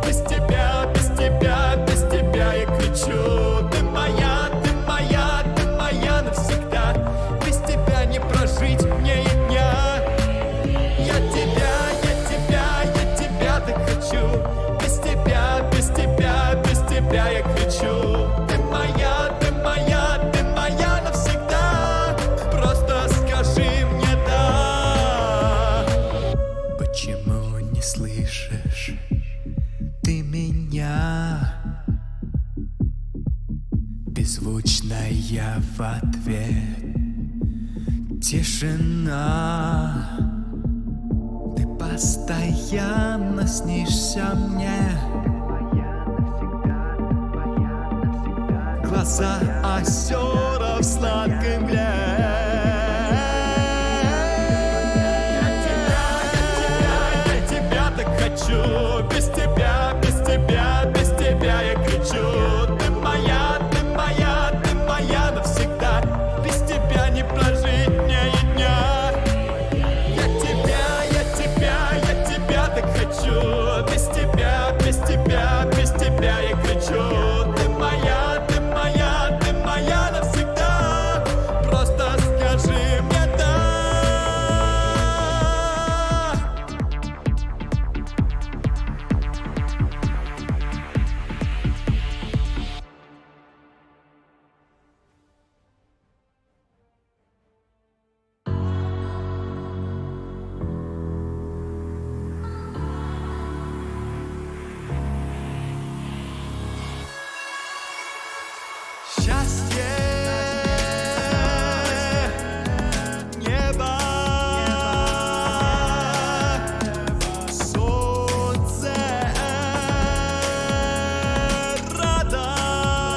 Без тебя, без тебя, без тебя я кричу. Ты моя, ты моя, ты моя навсегда. Без тебя не прожить мне и дня. Я тебя так хочу. Без тебя, без тебя, без тебя я кричу. Ты моя, ты моя, ты моя навсегда. Просто скажи мне да. Почему не слышишь ты меня? Беззвучная в ответ тишина. Ты постоянно снишься мне. Глаза озера в сладкой мгле. Я тебя так хочу. Без тебя, без тебя, без тебя я кричу. Ты моя, ты моя, ты моя навсегда. Без тебя не прожить мне и дня. Я тебя так хочу. Без тебя, без тебя, без тебя я кричу. Ты моя, ты моя, ты моя навсегда. Просто скажи мне да. Счастье, небо, солнце, радость.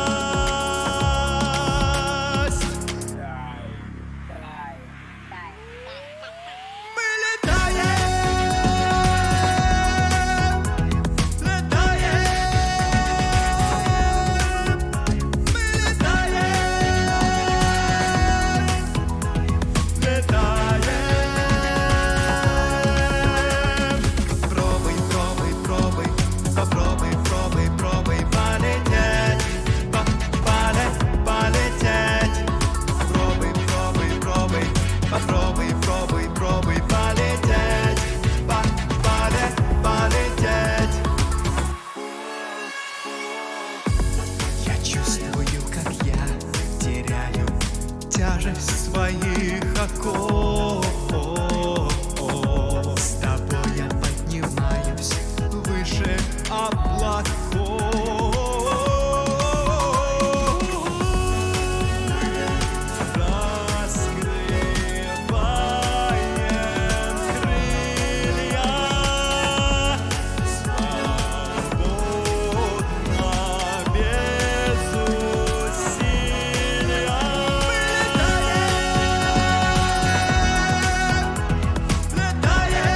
Мы летаем. Пробуй, пробуй, пробуй, попробуй, пробуй, пробуй полететь, полететь. Пробуй, пробуй, пробуй, попробуй, пробуй, пробуй полететь, полететь. Я чувствую, как я теряю тяжесть своих оков. С тобой я поднимаюсь выше облаков. Раскрываем крылья свободно, без усилия. Летаем.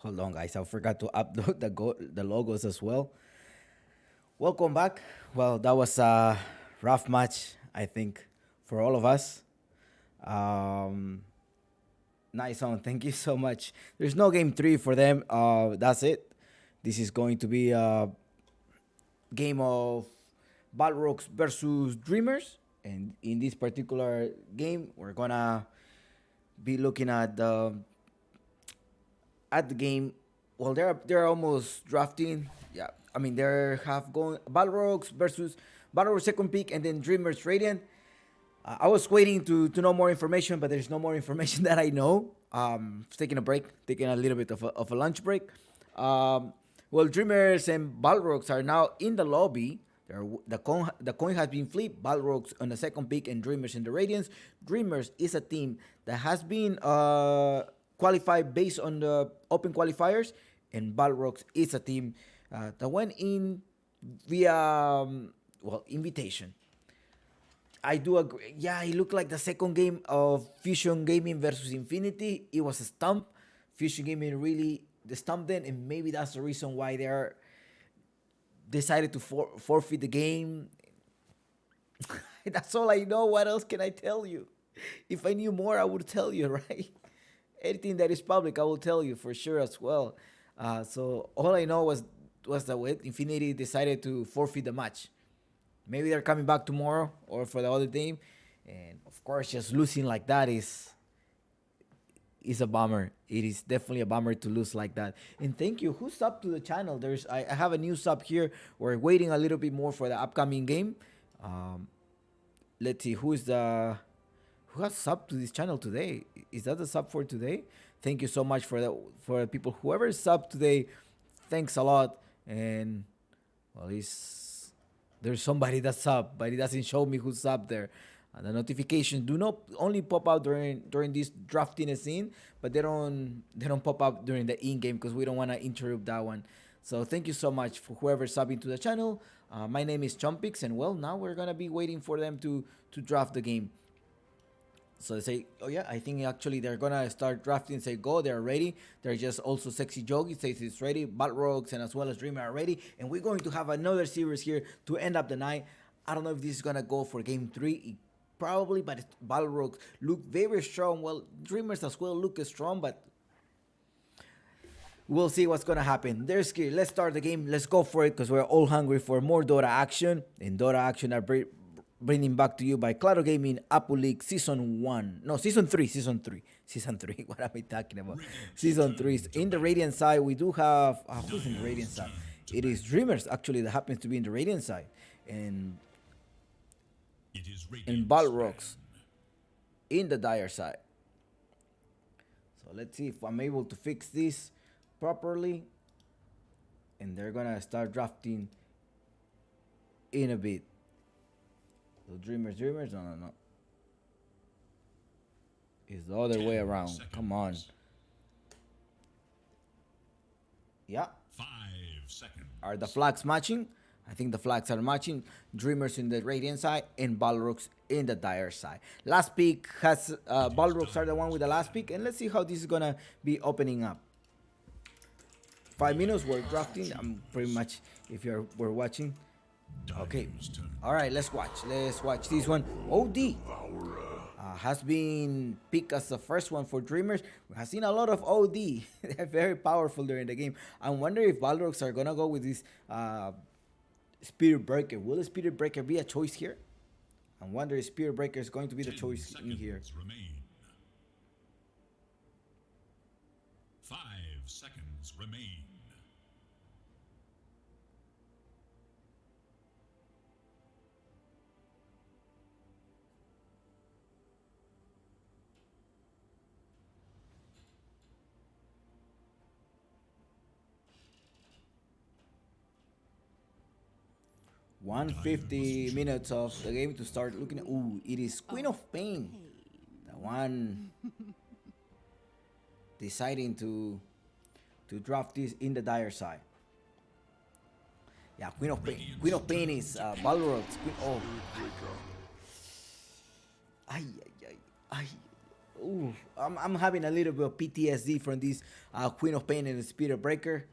Hold on, guys. I forgot to upload the logos as well. Welcome back. Well, that was a rough match, I think, for all of us. Nice on. Thank you so much. There's no game three for them. That's it. This is going to be a game of Balrogs versus Dreamers, and in this particular game, we're gonna be looking at the game. Well, they're almost drafting. Yeah, I mean they're half going Balrogs versus Balrogs second pick, and then Dreamers Radiant. I was waiting to know more information, but there's no more information that I know. Taking a break, taking a little bit of a lunch break. Well, Dreamers and Balrogs are now in the lobby. The coin has been flipped. Balrogs on the second pick and Dreamers in the Radiance. Dreamers is a team that has been qualified based on the open qualifiers, and Balrogs is a team that went in via invitation. I do agree. Yeah, it looked like the second game of Fusion Gaming versus Infinity. It was a stump. Fusion Gaming really stumped them, and maybe that's the reason why they're decided to forfeit the game. That's all I know. What else can I tell you? If I knew more, I would tell you, right? Anything that is public, I will tell you for sure as well. So all I know was that Infinity decided to forfeit the match. Maybe they're coming back tomorrow or for the other team. And of course, just losing like that is a bummer. It is definitely a bummer to lose like that. And thank you. Who's up to the channel? I have a new sub here. We're waiting a little bit more for the upcoming game. Let's see who has sub to this channel today. Is that the sub for today? Thank you so much for the people. Whoever subbed today, thanks a lot. And well, there's somebody that's up, but it doesn't show me who's up there. The notifications do not only pop out during this drafting scene, but they don't pop up during the in-game because we don't want to interrupt that one. So thank you so much for whoever's subbing to the channel. My name is Chompix, and well, now we're gonna be waiting for them to draft the game. So they say, oh yeah, I think actually they're gonna start drafting. Say go, they're ready. They're just also Sexy Jogi says it's ready. Balrogs and as well as Dreamer are ready, and we're going to have another series here to end up the night. I don't know if this is gonna go for game 3. Probably, but Balrogs look very strong. Well, Dreamers as well look strong, but we'll see what's gonna happen. There's Skill. Let's start the game. Let's go for it because we're all hungry for more Dota action. And Dota action are bringing back to you by Claro Gaming Apple League Season 1. No, Season 3. Season 3. Season 3. What am I talking about? Season 3. In the Radiant side, we do have... who's in the Radiant side? It is Dreamers, actually, that happens to be in the Radiant side. And Balrogs in the Dire side. So let's see if I'm able to fix this properly. And they're going to start drafting in a bit. So Dreamers, no. It's the other way around. Come on. Yeah. 5 seconds. Are the flags matching? I think the flags are matching. Dreamers in the Radiant side and Balrogs in the Dire side. Last pick has Balrogs are the one with the last pick, and let's see how this is gonna be opening up. 5 minutes we're drafting. I'm pretty much if we're watching. Okay. All right, let's watch. Let's watch this one. OD has been picked as the first one for Dreamers. We have seen a lot of OD. They're very powerful during the game. I wonder if Balrogs are gonna go with this Spirit Breaker. Will a Spirit Breaker be a choice here? I wonder if Spirit Breaker is going to be the choice in here. Remain. 5 seconds remain. One 50 minutes of the game to start looking at. Ooh, it is Queen of Pain. The one deciding to draft this in the Dire side. Yeah, Queen of Pain. Queen of Pain is Balrogs. Oh. Ay. Ooh, I'm having a little bit of PTSD from this Queen of Pain and the Spirit Breaker.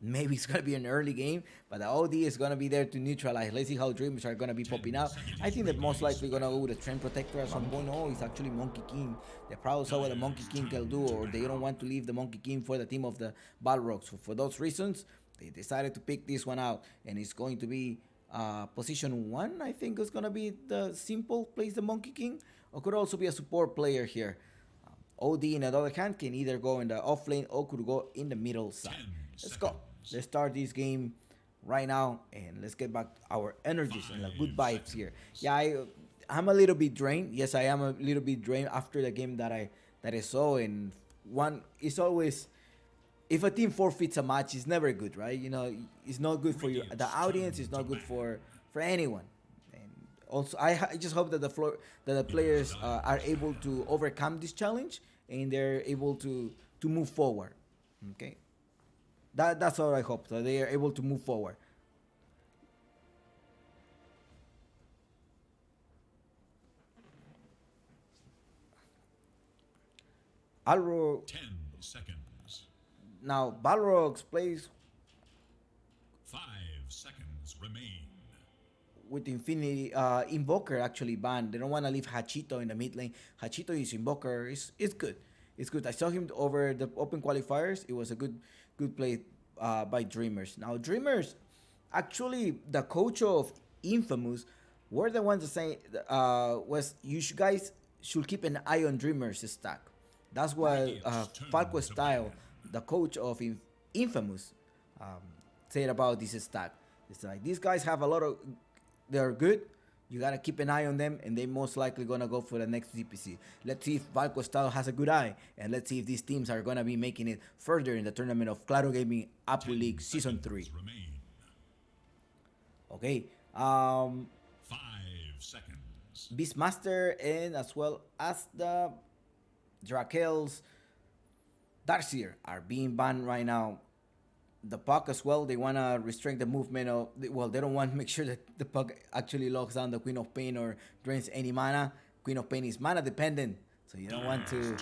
maybe it's gonna be an early game, but the OD is gonna be there to neutralize. Let's see how Dreamers are gonna be popping out. I think they're most likely gonna go with a Trend Protector at some point. Oh, it's actually Monkey King. They probably saw what the Monkey King can do, or they don't want to leave the Monkey King for the team of the Balrogs. So for those reasons, they decided to pick this one out, and it's going to be position 1. I think is gonna be the simple plays the Monkey King, or could also be a support player here. OD, in the other hand, can either go in the off lane or could go in the middle side. Let's go. Let's start this game right now, and let's get back our energies and the good vibes here. Yeah, I'm a little bit drained. Yes, I am a little bit drained after the game that I saw. And one, it's always, if a team forfeits a match, it's never good, right? You know, it's not good for the audience. It's not good for anyone. And also, I just hope that the players are able to overcome this challenge and they're able to move forward. Okay. That's all I hope, that they are able to move forward. Alro 10 seconds. now Balrogs plays 5 seconds remain. with Infinity Invoker actually banned. They don't want to leave Hachito in the mid lane. Hachito is Invoker. It's good. It's good. I saw him over the open qualifiers. It was a good play by Dreamers. Now Dreamers, actually the coach of Infamous, were the ones that say was guys should keep an eye on Dreamers' stack. That's what Falco Style, the coach of Infamous, said about this stack. It's like these guys have a lot of, they're good. You gotta keep an eye on them, and they most likely gonna go for the next DPC. Let's see if Falco Style has a good eye, and let's see if these teams are gonna be making it further in the tournament of Claro Gaming Apple League Season 3. Remain. Okay, 5 seconds. Beastmaster and as well as the Drakels Darkseer are being banned right now. The puck as well, they want to restrict the movement of, well, they don't want to make sure that the puck actually locks down the Queen of Pain or drains any mana. Queen of Pain is mana dependent, so you don't want to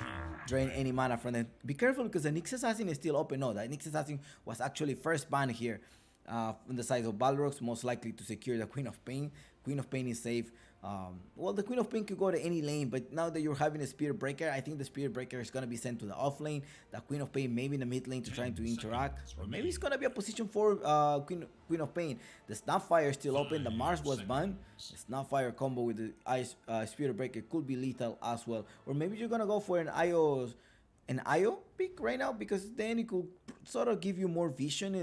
drain any mana from them. Be careful because the Nyx Assassin is still open. No, the Nyx Assassin was actually first banned here on the side of Balrogs, most likely to secure the Queen of Pain. Queen of Pain is safe. Well, the Queen of Pain could go to any lane, but now that you're having a Spirit Breaker, I think the Spirit Breaker is going to be sent to the off lane. The Queen of Pain maybe in the mid lane to try to interact. Or maybe it's going to be a position for Queen of Pain. The Snapfire is still open. The Mars was banned. The Snapfire combo with the Ice Spirit Breaker could be lethal as well. Or maybe you're going to go for an IO pick right now, because then it could sort of give you more vision,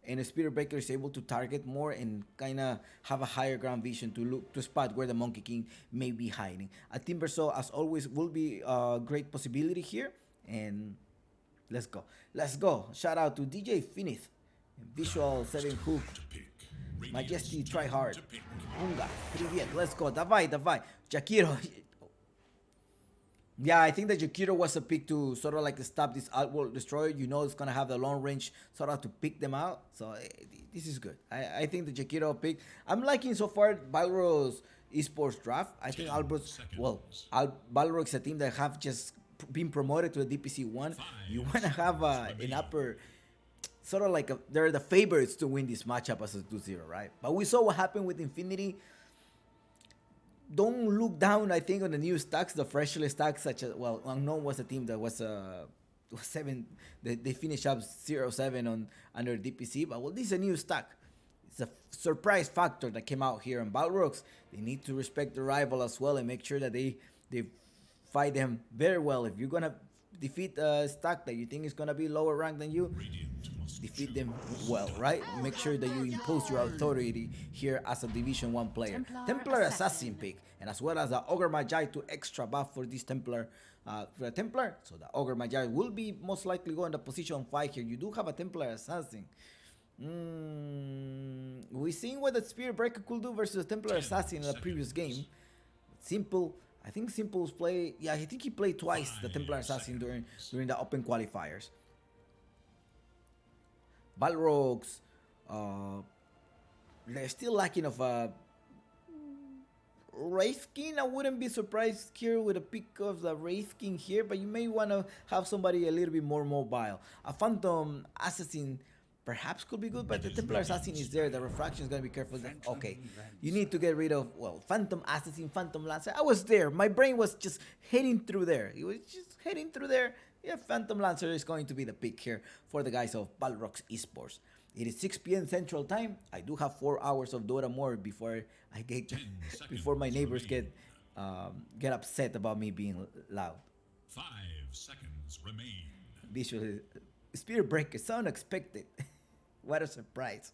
and a Spirit Breaker is able to target more and kind of have a higher ground vision to spot where the Monkey King may be hiding. A Timbersaw, as always, will be a great possibility here. And let's go. Shout out to DJ Finith, Visual 7 Hook, Majesty Tryhard, Unga, Привет, let's go. Давай. Jakiro. Yeah, I think that Jakiro was a pick to sort of like stop this Outworld Destroyer. You know it's going to have the long range sort of to pick them out. So this is good. I think the Jakiro pick, I'm liking so far Balrog's esports draft. I think Balrog is a team that have just been promoted to the DPC 1. You want to have an upper, sort of like they're the favorites to win this matchup as a 2-0, right? But we saw what happened with Infinity. Don't look down, I think, on the new stacks, the freshly stacks, such as, well, Unknown was a team that was 7, they finished up 0-7 on under DPC, but well, this is a new stack. It's a surprise factor that came out here on Balrogs. They need to respect the rival as well and make sure that they fight them very well. If you're gonna defeat a stack that you think is gonna be lower ranked than you, defeat them well, right? Make sure that you impose your authority here as a Division 1 player. Templar Assassin pick, and as well as the Ogre Magi to extra buff for this Templar. For the Templar, so the Ogre Magi will be most likely going to position 5 here. You do have a Templar Assassin. We seen what the Spirit Breaker could do versus the Templar Assassin in the previous game. Simple. I think Simple's play. Yeah, I think he played twice the Templar Assassin during the open qualifiers. Balrogs, they're still lacking of a Wraith King. I wouldn't be surprised here with a pick of the Wraith King here, but you may want to have somebody a little bit more mobile. A Phantom Assassin perhaps could be good, but the Templar Assassin is there. The refraction is gonna be careful. Okay, you need to get rid of, well, Phantom Assassin, Phantom Lancer. I was there. My brain was just heading through there. It was just heading through there. Yeah, Phantom Lancer is going to be the pick here for the guys of Balrogs Esports. It is 6 p.m. Central Time. I do have 4 hours of Dota more before I get before my neighbors get upset about me being loud. 5 seconds remain. Visually, Spirit Breaker, so unexpected. What a surprise.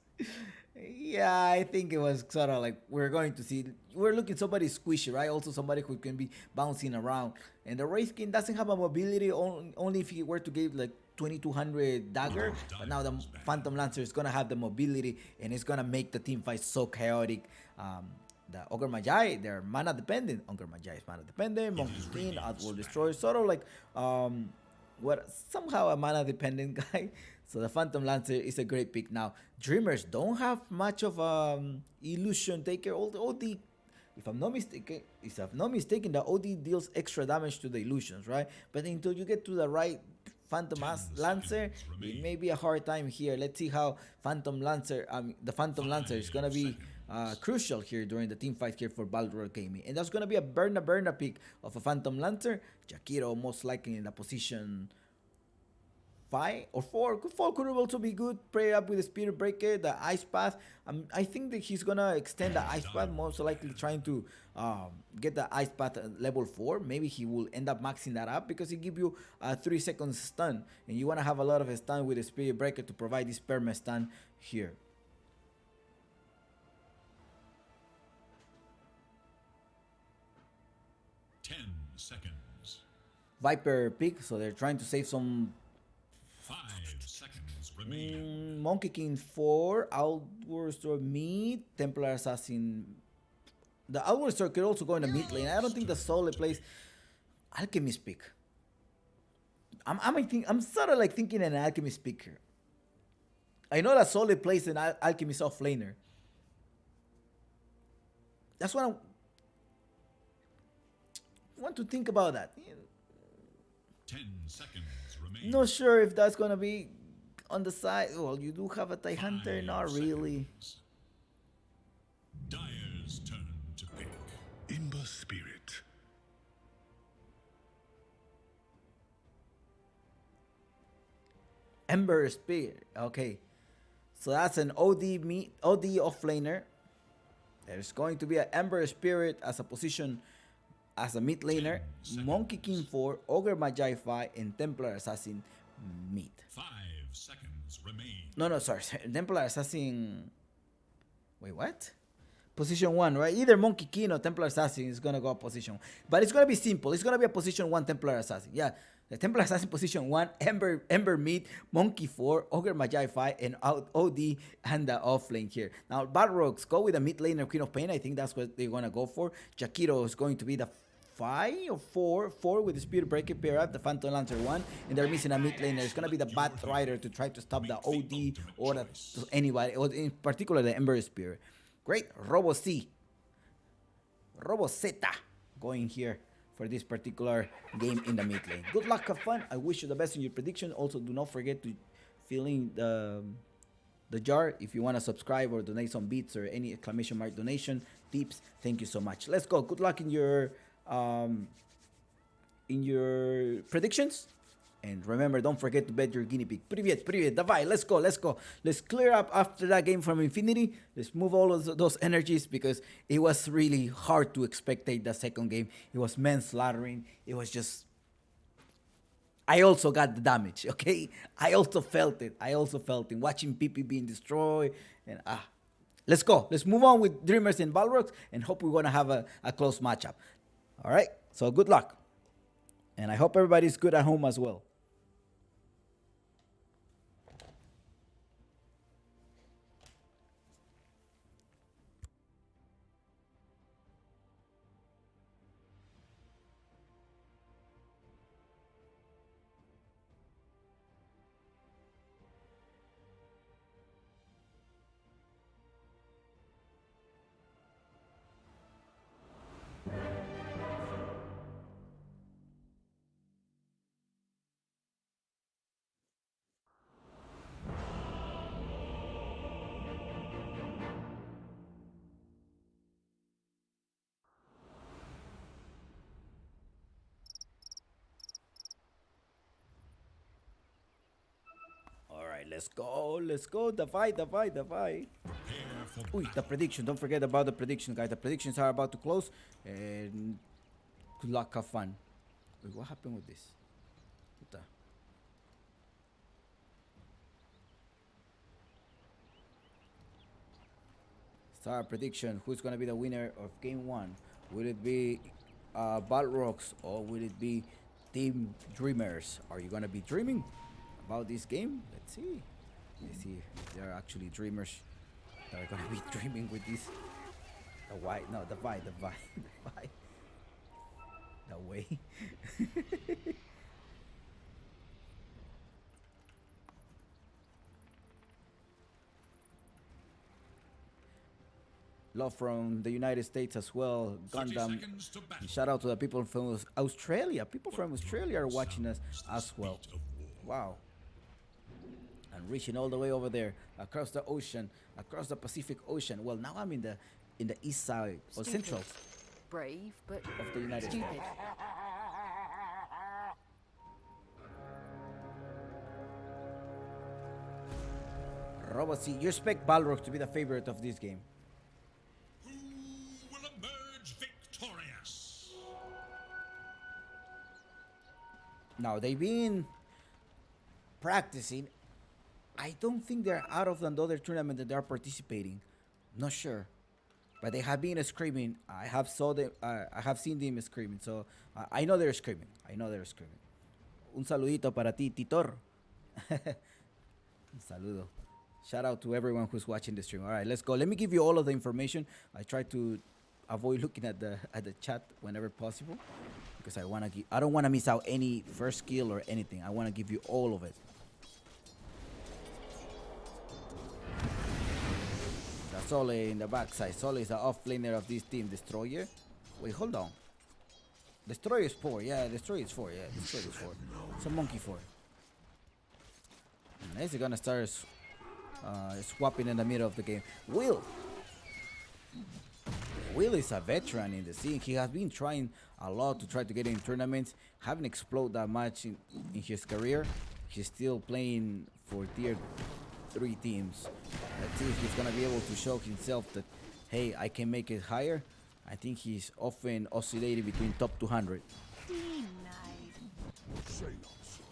Yeah, I think it was sort of like we're looking somebody squishy, right? Also somebody who can be bouncing around. And the Wraith King doesn't have a mobility, only if he were to give like 2200 dagger. But now the Phantom Lancer is going to have the mobility, and it's going to make the team fight so chaotic. The Ogre Magi, they're mana dependent. Ogre Magi is mana dependent. Monkey King, Outworld Destroyer, sort of like somehow a mana dependent guy. So the Phantom Lancer is a great pick. Now Dreamers don't have much of illusion taker. OD, if I'm not mistaken, the OD deals extra damage to the illusions, right? But until you get to the right Phantom Lancer, it may be a hard time here. Let's see how the Phantom Lancer is gonna be crucial here during the team fight here for Balrog Gaming. And that's gonna be a Berna pick of a Phantom Lancer. Jakiro most likely in the position 5 or 4. Could also be good. Pray up with the Spirit Breaker, the Ice Path. I think that he's gonna extend the Ice Path, most likely trying to get the Ice Path at level 4. Maybe he will end up maxing that up because he give you a 3 seconds stun, and you want to have a lot of stun with the Spirit Breaker to provide this perma stun here. Seconds. Viper pick, so they're trying to save some. 5 seconds remain. Monkey King 4, Outward Store mid, Templar Assassin. The Outward Store could also go in the mid lane. I don't think the Soul plays Alchemist pick. I'm sort of like thinking an Alchemist pick here. I know that Soul plays an Alchemist off laner. That's what I want to think about that. 10 seconds remain. Not sure if that's gonna be on the side. Well, you do have a TIE Hunter, not really. Dyer's turn to pick. Ember Spirit. Ember Spirit. Okay, so that's an OD offlaner. There's going to be an Ember Spirit as a position as a mid laner. Monkey King 4, Ogre Magi 5, and Templar Assassin mid. 5 seconds remain. No, sorry. Templar Assassin. Wait, what? Position 1, right? Either Monkey King or Templar Assassin is gonna go position. But it's gonna be simple. It's gonna be a position 1 Templar Assassin. Yeah, the Templar Assassin position 1, Ember mid, Monkey 4, Ogre Magi 5, and OD and the off lane here. Now Balrogs go with the mid laner Queen of Pain. I think that's what they're gonna go for. Jakiro is going to be the 5 or 4 with the Spirit Breaker pair up, the Phantom Lancer 1, and they're missing a mid laner. It's gonna be the Bat Rider to try to stop the OD or anybody, or in particular the Ember Spirit. Great, Robo Zeta going here for this particular game in the mid lane. Good luck, have fun. I wish you the best in your prediction. Also, do not forget to fill in the jar if you want to subscribe or donate some bits or any exclamation mark donation tips. Thank you so much. Let's go. Good luck in your predictions. And remember, don't forget to bet your guinea pig. Привет, давай, let's go. Let's clear up after that game from Infinity. Let's move all of those energies because it was really hard to spectate the second game. It was manslaughtering. It was just... I also got the damage, okay? I also felt it. Watching PP being destroyed. And let's go. Let's move on with Dreamers and Balrogs and hope we're going to have a close matchup. All right? So good luck. And I hope everybody's good at home as well. let's go. Let's go. The fight. Prepare for Uy, the prediction. Don't forget about the prediction, guys. The predictions are about to close. And good luck, have fun. Wait, what happened with this? What the? Star prediction. Who's gonna be the winner of game one? Will it be Balrogs or will it be Team Dreamers? Are you gonna be dreaming about this game? Let's see. Let's see if there are actually dreamers that are gonna be dreaming with this. The white, no, the vibe, the vibe, the way. Love from the United States as well. 30 Gundam. seconds to battle. And shout out to the people from Australia. People from Australia are watching us as well. Wow. And reaching all the way over there, across the ocean, across the Pacific Ocean. Well, now I'm in the east side or Stupid. central Brave, but of the United States. stupid. Robocy, you expect Balrog to be the favorite of this game. Who will emerge victorious? Now they've been practicing. I don't think they're out of another tournament that they're participating. Not sure, but they have been screaming. I have seen them screaming. So I know they're screaming. I know they're screaming. Un saludito para ti, Titor. Un saludo. Shout out to everyone who's watching the stream. All right, let's go. Let me give you all of the information. I try to avoid looking at the chat whenever possible because I don't want to miss out any first skill or anything. I want to give you all of it. That's Sole in the backside. Sole is the off laner of this team. Destroyer. Wait, hold on. Destroyer is 4. Yeah, Destroyer is 4. Yeah, Destroyer is 4. It's a monkey 4. And is gonna start swapping in the middle of the game. Will is a veteran in the scene. He has been trying a lot to try to get in tournaments. Haven't exploded that much in his career. He's still playing for tier 3 teams. Let's see if he's gonna be able to show himself that, hey, I can make it higher. I think he's often oscillating between top 200. Denied. Say not so.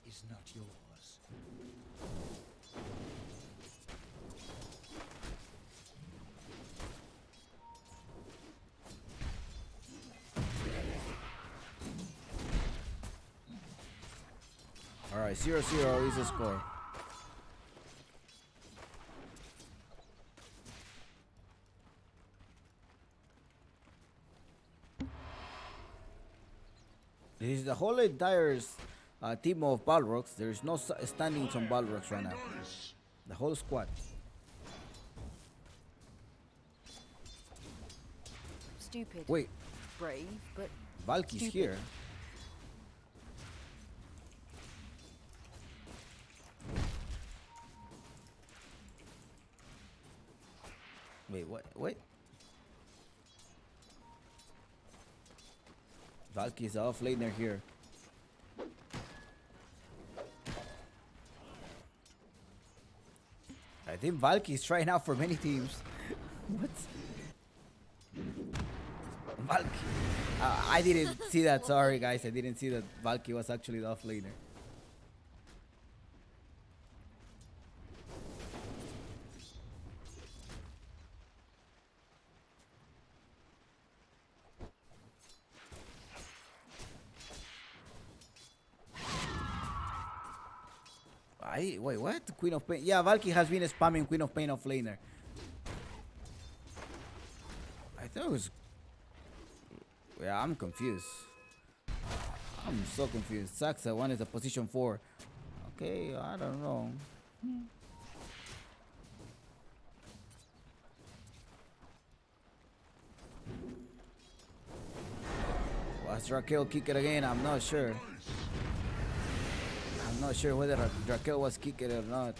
Is not yours. All right, 0-0 is the score. This is the whole entire team of Balrogs. There is no standings on Balrogs right now. The whole squad. Stupid. Wait, Brave, but Valky's stupid. here. Wait, what? Wait. Valky's the off laner here. I think Valky's trying out for many teams. What? Valky. I didn't see that. Sorry, guys. I didn't see that Valky was actually the off laner. Wait, what? Queen of Pain. Yeah, Valky has been spamming Queen of Pain off laner. I thought it was. Yeah, I'm confused. I'm so confused. Saxa one is a position 4. Okay, I don't know. Was Raquel kick it again? I'm not sure. I'm not sure whether Raquel was kicking it or not.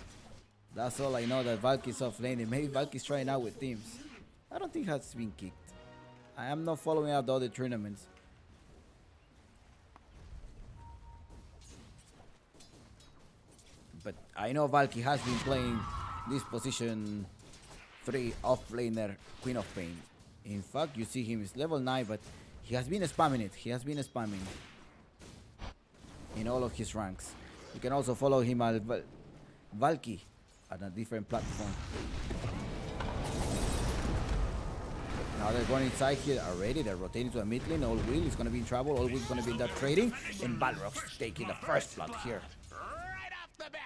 That's all I know, that Valky's off laning. Maybe Valky's trying out with teams. I don't think has been kicked. I am not following out the other tournaments. But I know Valky has been playing this position 3 off laner, Queen of Pain. In fact, you see him is level 9, but he has been spamming it. He has been spamming in all of his ranks. You can also follow him at Valky on a different platform. Now they're going inside here already. They're rotating to a mid lane. All Will is going to be in trouble. All Will is going to be in that trading. And Balrog's taking the first blood here. Right off the bat.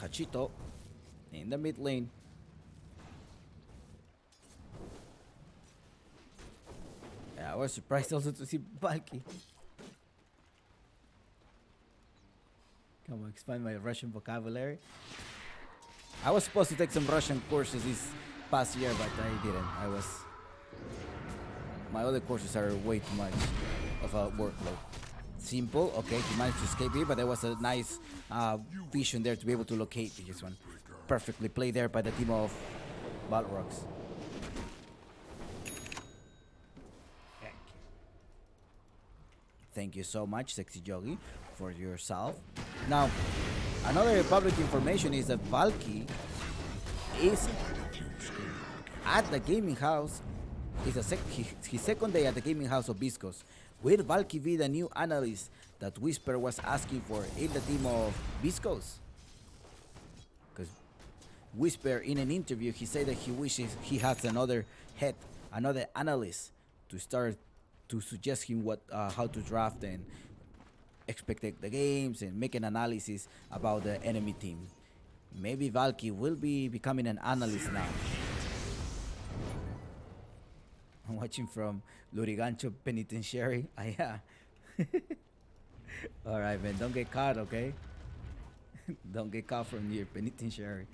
Hachito in the mid lane. Yeah, I was surprised also to see Valky. Come on, expand my Russian vocabulary. I was supposed to take some Russian courses this past year, but I didn't. My other courses are way too much of a workload. Simple, okay, he managed to escape here, but there was a nice vision there to be able to locate this one. Perfectly played there by the team of Balrogs. Thank you so much, Sexy Yogi, for yourself. Now, another public information is that Valky is at the gaming house. It's his second day at the gaming house of Viscos. Will Valky be the new analyst that Whisper was asking for in the team of Viscos? Because Whisper, in an interview, he said that he wishes he has another analyst to start to suggest him how to draft and expect the games and make an analysis about the enemy team. Maybe Valky will be becoming an analyst now. I'm watching from Lurigancho Penitentiary. Yeah. Alright, man. Don't get caught, okay? Don't get caught from your penitentiary.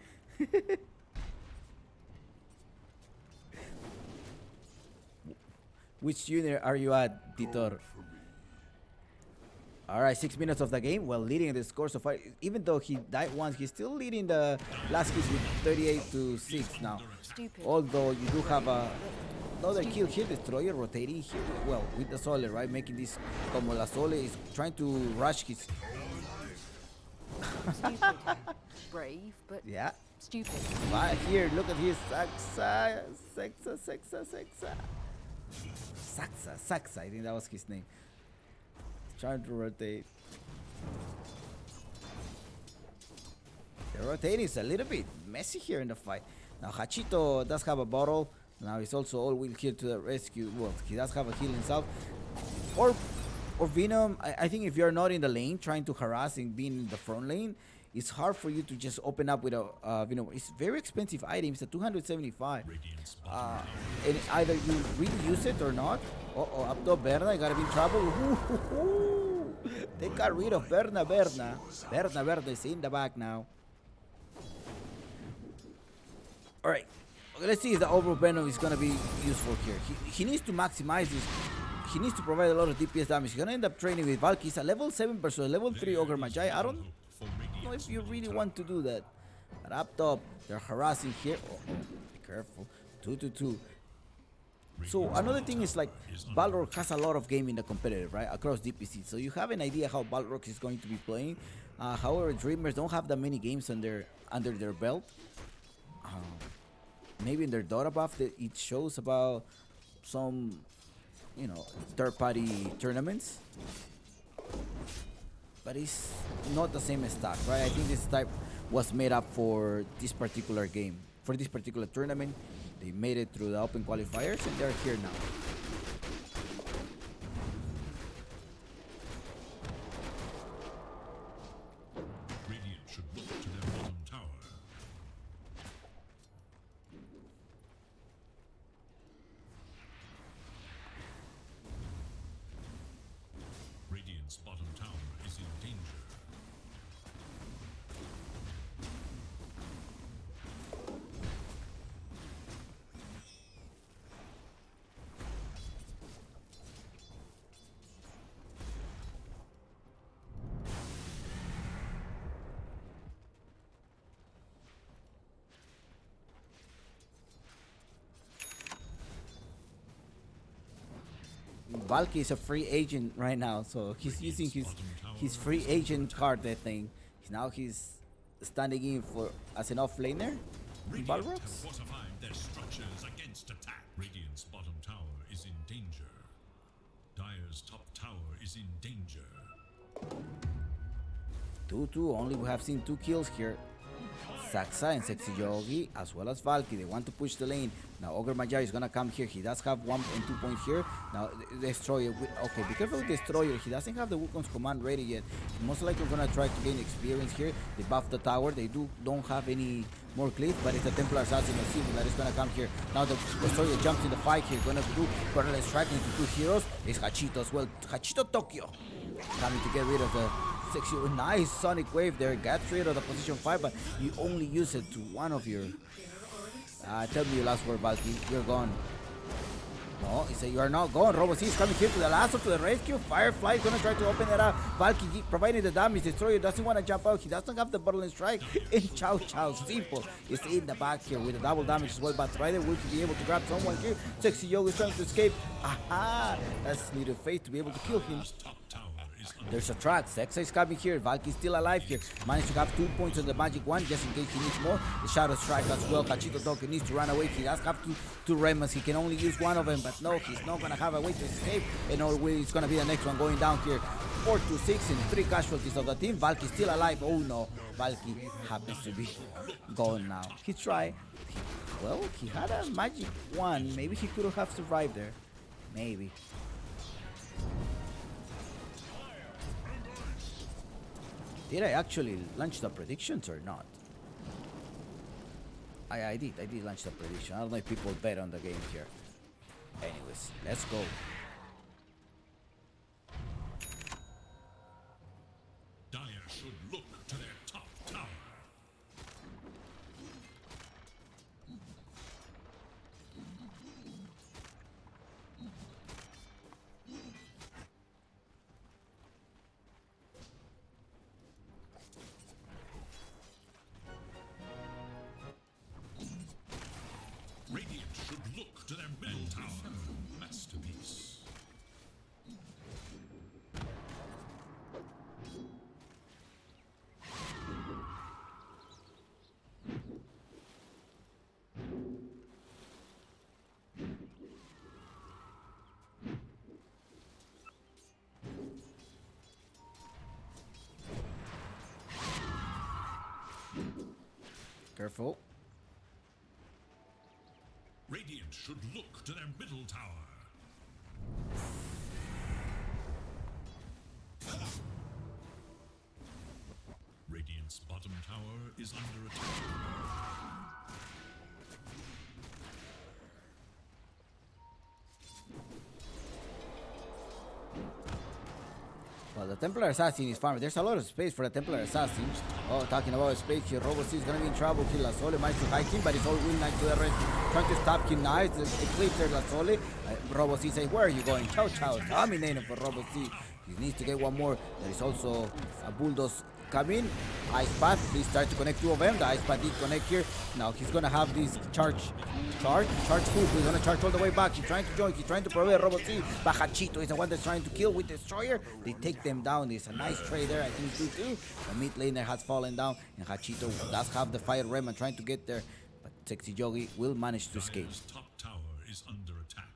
Which unit are you at, Titor? Alright, 6 minutes of the game. Well, leading the score so far. Even though he died once, he's still leading the last kills with 38-6 now. Stupid. Although you do have another kill here, Destroyer rotating here. Well, with the Sole, right? Making this como la Sole is trying to rush his. Stupid. Brave, but Yeah. stupid. But here, look at his Saxa. I think that was his name. Trying to rotate. The rotating is a little bit messy here in the fight. Now Hachito does have a bottle. Now he's also all will here to the rescue. Well, he does have a heal himself. Or Venom, I think if you're not in the lane trying to harass and being in the front lane, it's hard for you to just open up with a Venom. It's very expensive item. It's a 275. And either you really use it or not. Up to Berna, gotta be in trouble. They got rid of Berna. Berna is in the back now. Alright. Okay, let's see if the overall Venom is gonna be useful here. He needs to maximize this. He needs to provide a lot of DPS damage. He's gonna end up training with Valky. He's a level 7 versus a level 3 Ogre Magi. I don't know if you really want to do that. But up top, they're harassing here. Be careful. 2-2-2. So another thing is like Balrog has a lot of game in the competitive, right? Across DPC. So you have an idea how Balrog is going to be playing. However, Dreamers don't have that many games under their belt. Maybe in their Dota buff it shows about some, third-party tournaments. But it's not the same stack, right? I think this type was made up for this particular game, for this particular tournament. They made it through the open qualifiers and they're here now. Radiant should look to their bottom tower. Radiant's bottom tower is in danger. Valky is a free agent right now, so he's using his free agent card, I think. Now he's standing in for as an off laner in Radiant have Balrogs. fortified their structures against attack. Radiant's bottom tower is in danger. Dire's top tower is in danger. 2-2, only we have seen 2 kills here. Saxa and Sexy Yogi as well as Valky, they want to push the lane. Now Ogre Magi is gonna come here. He does have 1 and 2 points here. Now Destroyer, okay, be careful with Destroyer. He doesn't have the Wukong's command ready yet. Most likely gonna try to gain experience here. They buff the tower. They don't have any more cliff, but it's a Templar Assassin of Sivu that is gonna come here. Now the Destroyer jumps in the fight here. Gonna do parallel strike into 2 heroes. It's Hachito as well. Hachito Tokyo coming to get rid of the Sexy. Nice Sonic Wave there. Gets rid of the position 5, but you only use it to one of your. Tell me your last word, Valky. You're gone. No, he said you are not gone. Robo C is coming here to the lasso, to the rescue. Firefly is gonna try to open it up. Valky providing the damage. Destroyer doesn't want to jump out. He doesn't have the bottle and strike. And Chow Chow Simple is in the back here with a double damage as well. But Rider will be able to grab someone here. Sexy Yogi is trying to escape. Aha! That's needed faith to be able to kill him. Top tower is under There's a track. Sexa is coming here. Valky is still alive here. Managed to have 2 points on the magic one just in case he needs more. The shadow strike as well. Hachito Doki needs to run away. He does have two remnants. He can only use one of them, but no, he's not gonna have a way to escape. And always it's gonna be the next one going down here. 4-6 and 3 casualties of the team. Valky still alive. Oh no, Valky happens to be gone now. He tried. Well, he had a magic one. Maybe he could have survived there. Maybe. Did I actually launch the predictions or not? I did launch the prediction. I don't know if people bet on the game here. Anyways, let's go. Dire should look to their top tower. Radiant should look to their middle tower. Masterpiece. Careful. Radiant should look to their middle tower. Radiant's bottom tower is under attack. Well, the Templar Assassin is farming. There's a lot of space for the Templar Assassin. Oh, talking about space here. Robo C is gonna be in trouble. Kill Lasole. Managed to hike him, but it's all win nice to the rescue. Trying to stop him now. It's a clear Lasole. Robo C says, where are you going? Chow Chow. Dominating for Robo C. He needs to get one more. There is also a Bulldoze coming. Ice Path. Please try to connect 2 of them. The Ice Path did connect here. Now he's gonna have this charge food. He's gonna charge all the way back. He's trying to join. He's trying to prevent Robo C. But Hachito is the one that's trying to kill with Destroyer. They take them down. It's a nice trade there. I think 2-2. The mid laner has fallen down, and Hachito does have the fire remnant trying to get there. But Sexy Yogi will manage to escape. Dire's top tower is under attack.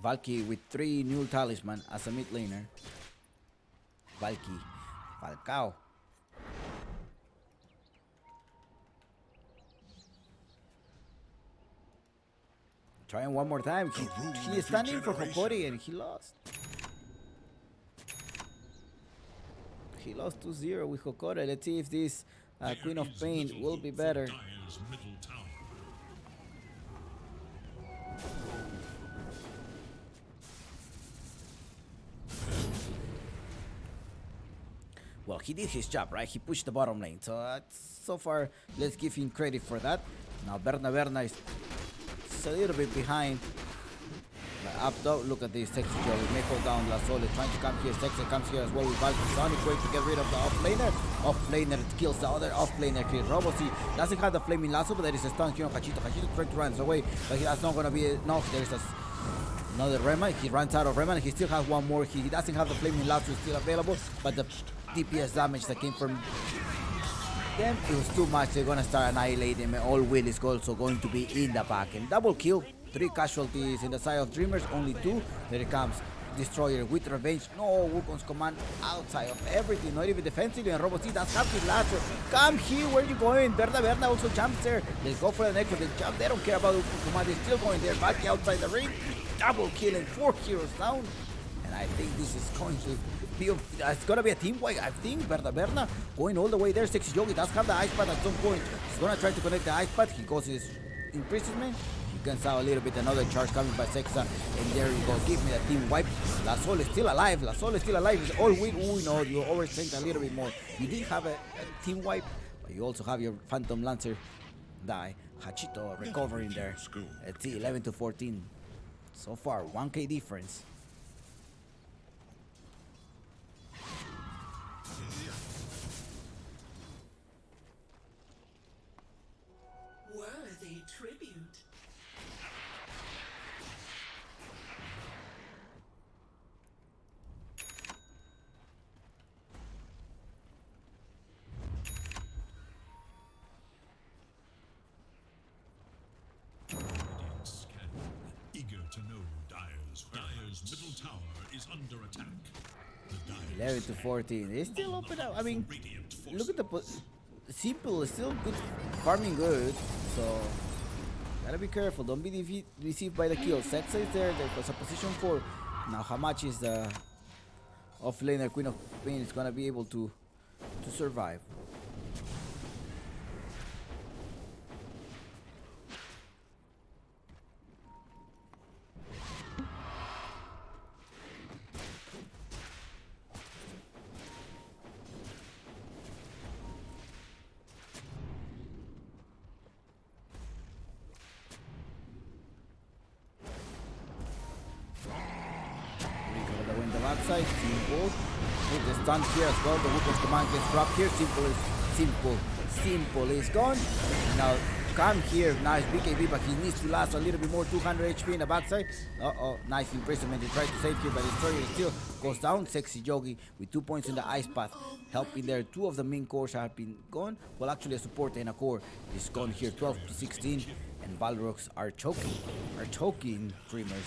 Valky with 3 new talisman as a mid laner. Valky. Falcao. Trying one more time. He is standing for Hokori and he lost. he lost 2-0 with Hokora. Let's see if this Queen There of is Pain little will hope be for better. Dire's middle tower. Well, he did his job, right? He pushed the bottom lane. So far, let's give him credit for that. Now Berna is a little bit behind. Up top, look at this. Sexy Joe may hold down La Sole, trying to come here. Sexy comes here as well with Sonic, way to get rid of the off-laner. Off-laner kills the other off-laner here. Robocy doesn't have the flaming lasso, but there is a stun here on Hachito. Hachito trying to run away, but that's not going to be enough. There is another Rema. He runs out of Rema. He still has one more. He doesn't have the flaming lasso still available, but the DPS damage that came from them, it was too much. They're gonna start annihilating him. All will is also going to be in the back. And double kill, 3 casualties in the side of Dreamers, only 2. There it comes. Destroyer with revenge. No, Wukon's command outside of everything, not even defensively. And Robo C does have his lasso. Come here, where you going? Berna also jumps there. They go for the next one. They jump. They don't care about Wukon's command. They're still going there. Back outside the ring. Double killing 4 heroes down. And I think this is going to be it's gonna be a team wipe. I think Berna going all the way there. Sexy Yogi does have the ice pad at some point. He's gonna try to connect the ice pad. He goes his imprisonment. He guns out a little bit. Another charge coming by Sexa. And there you go. Give me the team wipe. La Sol is still alive. La Sol is still alive. It's all win. Oh no, you overthink a little bit more. You did have a team wipe, but you also have your Phantom Lancer die. Hachito recovering there. Let's see, 11-14. So far, 1k difference. Worthy tribute. Radiant scanning, eager to know Dire's middle tower is under attack. The Dire 11-14. They still open up. I mean, Radiant look at the Simple is still good, farming good. So gotta be careful. Don't be deceived by the kill. Sexa is there. There was a position 4. Now how much is the offlaner Queen of Pain is gonna be able to survive? Backside, Simple. With the stun here as well. The Wukon's command gets dropped here. Simple is gone. Now come here. Nice BKB, but he needs to last a little bit more. 200 HP in the backside. Nice imprisonment. They try to save here, but the Destroyer still goes down. Sexy Yogi with 2 points in the ice path. Helping there. 2 of the main cores have been gone. Well, actually a support and a core is gone here. 12-16. And Balrogs are choking Dreamers.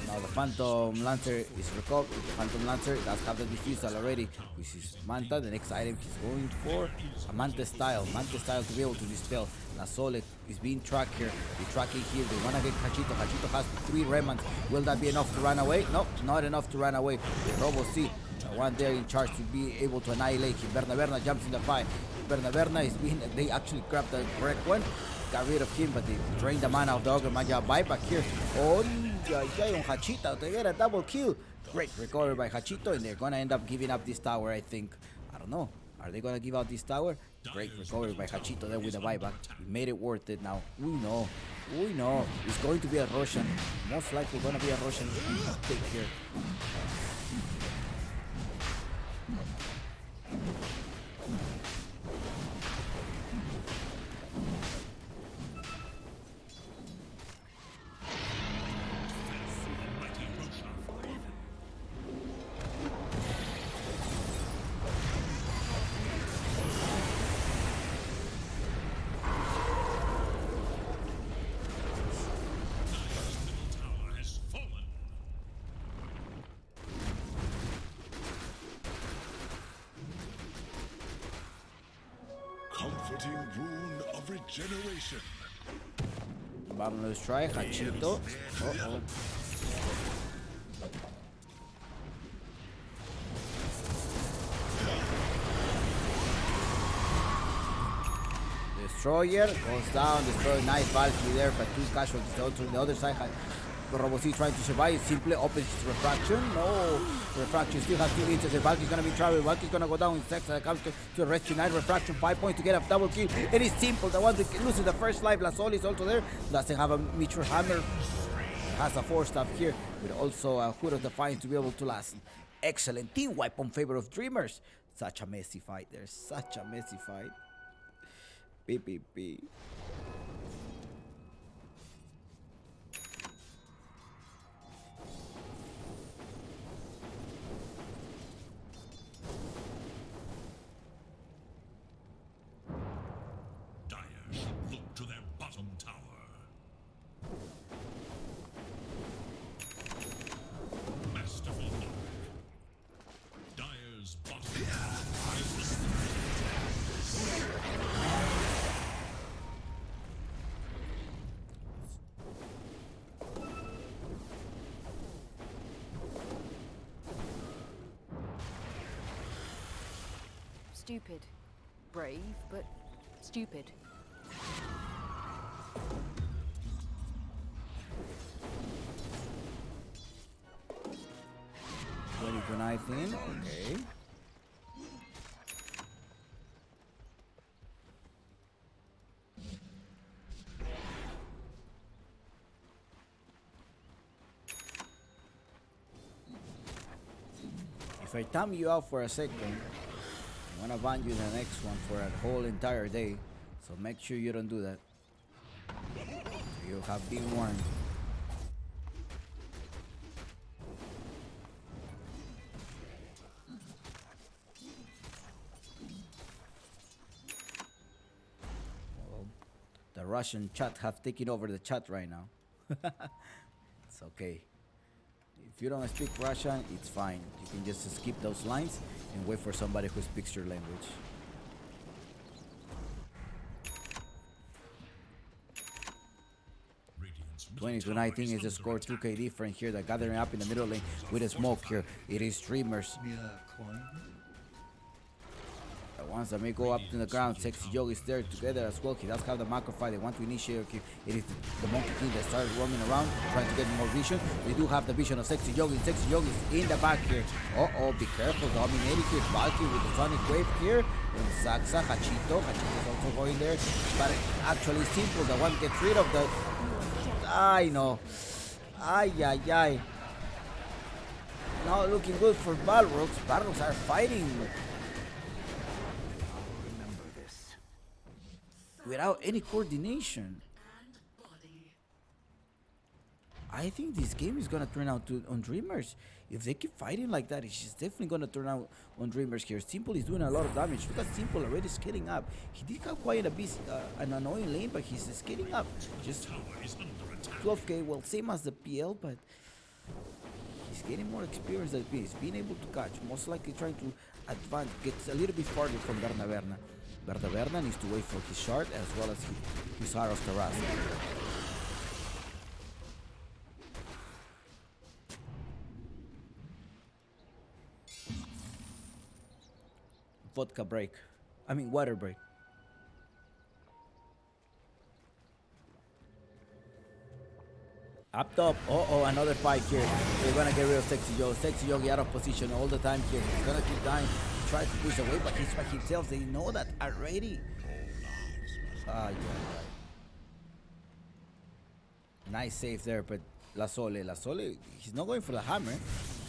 Now the Phantom Lancer is recovered. The Phantom Lancer does have the defusal already, which is Manta. The next item he's going for a Manta style to be able to dispel. La Sole is being tracked here. They're tracking here. They want to get Hachito. Hachito has 3 remnants. Will that be enough to run away? No, not enough to run away. The Robo C, the one there in charge to be able to annihilate him. Berna jumps in the fight. Berna is being. They actually grabbed the correct one. Got rid of him, but they drained the mana of the Ogre Magi. Buyback here. Oh, yeah, on Hachito. They get a double kill. Great recovery by Hachito, and they're gonna end up giving up this tower, I think. I don't know. Are they gonna give out this tower? Great recovery by Hachito there with the buyback. He made it worth it now. We know. It's going to be a Russian. Most likely gonna be a Russian pick here. Comforting rune of regeneration. Vamos a try Hachito. Destroyer goes down, destroy, nice Valkyrie there, but 2 casualties also on the other side. Robocy trying to survive, simply opens his refraction. No, refraction still has 2 hits. The Valkyrie's gonna be traveling. Valkyrie's gonna go down in sex. Comes to rescue 9 refraction, 5 points to get a double kill. It is simple. The one that loses the first life. Lasol is also there. Doesn't have a meteor hammer. Has a 4-staff here, with also a Hood of Defiance to be able to last. Excellent team wipe on favor of Dreamers. Such a messy fight there. Such a messy fight. PPP. Dire should look to their bottom tower. Masterful knock. Dire's bottom tower is Stupid. Brave, but stupid. Ready to knife in. Okay. If I time you out for a second, I'm gonna ban you the next one for a whole entire day. So make sure you don't do that. You have been warned. Well, the Russian chat have taken over the chat right now. It's okay. If you don't speak Russian, it's fine. You can just skip those lines and wait for somebody who speaks your language. Radiant's middle 20 to tower 19 is the under score. attack. 2k different here. They're gathering up in the middle lane with a smoke here. It is Streamers. Mere coin. The ones that may go up to the ground. Sexy Yogi is there together as well. He does have the macro fight. They want to initiate. It is the Monkey King that started roaming around, trying to get more vision. They do have the vision of Sexy Yogi. Sexy Yogi is in the back here. Oh, be careful. Dominating here. Valkyrie with the Sonic Wave here. And Zaxa, Hachito. Hachito is also going there. But actually simple. The one gets rid of the... I know. Ay. Not looking good for Balrogs. Balrogs are fighting without any coordination. I think this game is gonna turn out on Dreamers. If they keep fighting like that, it's just definitely gonna turn out on Dreamers here. Simple is doing a lot of damage. Look at Simple already scaling up. He did have quite a bit an annoying lane, but he's scaling up. Just Tower is under attack. 12k, well, same as the PL, but he's getting more experience than he's being able to catch. Most likely trying to advance, gets a little bit farther from Berna. Berna needs to wait for his shard as well as his Heart of Taras. Vodka break. I mean water break. Up top. Oh, another fight here. They're gonna get rid of Sexy Yogi. Sexy Yogi out of position all the time here. He's gonna keep dying. He tries to push away, but he's by himself. They know that already. Yeah. Nice save there, but La Sole, he's not going for the hammer.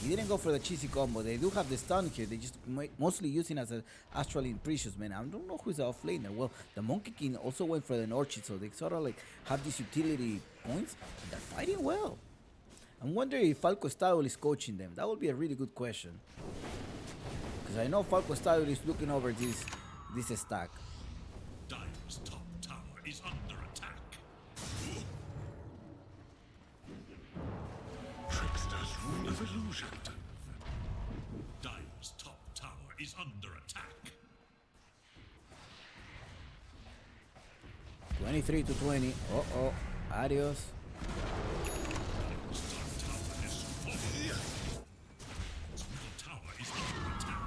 He didn't go for the cheesy combo. They do have the stun here. They just mostly using as an Astral in Precious, man. I don't know who's the offlaner. Well, the Monkey King also went for the Norchid, so they sort of like have these utility points. They're fighting well. I'm wondering if Falco Style is coaching them. That would be a really good question. Because I know Falco Style is looking over this stack. Dire's top tower is under attack. Trickster's rule of illusion. Dire's top tower is under attack. 23 to 20. Adios. Dire's top tower is falling. Its middle tower is under attack.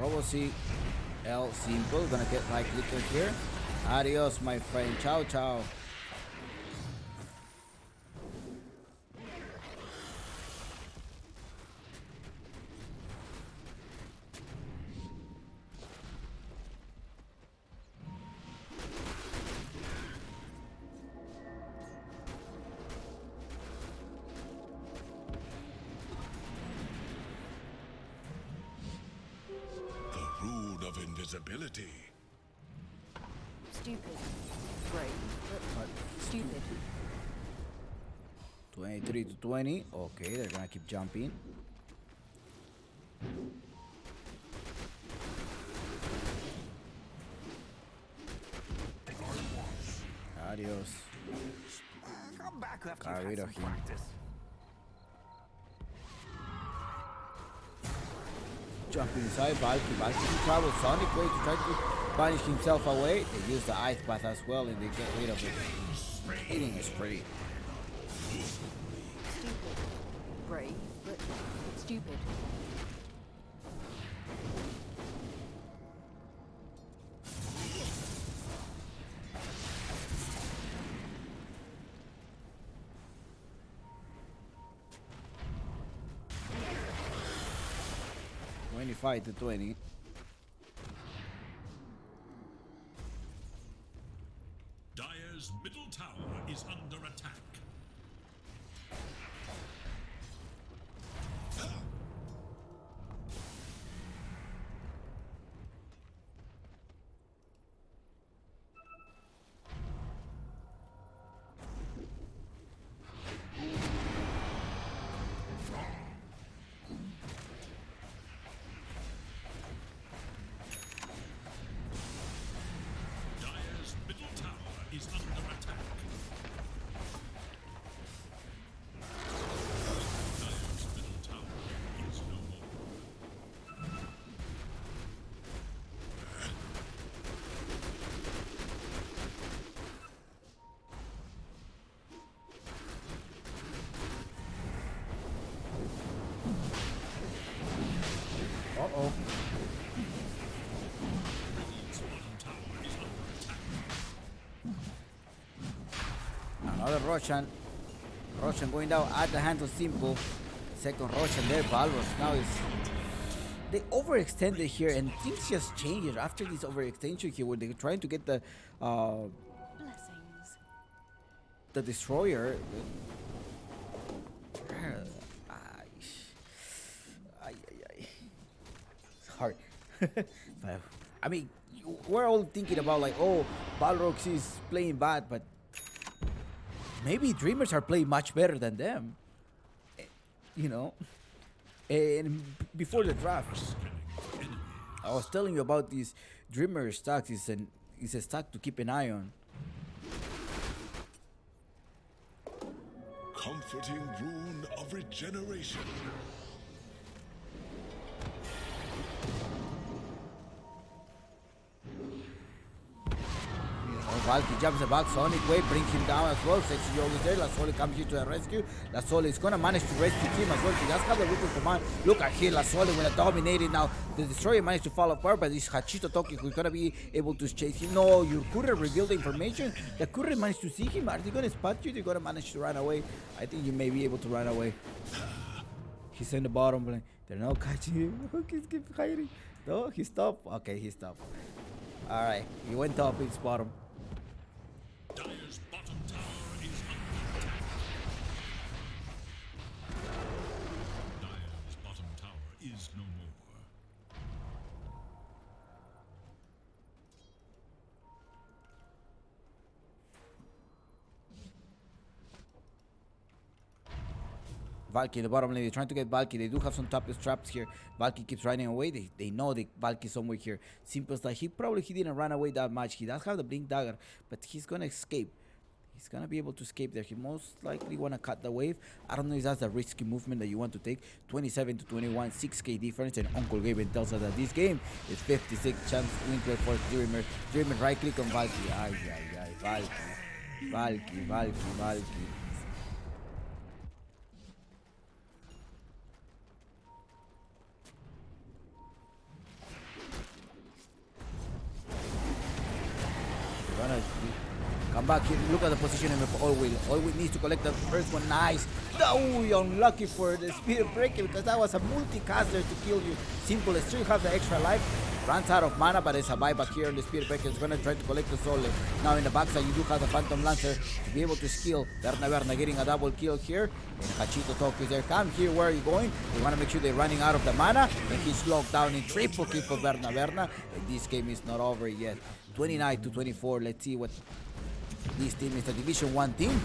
Robo C, L simple. Gonna get right clicker here. Adios, my friend. Ciao, ciao. The rune of invisibility. Stupid. Brave, but stupid. 23 to 20. Okay, they're gonna keep jumping. Adios. Come back after Got rid of him. Jumping inside, Valky travels Sonic way to try to banish himself away. They use the ice bath as well and they get rid of it. Hitting a spree. Stupid. Brave, but stupid. Fight to 20. Dire's middle tower is under attack. Dire's middle tower is under attack. Dire's middle tower is no more. Uh-oh. Radiant's bottom tower is under attack. Another Roshan. Roshan going down at the hands of Simple. Second Roshan there. Balros now is... They overextended here and things just changed after this overextension here where they're trying to get the Blessings. destroyer. Ay. It's hard. But, I mean, we're all thinking about like, oh, Balrox is playing bad, but maybe Dreamers are playing much better than them. You know? And before the draft, I was telling you about these Dreamer stacks. It's a stack to keep an eye on. Comforting rune of regeneration. Valky jumps the back, Sonic way, brings him down as well. Sexy Joe is there, La Sole comes here to the rescue. La Sole is gonna manage to rescue him as well. He does have the weapon command. Look at here, La Sole gonna dominate it now. The destroyer managed to fall apart, but it's Hachito Toki who's gonna be able to chase him. No, your courier revealed the information. The courier managed to see him. Are they gonna spot you? They're gonna manage to run away. I think you may be able to run away. He's in the bottom lane. They're not catching him. He's keep hiding. No, he stopped. Okay, he stopped. Alright, he went up, he's bottom. Dire's bottom tower is under attack. Dire's bottom tower is no more. Valky in the bottom lane, they're trying to get Valky. They do have some topless traps here. Valky keeps running away. They know that Valky's somewhere here. Simple's like, he didn't run away that much. He does have the blink dagger, but he's gonna escape. He's gonna be able to escape there. He most likely wanna cut the wave. I don't know if that's a risky movement that you want to take. 27 to 21, 6k difference, and Uncle Gaben tells us that this game is 56 chance win rate for Dreamer. Dreamer right click on Valky. Ay, Valky. back here. Look at the positioning of Allwheel. Allwheel needs to collect the first one. Nice. Oh, unlucky for the Spirit Breaker because that was a multicaster to kill you. Simple. Still have the extra life. Runs out of mana, but it's a buyback here. The Spirit Breaker is going to try to collect the soul. Now in the backside, you do have the Phantom Lancer to be able to skill. Berna getting a double kill here. And Hachito Tokyo is there. Come here, where are you going? They want to make sure they're running out of the mana. And he's locked down in triple kill for Berna. And this game is not over yet. 29-24. Let's see what this team is. A Division 1 team.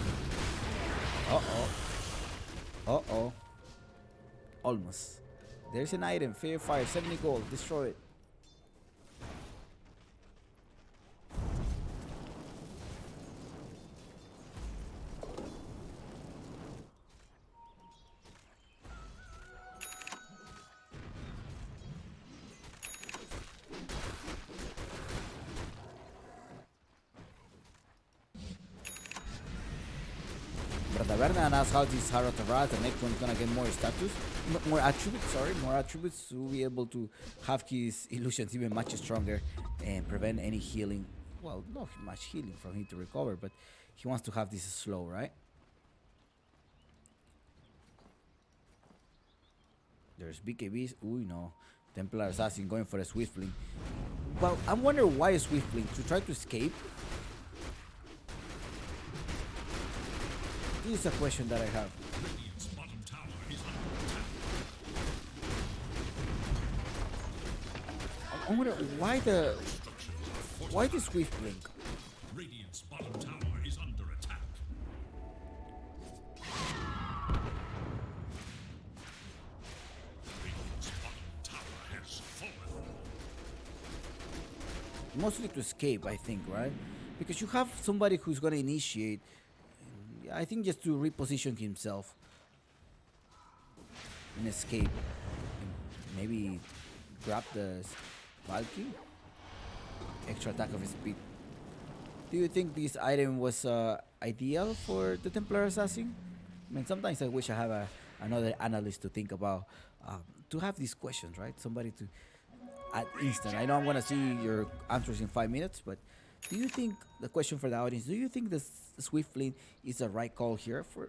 Uh-oh. Almost. There's an item. Fair Fire. 70 gold. Destroy it. Berna and how this Haratara, the next one's gonna get more status, more attributes to be able to have his illusions even much stronger and prevent any healing. Well, not much healing from him to recover, but he wants to have this slow, right? There's BKBs. Ooh, no. Templar Assassin going for a Swiftling. Well, I'm wondering why a Swiftling? To try to escape? This is a question that I have. Radiant's bottom tower is under attack. I wonder why the Swiftling? Radiant's bottom tower is under attack. Radiant's bottom tower has fallen. Mostly to escape, I think, right? Because you have somebody who's gonna initiate. I think just to reposition himself and escape. And maybe grab the Valky. Extra attack of his speed. Do you think this item was ideal for the Templar Assassin? I mean, sometimes I wish I have another analyst to think about, to have these questions, right? Somebody to, at instant. I know I'm going to see your answers in 5 minutes, but do you think, the question for the audience, do you think the Swiftling is the right call here for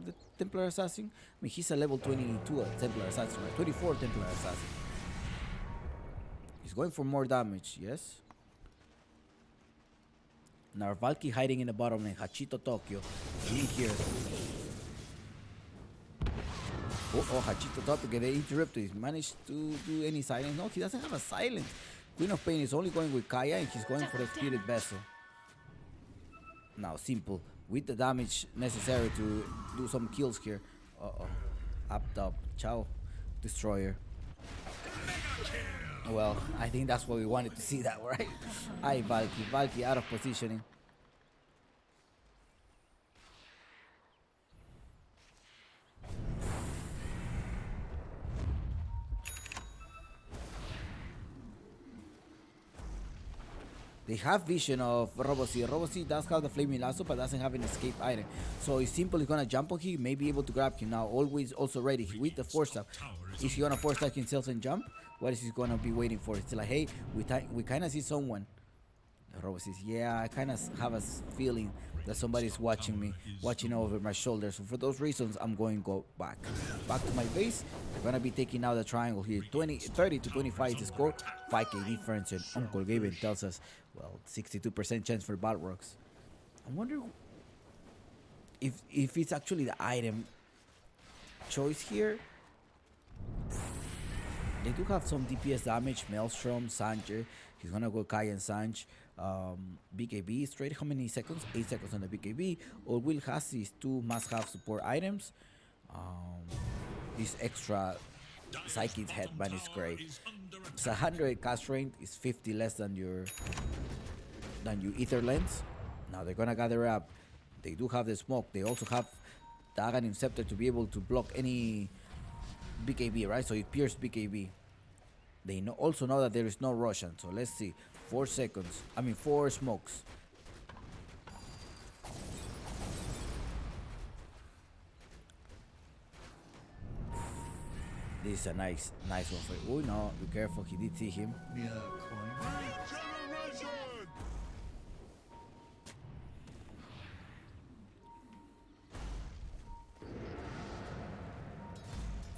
the Templar Assassin? I mean, he's a level 22 Templar Assassin, right? 24 Templar Assassin. He's going for more damage, yes? Now Valky hiding in the bottom lane. Hachito Tokyo in here. Oh, Hachito Tokyo, they interrupted. He managed to do any silence. No, he doesn't have a silence. Queen of Pain is only going with Kaya and he's going for the Spirit Vessel. Now, Simple, with the damage necessary to do some kills here. Up top. Ciao, Destroyer. Well, I think that's what we wanted to see, that, right? Aye, Valky. Valky out of positioning. They have vision of Robocy. Robocy does have the Flaming Lasso, but doesn't have an escape item. So if Simple is gonna jump on him, may be able to grab him. Now, always also ready with the force up. Is he gonna force attack himself and jump? What is he gonna be waiting for? It's like, hey, we kind of see someone. Robocy says, yeah, I kind of have a feeling that somebody's watching me, watching over my shoulder. So for those reasons, I'm going to go back to my base. I'm gonna be taking out the triangle here. 30 to 25 is the score. 5k difference, and Uncle Gaben tells us, well, 62% chance for Balrogs. I wonder if it's actually the item choice here. They do have some DPS damage. Maelstrom, Sanjer. He's gonna go Kai and Sanj. BKB straight. How many seconds? 8 seconds on the BKB. All Will has these two must-have support items. This extra Psychic Headband is great. It's 100 cast range. It's 50 less than your Ether Lens. Now they're gonna gather up. They do have the smoke. They also have the Aghanim Scepter to be able to block any BKB, right? So it pierced BKB. They also know that there is no Roshan. So let's see. 4 seconds. I mean 4 smokes. This is a nice one for you. Oh no, be careful. He did see him.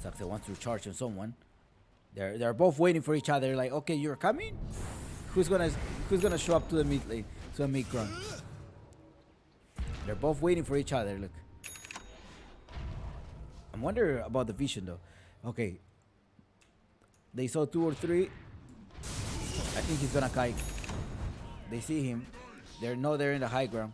Saxe wants to charge on someone. They're both waiting for each other. Like, okay, you're coming. Who's gonna show up to the mid lane, to the mid ground? They're both waiting for each other. Look. I'm wondering about the vision though. Okay. They saw 2 or 3. I think he's gonna kite. They see him. They're in the high ground.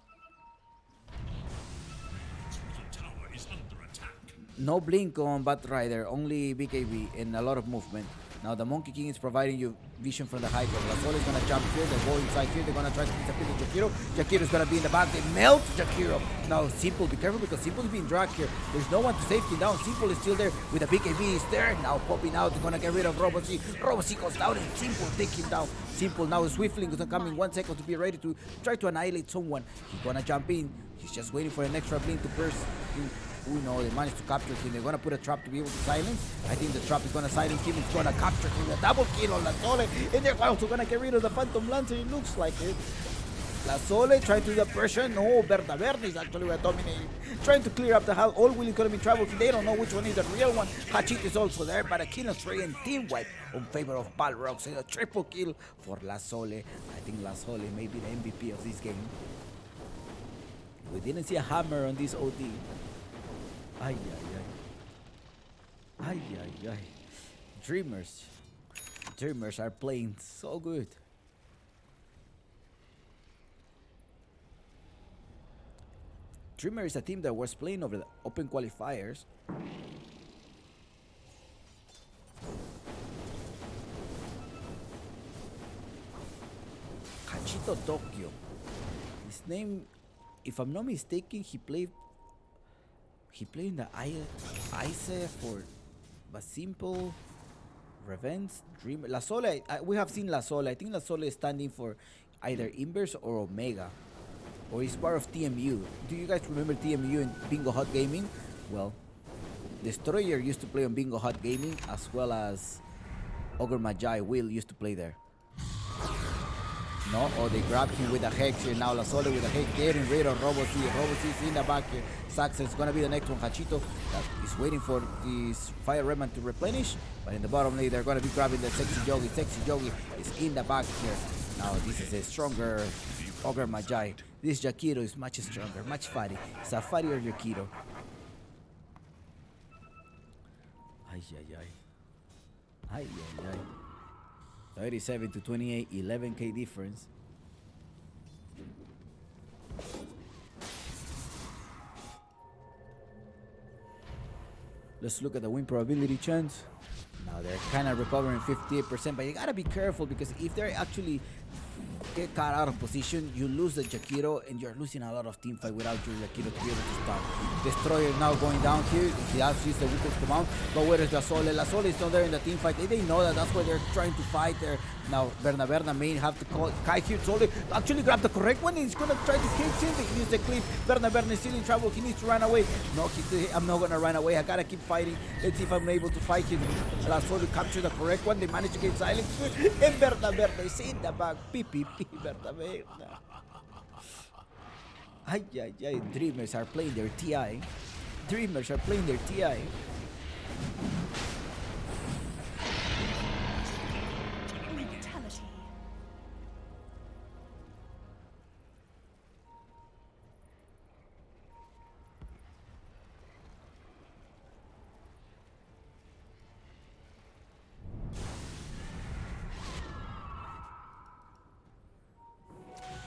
Tower is under attack. No blink on Bat Rider, only BKB and a lot of movement. Now the Monkey King is providing you vision from the high ground. Lasol is gonna jump here, they go inside here, they're gonna try to disappear to Jakiro. Jakiro is gonna be in the back, they melt Jakiro. Now Simple, be careful because Simple is being dragged here. There's no one to save him down. Simple is still there with the BKB, he's there. Now popping out, they're gonna get rid of Robocy. Robocy goes down and Simple take him down. Simple now Swiftling is gonna come in 1 second to be ready to try to annihilate someone. He's gonna jump in, he's just waiting for an extra blink to burst. We know they managed to capture him. They're gonna put a trap to be able to silence. I think the trap is gonna silence him. It's gonna capture him. A double kill on Lasole. And they're also gonna get rid of the Phantom Lancer. It looks like it. Lasole trying to do the pressure. No, Berta Verde is actually dominating. Trying to clear up the hull. All Will is gonna be travel. They don't know which one is the real one. Hachit is also there, but a kill on Stray and team wipe on favor of Balrog. So a triple kill for Lasole. I think Lasole may be the MVP of this game. We didn't see a hammer on this OD. Ay, ay, ay. Ay, ay, ay. Dreamers. Dreamers are playing so good. Dreamer is a team that was playing over the open qualifiers. Hachito Tokyo. His name, if I'm not mistaken, he played in the ICE for Simple, Revenge, Dreamer. Lasole, we have seen Lasole. I think Lasole is standing for either Inverse or Omega. Or he's part of TMU. Do you guys remember TMU and Bingo Hot Gaming? Well, Destroyer used to play on Bingo Hot Gaming as well as Ogre Magi Will used to play there. No, or they grabbed him with a Hex here. Now Lasole with a Hex getting rid of Robocy. Robocy is in the back here. Saxon is gonna be the next one. Hachito is waiting for this Fire Redman to replenish. But in the bottom lane, they're gonna be grabbing the Sexy Yogi. Sexy Yogi is in the back here. Now this is a stronger Ogre Magi. This Jakiro is much stronger, much fatty. It's a fattier Jakiro. Ay, ay, ay. Ay, ay, ay. 37 to 28, 11k difference. Let's look at the win probability chance. Now they're kind of recovering 58%, but you gotta be careful because if they're actually get caught out of position, you lose the Jakiro and you're losing a lot of team fight without your Jakiro to be able to stop. Destroyer now going down here. He has used the weakest command, but where is Lasole? Lasole is not there in the team fight. They know that that's why they're trying to fight there. Now Berna may have to call Kai here. Sole actually grab the correct one and he's gonna try to kick him. They use the clip. Berna is still in trouble. He needs to run away. No, I'm not gonna run away. I gotta keep fighting. Let's see if I'm able to fight him. Lasole capture the correct one. They manage to get silent. And Berna is in the back. Berna. Ay, ay, ay. Dreamers are playing their TI. Dreamers are playing their TI.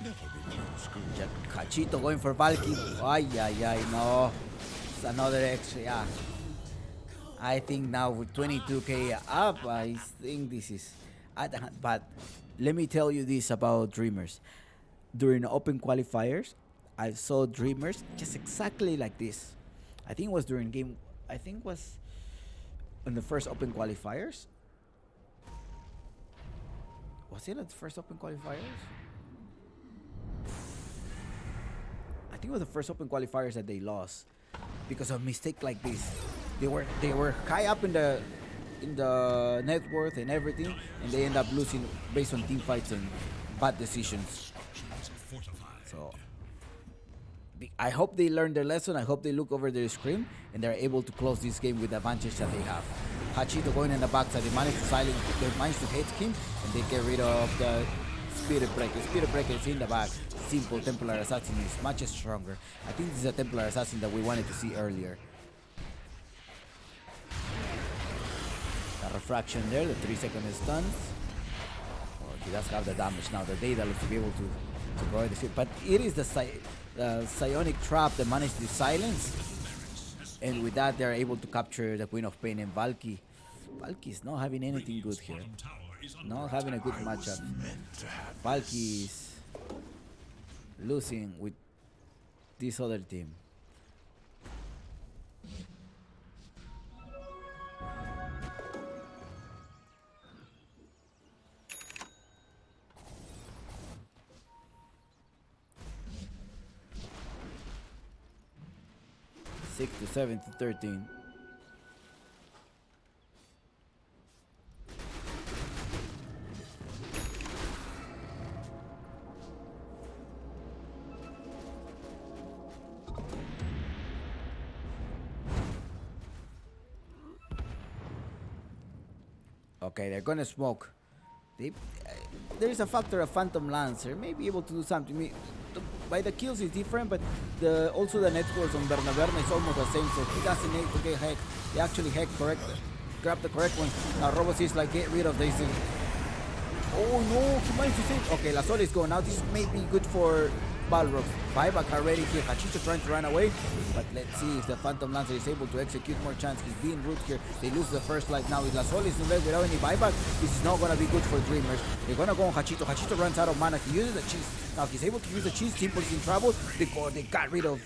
Brutality. Cachito going for Valky. Ay, ay, ay, no. It's another extra, yeah. I think now with 22k up, I think this is... But let me tell you this about Dreamers. During the open qualifiers, I saw Dreamers just exactly like this. I think it was during game... I think it was in the first open qualifiers. Was it at the first open qualifiers? I think it was the first open qualifiers that they lost because of mistake like this. They were high up in the net worth and everything, and they end up losing based on team fights and bad decisions. So I hope they learn their lesson. I hope they look over their screen and they're able to close this game with the advantage that they have. Hachito going in the backside. They managed to silence. They managed to hit him and they get rid of the Spirit Breaker. Spirit Breaker is in the back. Simple Templar Assassin is much stronger. I think this is a Templar Assassin that we wanted to see earlier. The refraction there, the 3-second stuns. Oh, he does have the damage now. The data looks to be able to provide the shield. But it is the psionic trap that managed to silence. And with that, they're able to capture the Queen of Pain and Valky. Valky is not having anything good here. Not having a good matchup. Valky is losing with this other team. Six to 7 to 13. Okay, they're gonna smoke. There is a factor of Phantom Lancer. May be able to do something. By the kills is different, but also the networks on Bernaberna is almost the same. So he doesn't need to get hacked. They actually hack correct. Grab the correct one. Now Robos is like, get rid of this thing. Oh no, he managed to save. Okay, La Sol is gone. Now this may be good for Balrog. Buyback already here. Hachito trying to run away. But let's see if the Phantom Lancer is able to execute more chance. He's being root here. They lose the first life now. If La Sol is in there without any buyback, this is not going to be good for Dreamers. They're going to go on Hachito. Hachito runs out of mana. He uses the cheese. Now he's able to use the cheese. Simple is in trouble. They got rid of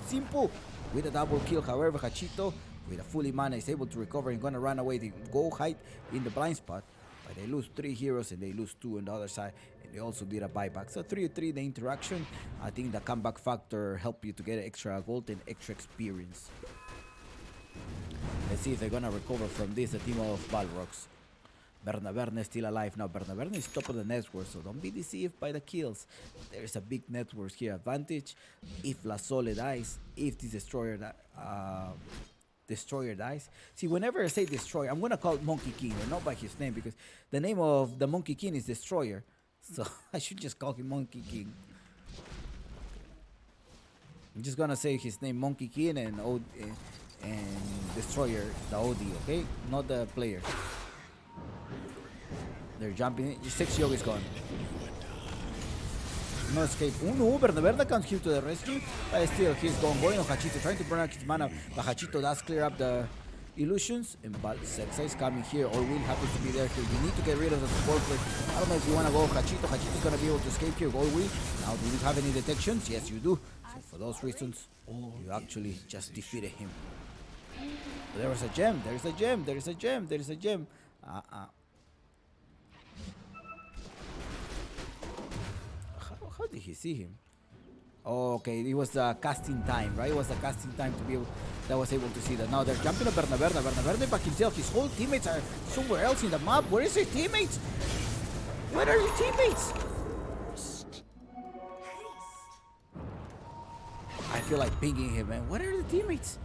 Simple with a double kill. However, Hachito with a fully mana is able to recover and going to run away. They go hide in the blind spot. But they lose 3 heroes and they lose 2 on the other side. And they also did a buyback. So 3-3 the interaction. I think the comeback factor helped you to get extra gold and extra experience. Let's see if they're gonna recover from this, the team of Balrogs. Bernaberna is still alive. Now Bernaberna is top of the network, so don't be deceived by the kills. There's a big network here advantage. If La Sole dies, if this Destroyer dies. See, whenever I say Destroyer, I'm gonna call it Monkey King, or not by his name, because the name of the Monkey King is Destroyer. So I should just call him Monkey King. I'm just gonna say his name, Monkey King, and Destroyer, the OD, okay? Not the player. They're jumping in. 6 Yogi is gone. No escape. Oh no, Bernaberna comes here to the rescue. But still, he's going on Hachito, trying to burn out his mana. But Hachito does clear up the illusions. And Sexa is coming here. Or will happen to be there. Here. You need to get rid of the support. But I don't know if you want to go Hachito. Hachito's going to be able to escape here. Go will. Now, do you have any detections? Yes, you do. So for those reasons, you actually just defeated him. But there was a gem. There is a gem. There is a gem. There is a gem. How did he see him? Oh, okay, it was the casting time, right? It was the casting time to be able, that was able to see that. Now they're jumping on Bernaberna. Bernaberna back himself. His whole teammates are somewhere else in the map. Where is his teammates? Where are your teammates? I feel like pinging him, man. What are the teammates?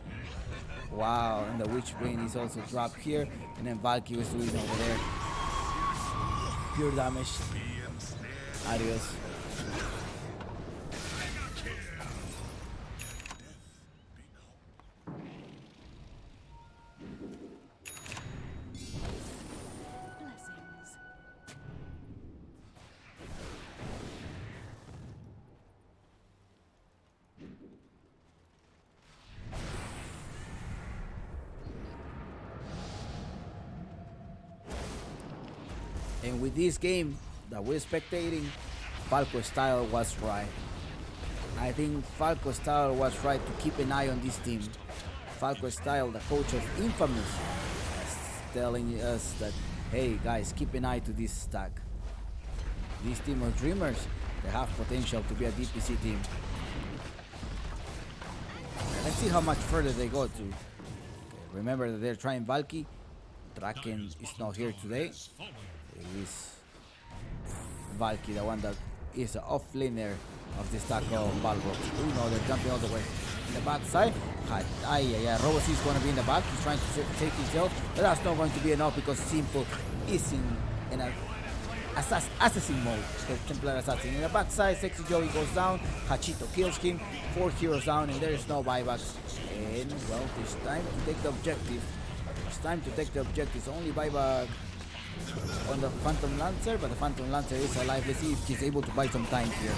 Wow, and the Witch Brain is also dropped here. And then Valky was doing over there. Pure damage. Adios. Blessings. And with this game that we're spectating, Falco Style was right. I think Falco Style was right to keep an eye on this team. Falco Style, the coach of Infamous, is telling us that, hey guys, keep an eye to this stack. This team of Dreamers, they have potential to be a DPC team. Let's see how much further they go to. Okay, remember that they're trying Valky. Draken is not here today. It is Valky, the one that is the off laner of this stack of Balrogs. No, they're jumping all the way in the back side. Yeah, Roboc is going to be in the back. He's trying to take himself, but that's not going to be enough because Simple is in a assassin mode. The Templar Assassin. In the backside, Sexy Joey goes down. Hachito kills him. 4 heroes down, and there is no buybacks. And, well, it's time to take the objective. It's time to take the objective. Only buyback on the Phantom Lancer, but the Phantom Lancer is alive. Let's see if he's able to buy some time here.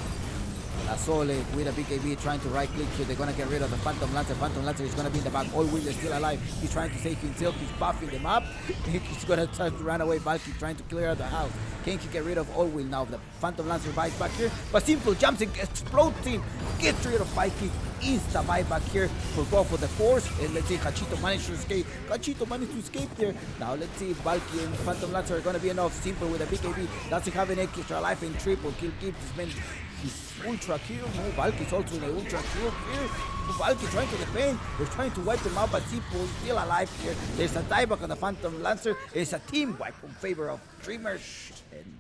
La Sole with a BKB trying to right click here. They're gonna get rid of the Phantom Lancer. Phantom Lancer is gonna be in the back. All Will is still alive. He's trying to save himself. He's buffing them up. He's gonna try to run away. Valky trying to clear out the house. Can he get rid of All Will now? The Phantom Lancer buys back here, but Simple jumps and explodes him. Gets rid of Valky. Insta buyback here for both of the force. And let's see, Hachito managed to escape. Hachito managed to escape there. Now let's see if Valky and Phantom Lancer are gonna be enough. Simple with a BKB. Doesn't have an extra life and triple kill. Keeps his men. He's ultra kill. No, Valky's also in an ultra kill here. Valky trying to defend. They're trying to wipe them out, but Simple still alive here. There's a dieback on the Phantom Lancer. It's a team wipe in favor of Dreamers. And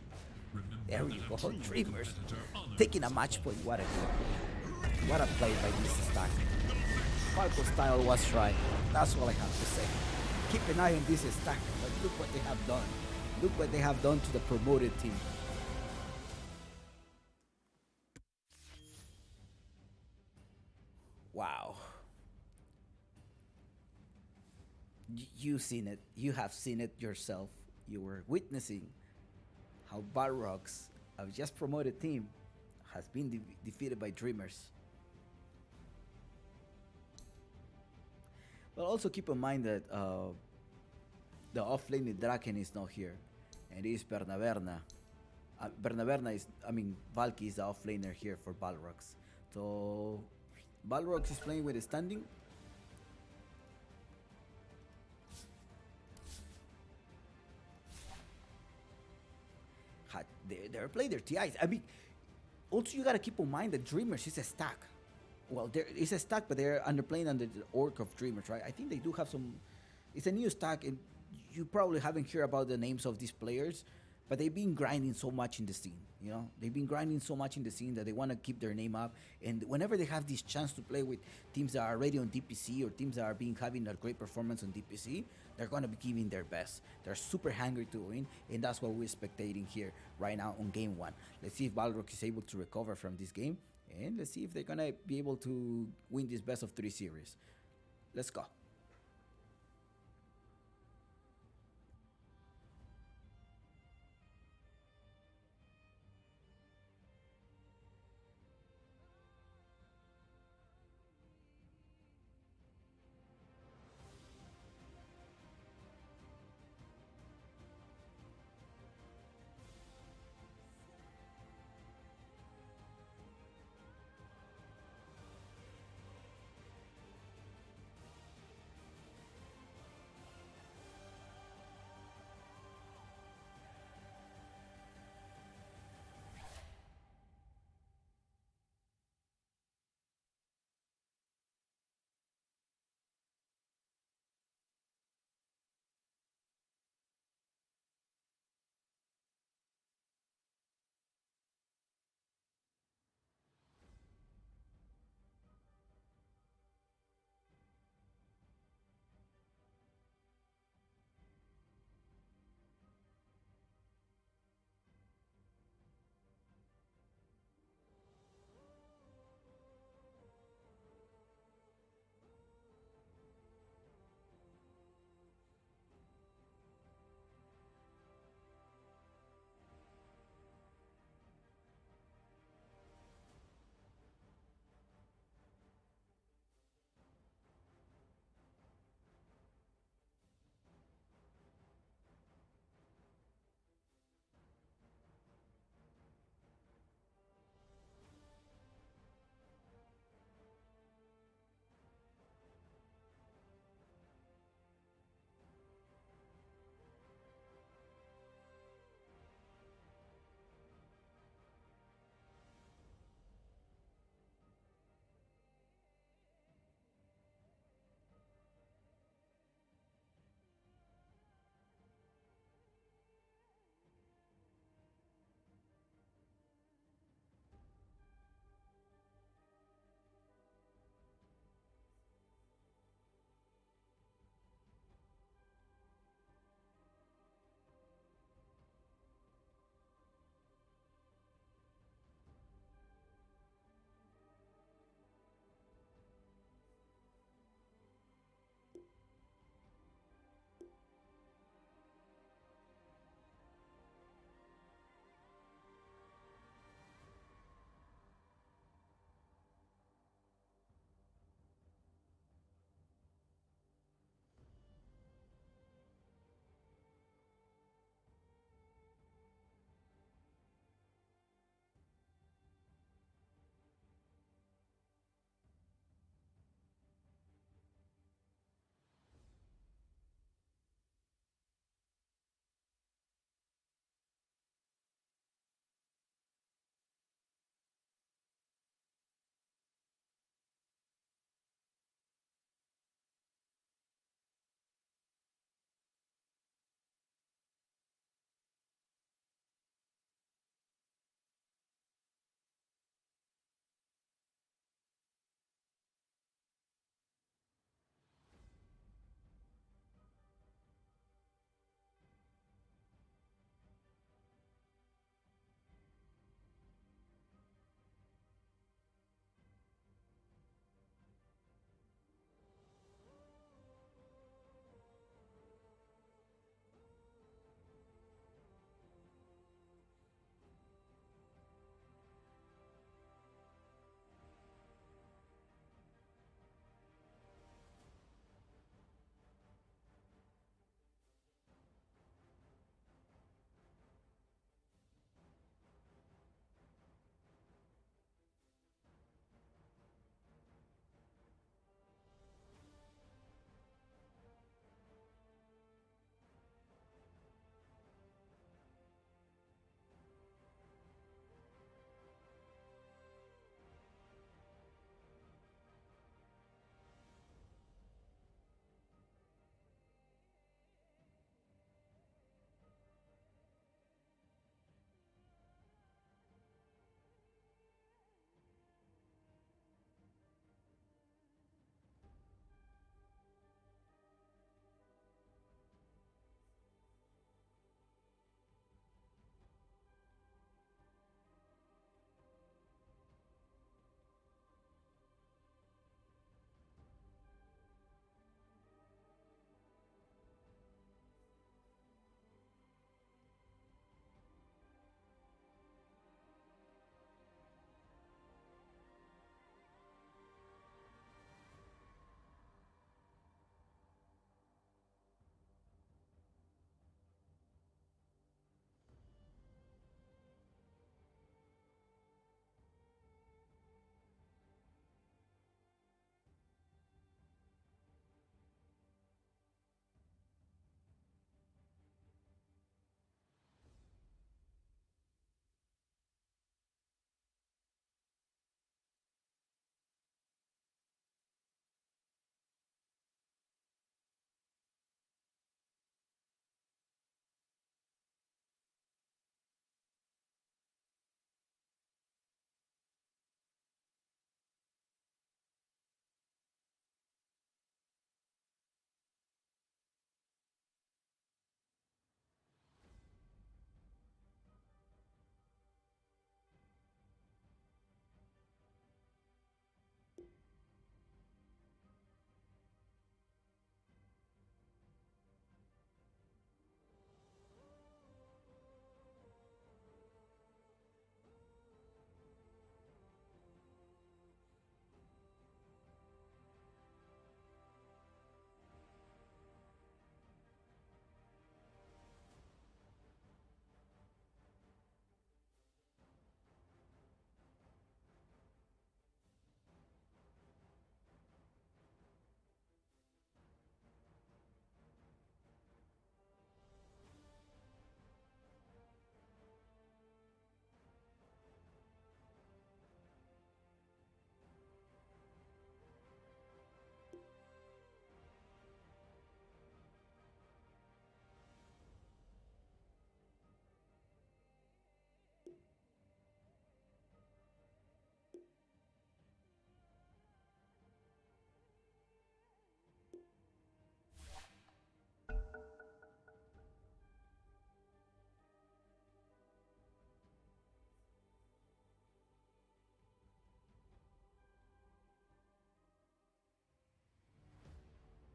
there you go, Dreamers. Taking a match point. What a play by this stack. Falco style was right. That's all I have to say. Keep an eye on this stack, but look what they have done. Look what they have done to the promoted team. Wow. You've seen it. You have seen it yourself. You were witnessing how Balrogs, a just promoted team, has been defeated by Dreamers. But also keep in mind that the offlaning Draken is not here, and it is Bernaverna. Bernaverna is, Valky is the offlaner here for Balrogs. So Balrogs is playing with a standing. They're playing their TIs. Also you gotta keep in mind that Dreamers is a stack. Well, there is a stack, but they're playing under the Orc of Dreamers, right? I think they do have some. It's a new stack, and you probably haven't heard about the names of these players, but they've been grinding so much in the scene. You know, they've been grinding so much in the scene that they want to keep their name up. And whenever they have this chance to play with teams that are already on DPC or teams that are having a great performance on DPC, they're going to be giving their best. They're super hungry to win, and that's what we're spectating here right now on game 1. Let's see if Balrog is able to recover from this game. And let's see if they're going to be able to win this best of 3 series. Let's go.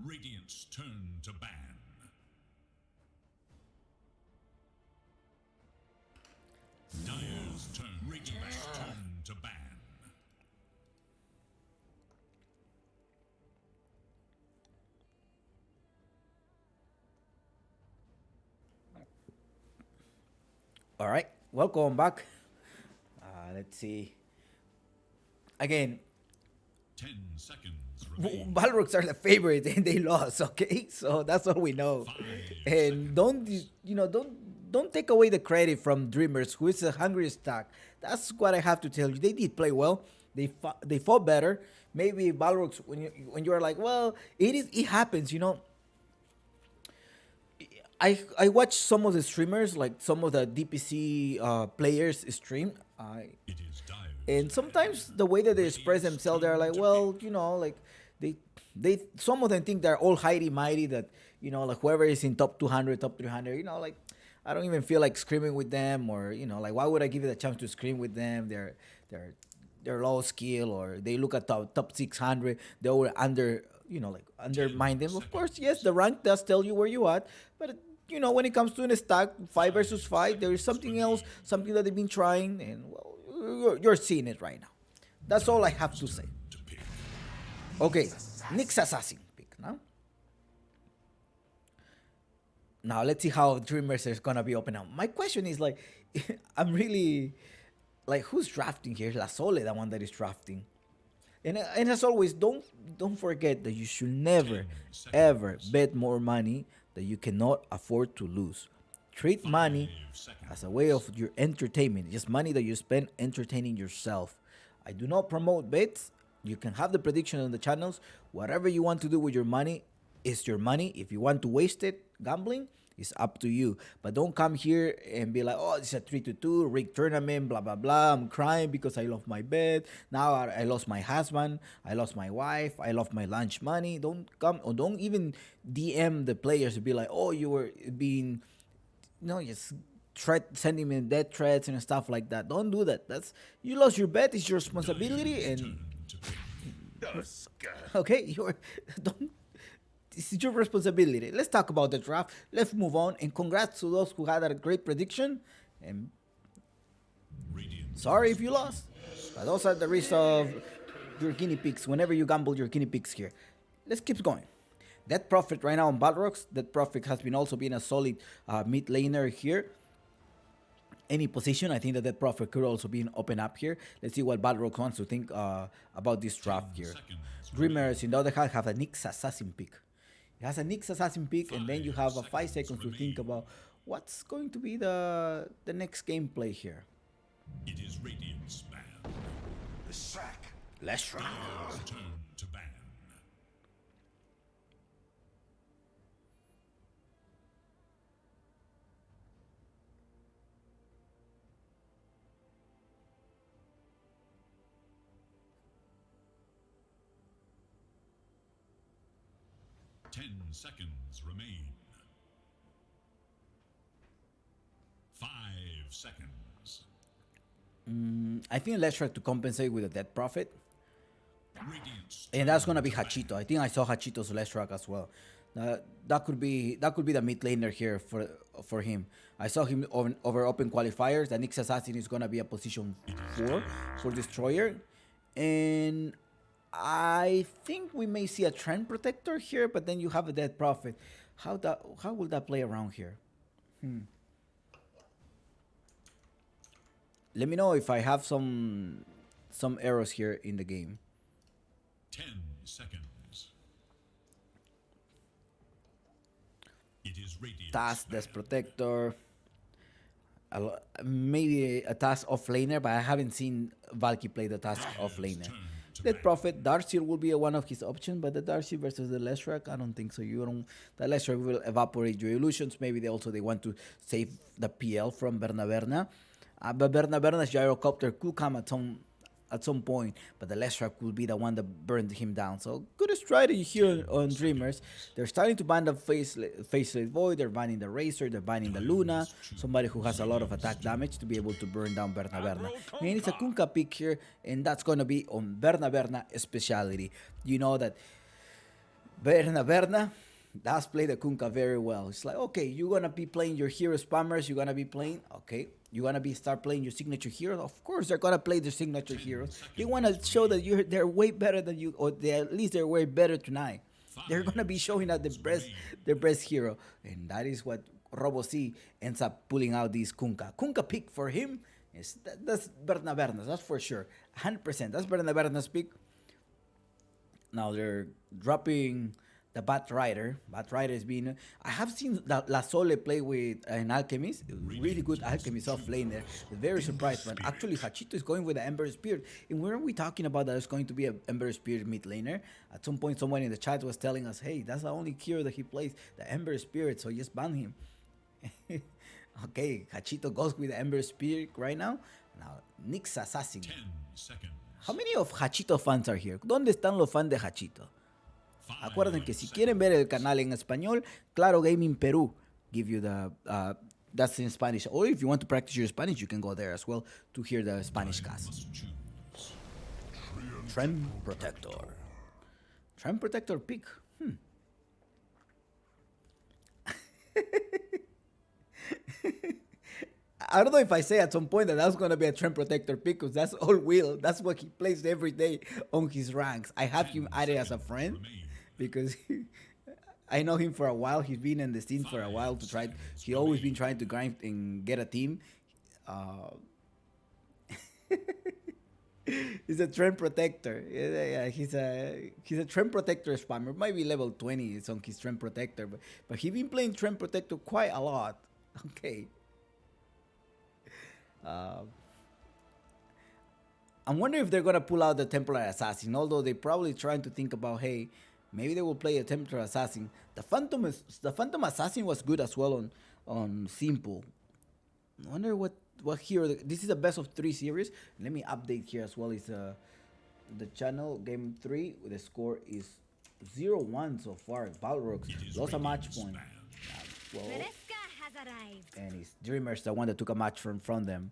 Radiant's turn to ban. Dire's turn. Radiant's turn to ban. All right, welcome back. Let's see. Again, 10 seconds remain. Balrogs are the favorite and they lost. Okay, so that's all we know. 5 And don't take away the credit from Dreamers, who is a hungry stack. That's what I have to tell you. They did play well. They fought better. Maybe Balrogs, when you are like, well, it happens. I watch some of the streamers, like some of the DPC players stream. It is Dire's And sometimes the way that they express themselves, they're like, well, like they some of them think they're all highty mighty, that like whoever is in top 200, top 300, like I don't even feel like screaming with them, or like why would I give it a chance to scream with them? They're low skill, or they look at top 600, they will undermine them. Of course, yes, the rank does tell you where you at, but when it comes to a stack 5 versus 5, there is something else, something that they've been trying, and well, you're seeing it right now. That's all I have to say. to pick. Okay, Nyx Assassin pick now. Now let's see how Dreamers is gonna be open up. My question is like, I'm really like, who's drafting here? La Sole, the one that is drafting. And as always, don't forget that you should never ever bet more money that you cannot afford to lose. Treat money 5 seconds. as a way of your entertainment. Just money that you spend entertaining yourself. I do not promote bets. You can have the prediction on the channels. Whatever you want to do with your money is your money. If you want to waste it gambling, it's up to you. But don't come here and be like, oh, it's a 3-2 rigged tournament, blah, blah, blah. I'm crying because I lost my bet. Now I lost my husband. I lost my wife. I lost my lunch money. Don't come, or don't even DM the players to be like, oh, you were being, just sending me death threats and stuff like that. Don't do that. You lost your bet. It's your responsibility. And Turn to pick. okay, don't. This is your responsibility. Let's talk about the draft. Let's move on. And congrats to those who had a great prediction. And Radiant sorry if you lost. But those are the risks of your guinea pigs whenever you gamble your guinea pigs here. Let's keep going. That Prophet right now on Balrogs. That Prophet has been also been a solid mid laner here. Any position, I think that Prophet could also be open up here. Let's see what Balrog wants to think about this draft here. seconds. Dreamers, in the other hand, have a Nyx Assassin pick. It has a Nyx Assassin pick, and then you have a 5 seconds to think about what's going to be the next gameplay here. It is Radiant's ban. The sack. Let's try. Dire's turn to ban. Ten seconds remain. 5 seconds. I think let's try to compensate with a Dead Prophet. Radiant's And that's gonna be Hachito. I think I saw Hachito's last track as well. That could be the mid laner here for him. I saw him over open qualifiers. The Nyx Assassin is gonna be a position 4 for Destroyer, and I think we may see a Trend Protector here. But then you have a Dead Prophet. How will that play around here? Let me know if I have some errors here in the game. 10 seconds. It is Radiant's Task, ban. Death Protector. Maybe a task off laner, but I haven't seen Valky play the task off laner. Turn to Dead ban. Prophet, Darcy will be one of his options, but the Darcy versus the Leshrac, I don't think so. The Leshrac will evaporate your illusions. Maybe they want to save the PL from Berna. But Berna's gyrocopter could come at some point, but the Leshrac will be the one that burned him down. So good strategy here on Dreamers. They're starting to ban the Faceless Void, they're banning the Razor, they're banning the Luna, somebody who has a lot of attack damage to be able to burn down Berna. And it's a Kunkka pick here, and that's going to be on Berna speciality. You know that Berna does play the Kunkka very well. It's like, okay, you're gonna be playing your hero spammers. You're gonna be playing, okay. You're gonna be start playing your signature hero. Of course, they're gonna play their signature heroes. They wanna show that they're way better than you, or at least they're way better tonight. They're gonna be showing out their best hero, and that is what Robo C ends up pulling out these Kunkka. Kunkka pick for him is that's Berna, that's for sure, 100%. That's Berna's pick. Now they're dropping the Bat Rider. Bat Rider is being. I have seen La Sole play with an Alchemist. Really good Alchemist off lane there. Very surprised, but actually Hachito is going with the Ember Spirit. And where are we talking about that it's going to be an Ember Spirit mid laner? At some point, someone in the chat was telling us, hey, that's the only hero that he plays, the Ember Spirit, so just ban him. Okay, Hachito goes with the Ember Spirit right now. Now, Nyx Assassin. 10 seconds. How many of Hachito fans are here? ¿Dónde están los fans de Hachito? Acuerden que si quieren ver el canal en español, Claro Gaming Perú give you the that's in Spanish. Or if you want to practice your Spanish, you can go there as well to hear the Spanish cast. Must choose. Trem Protector. Trem Protector pick. I don't know if I say at some point that that's going to be a Trem Protector pick, because that's all Will. That's what he plays every day on his ranks. I have him added as a friend because I know him for a while. He's been in the scene for a while to try. He always been trying to grind and get a team. He's a Trem Protector. Yeah, he's a Trem Protector spammer. Might be level 20. It's on his Trem Protector, but he's been playing Trem Protector quite a lot. Okay. I'm wondering if they're gonna pull out the Templar Assassin. Although they're probably trying to think about, hey, maybe they will play a Templar Assassin. The Phantom Assassin was good as well on Simple. I wonder what hero. This is a best of 3 series. Let me update here as well. Is the channel game 3. The score is 0-1 so far. Balrog lost a match point. Well, and it's Dreamers the one that took a match from them.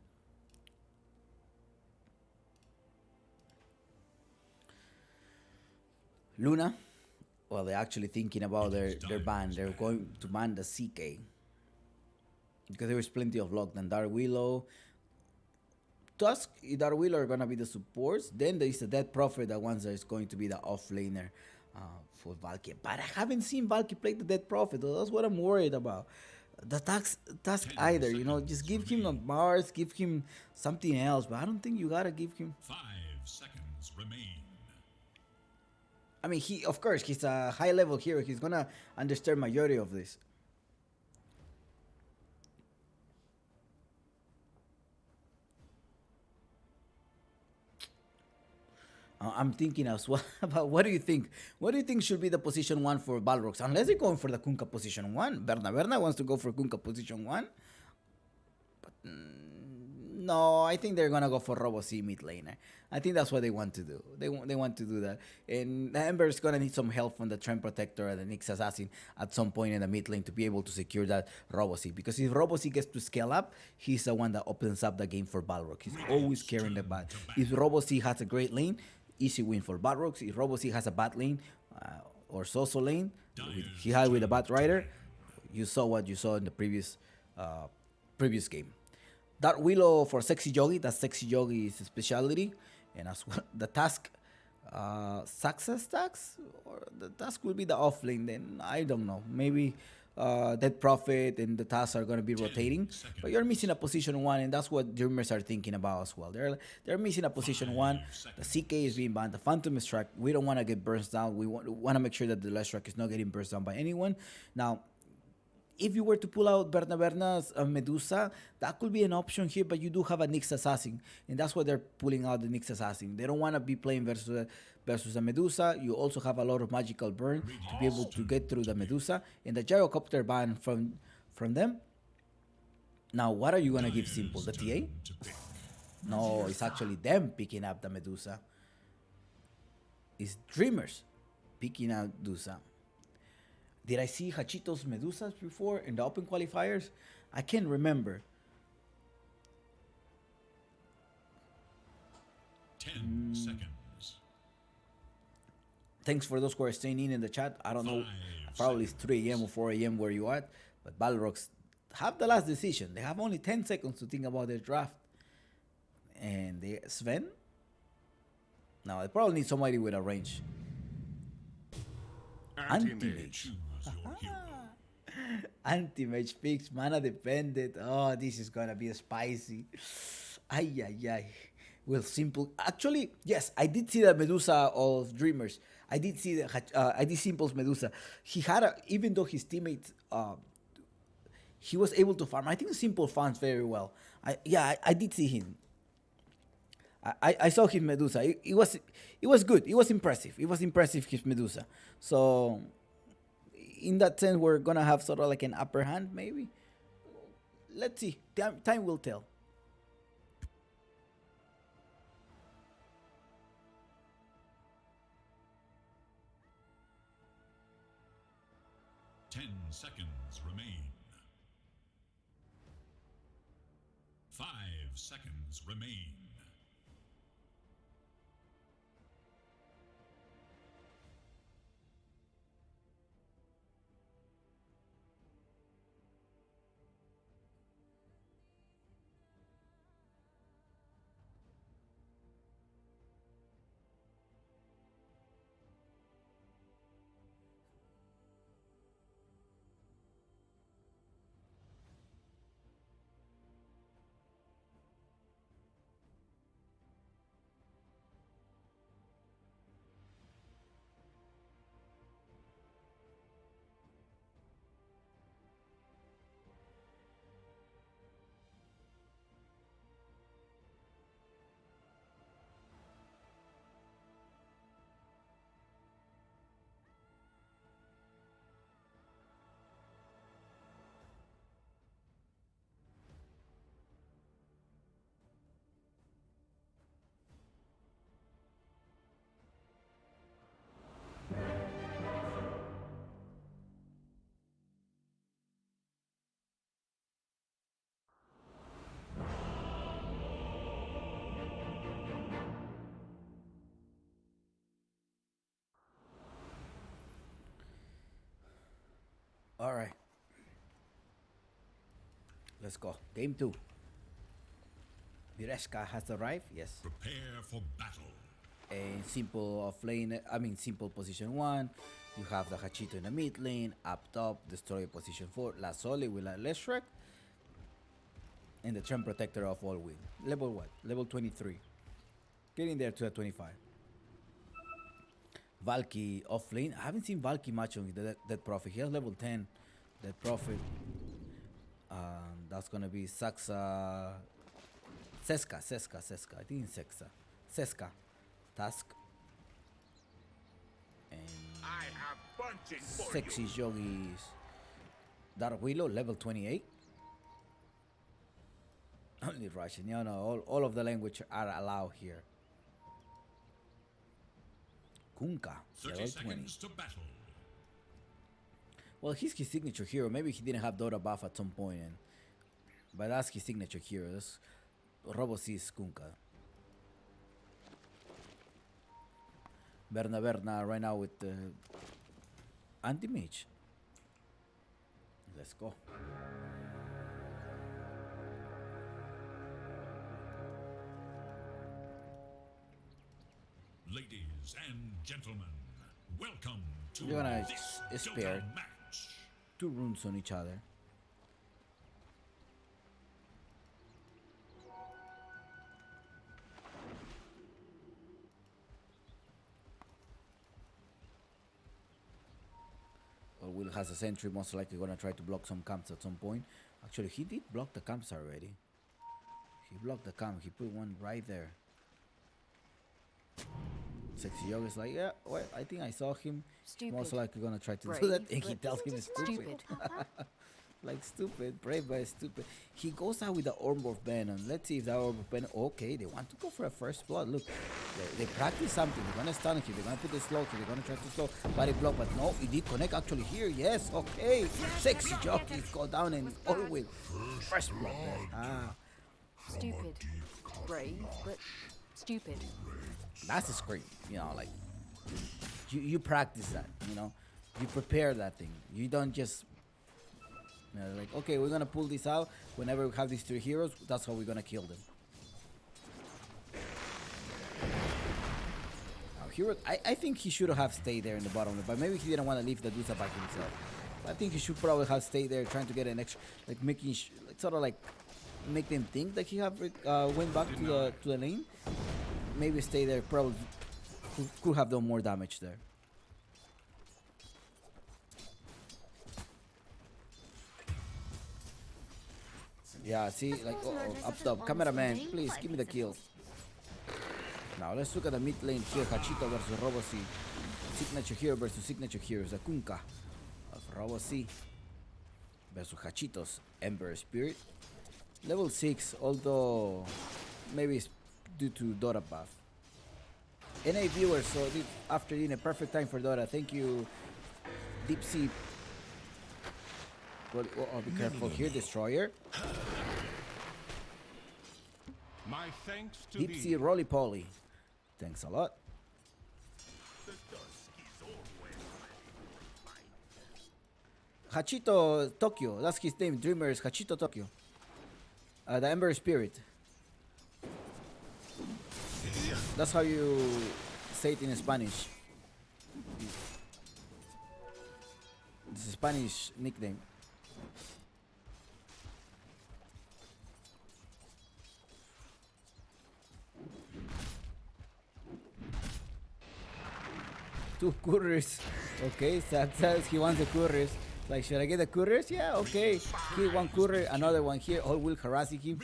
Luna, well, they're actually thinking about their ban. They're going to ban the CK because there is plenty of lockdown. Dark Willow, Tusk, Dark Willow are gonna be the supports. Then there is the Dead Prophet, the ones that is going to be the off laner for Valky. But I haven't seen Valky play the Dead Prophet. That's what I'm worried about. The task either, just give him a Mars, give him something else, but I don't think you gotta give him. 5 seconds remain. I mean, of course, he's a high level hero. He's gonna understand majority of this. I'm thinking as well about what do you think? What do you think should be the position 1 for Balrogs? Unless they're going for the Kunkka position 1. Berna wants to go for Kunkka position 1. But no, I think they're gonna go for Robo C mid laner. I think that's what they want to do. They want to do that. And the Ember is gonna need some help from the Trem Protector and the Nyx Assassin at some point in the mid lane to be able to secure that Robo C. Because if Robo C gets to scale up, he's the one that opens up the game for Balrog. He's always carrying the bat. If Robo C has a great lane, easy win for Balrog. If Robo C has a bad lane or so lane, he had with a Bat Rider, you saw what you saw in the previous game. Dark Willow for Sexy Yogi. That Sexy Yogi is a specialty. And as well, the task, success tax, or the task will be the off lane. Then I don't know. Maybe Dead Prophet and the tasks are going to be rotating. But you're missing a position 1, and that's what Dreamers are thinking about as well. They're missing a position 1. The CK is being banned. The Phantom Strike. We don't want to get burst down. We want to make sure that the Last Strike is not getting burst down by anyone. Now, if you were to pull out Berna's Medusa, that could be an option here, but you do have a Nyx Assassin, and that's why they're pulling out the Nyx Assassin. They don't want to be playing versus a Medusa. You also have a lot of magical burn to be able to get through the Medusa, and the Gyrocopter ban from them. Now, what are you going to give Simple? The TA? No, it's actually them picking up the Medusa. It's Dreamers picking out Medusa. Did I see Hachito's Medusas before in the open qualifiers? I can't remember. 10 seconds. Thanks for those who are staying in the chat. I don't know, 5 probably it's 3 a.m. or 4 a.m. where you are, but Balrogs have the last decision. They have only 10 seconds to think about their draft. And Sven? Now, they probably need somebody with a range. Anti-mage. Choose your hero. Anti-mage picks, mana dependent. Oh, this is gonna be spicy. Ay, ay, ay. Well, simple. Actually, yes, I did see the Medusa of Dreamers. I did see I did Simple's Medusa. He had even though his teammates, he was able to farm. I think Simple farms very well. I did see him. I saw his Medusa. It was good. It was impressive. It was impressive, his Medusa. So, in that sense, we're gonna have sort of like an upper hand, maybe. Let's see. Time will tell. 10 seconds remain. 5 seconds remain. All right. Let's go. Game 2. Vireshka has arrived. Yes. Prepare for battle. A simple lane. Simple position 1. You have the Hachito in the mid lane. Up top, destroy position 4. La Soli with a Leshrek. And the Trend Protector of All Wind. Level what? Level 23. Getting there to a 25. Valky off lane. I haven't seen Valky much on Dead Prophet. He has level 10. Dead Prophet. That's gonna be Saxa. Seska. I think it's Seska. Task. And I have bunching for Sexy you. Yogis. Dark Willow, level 28. Only Russian. You know, all of the language are allowed here. Kunka, 30 level 20. seconds to battle. Well, he's his signature hero. Maybe he didn't have Dota buff at some point, but that's his signature hero. That's Robosis Kunka. Berna right now with the anti-mage. Let's go. Ladies and gentlemen, welcome to You're gonna this spare Dota match. 2 runes on each other. Well, Will has a sentry, most likely gonna try to block some camps at some point. Actually, he did block the camps already. He blocked the camp. He put one right there. Sexy Yoga is like, yeah, well, I think I saw him. Stupid. Most likely gonna try to do Brave, that, and he but tells him it's stupid. Like stupid, brave but stupid. He goes out with the Orb of Venom. Let's see if that Orb of Venom. Okay, they want to go for a first blood. Look, they practice something. They're gonna stun him. They're gonna put the slow here. They're gonna try to slow body block, but no, it did connect actually here. Yes, okay. Sexy jockeys go down and all with first blood there. Ah, Stupid. Brave, but stupid. that's a scream. You know, like you practice that, you know. You prepare that thing. You don't just, you know, like, okay, we're gonna pull this out. Whenever we have these three heroes, that's how we're gonna kill them. Now, hero, I think he should have stayed there in the bottom, but maybe he didn't want to leave the Dusa back himself. But I think he should probably have stayed there, trying to get an extra, like making, like, sort of like make them think that he have went back to the lane. Maybe stay there. Probably could have done more damage there. Yeah, see, like, up top. Cameraman, please, give me the kill. Now, let's look at the mid lane here. Hachito versus Robo-C. Signature hero versus signature heroes. The Kunkka of Robo-C versus Hachito's Ember Spirit. Level 6, although maybe it's due to Dota buff. NA viewers, so after in a perfect time for Dota. Thank you, Deep Sea. Well, oh, be careful here, Destroyer. My thanks to Deep Sea Roly Poly. Thanks a lot. Hachito Tokyo, that's his name. Dreamer is Hachito Tokyo. The Ember Spirit. That's how you say it in Spanish. It's a Spanish nickname. Two couriers. Okay, Sad says he wants the couriers. Like, should I get the couriers? Yeah, okay. Kill one courier, another one here. All will harassing him.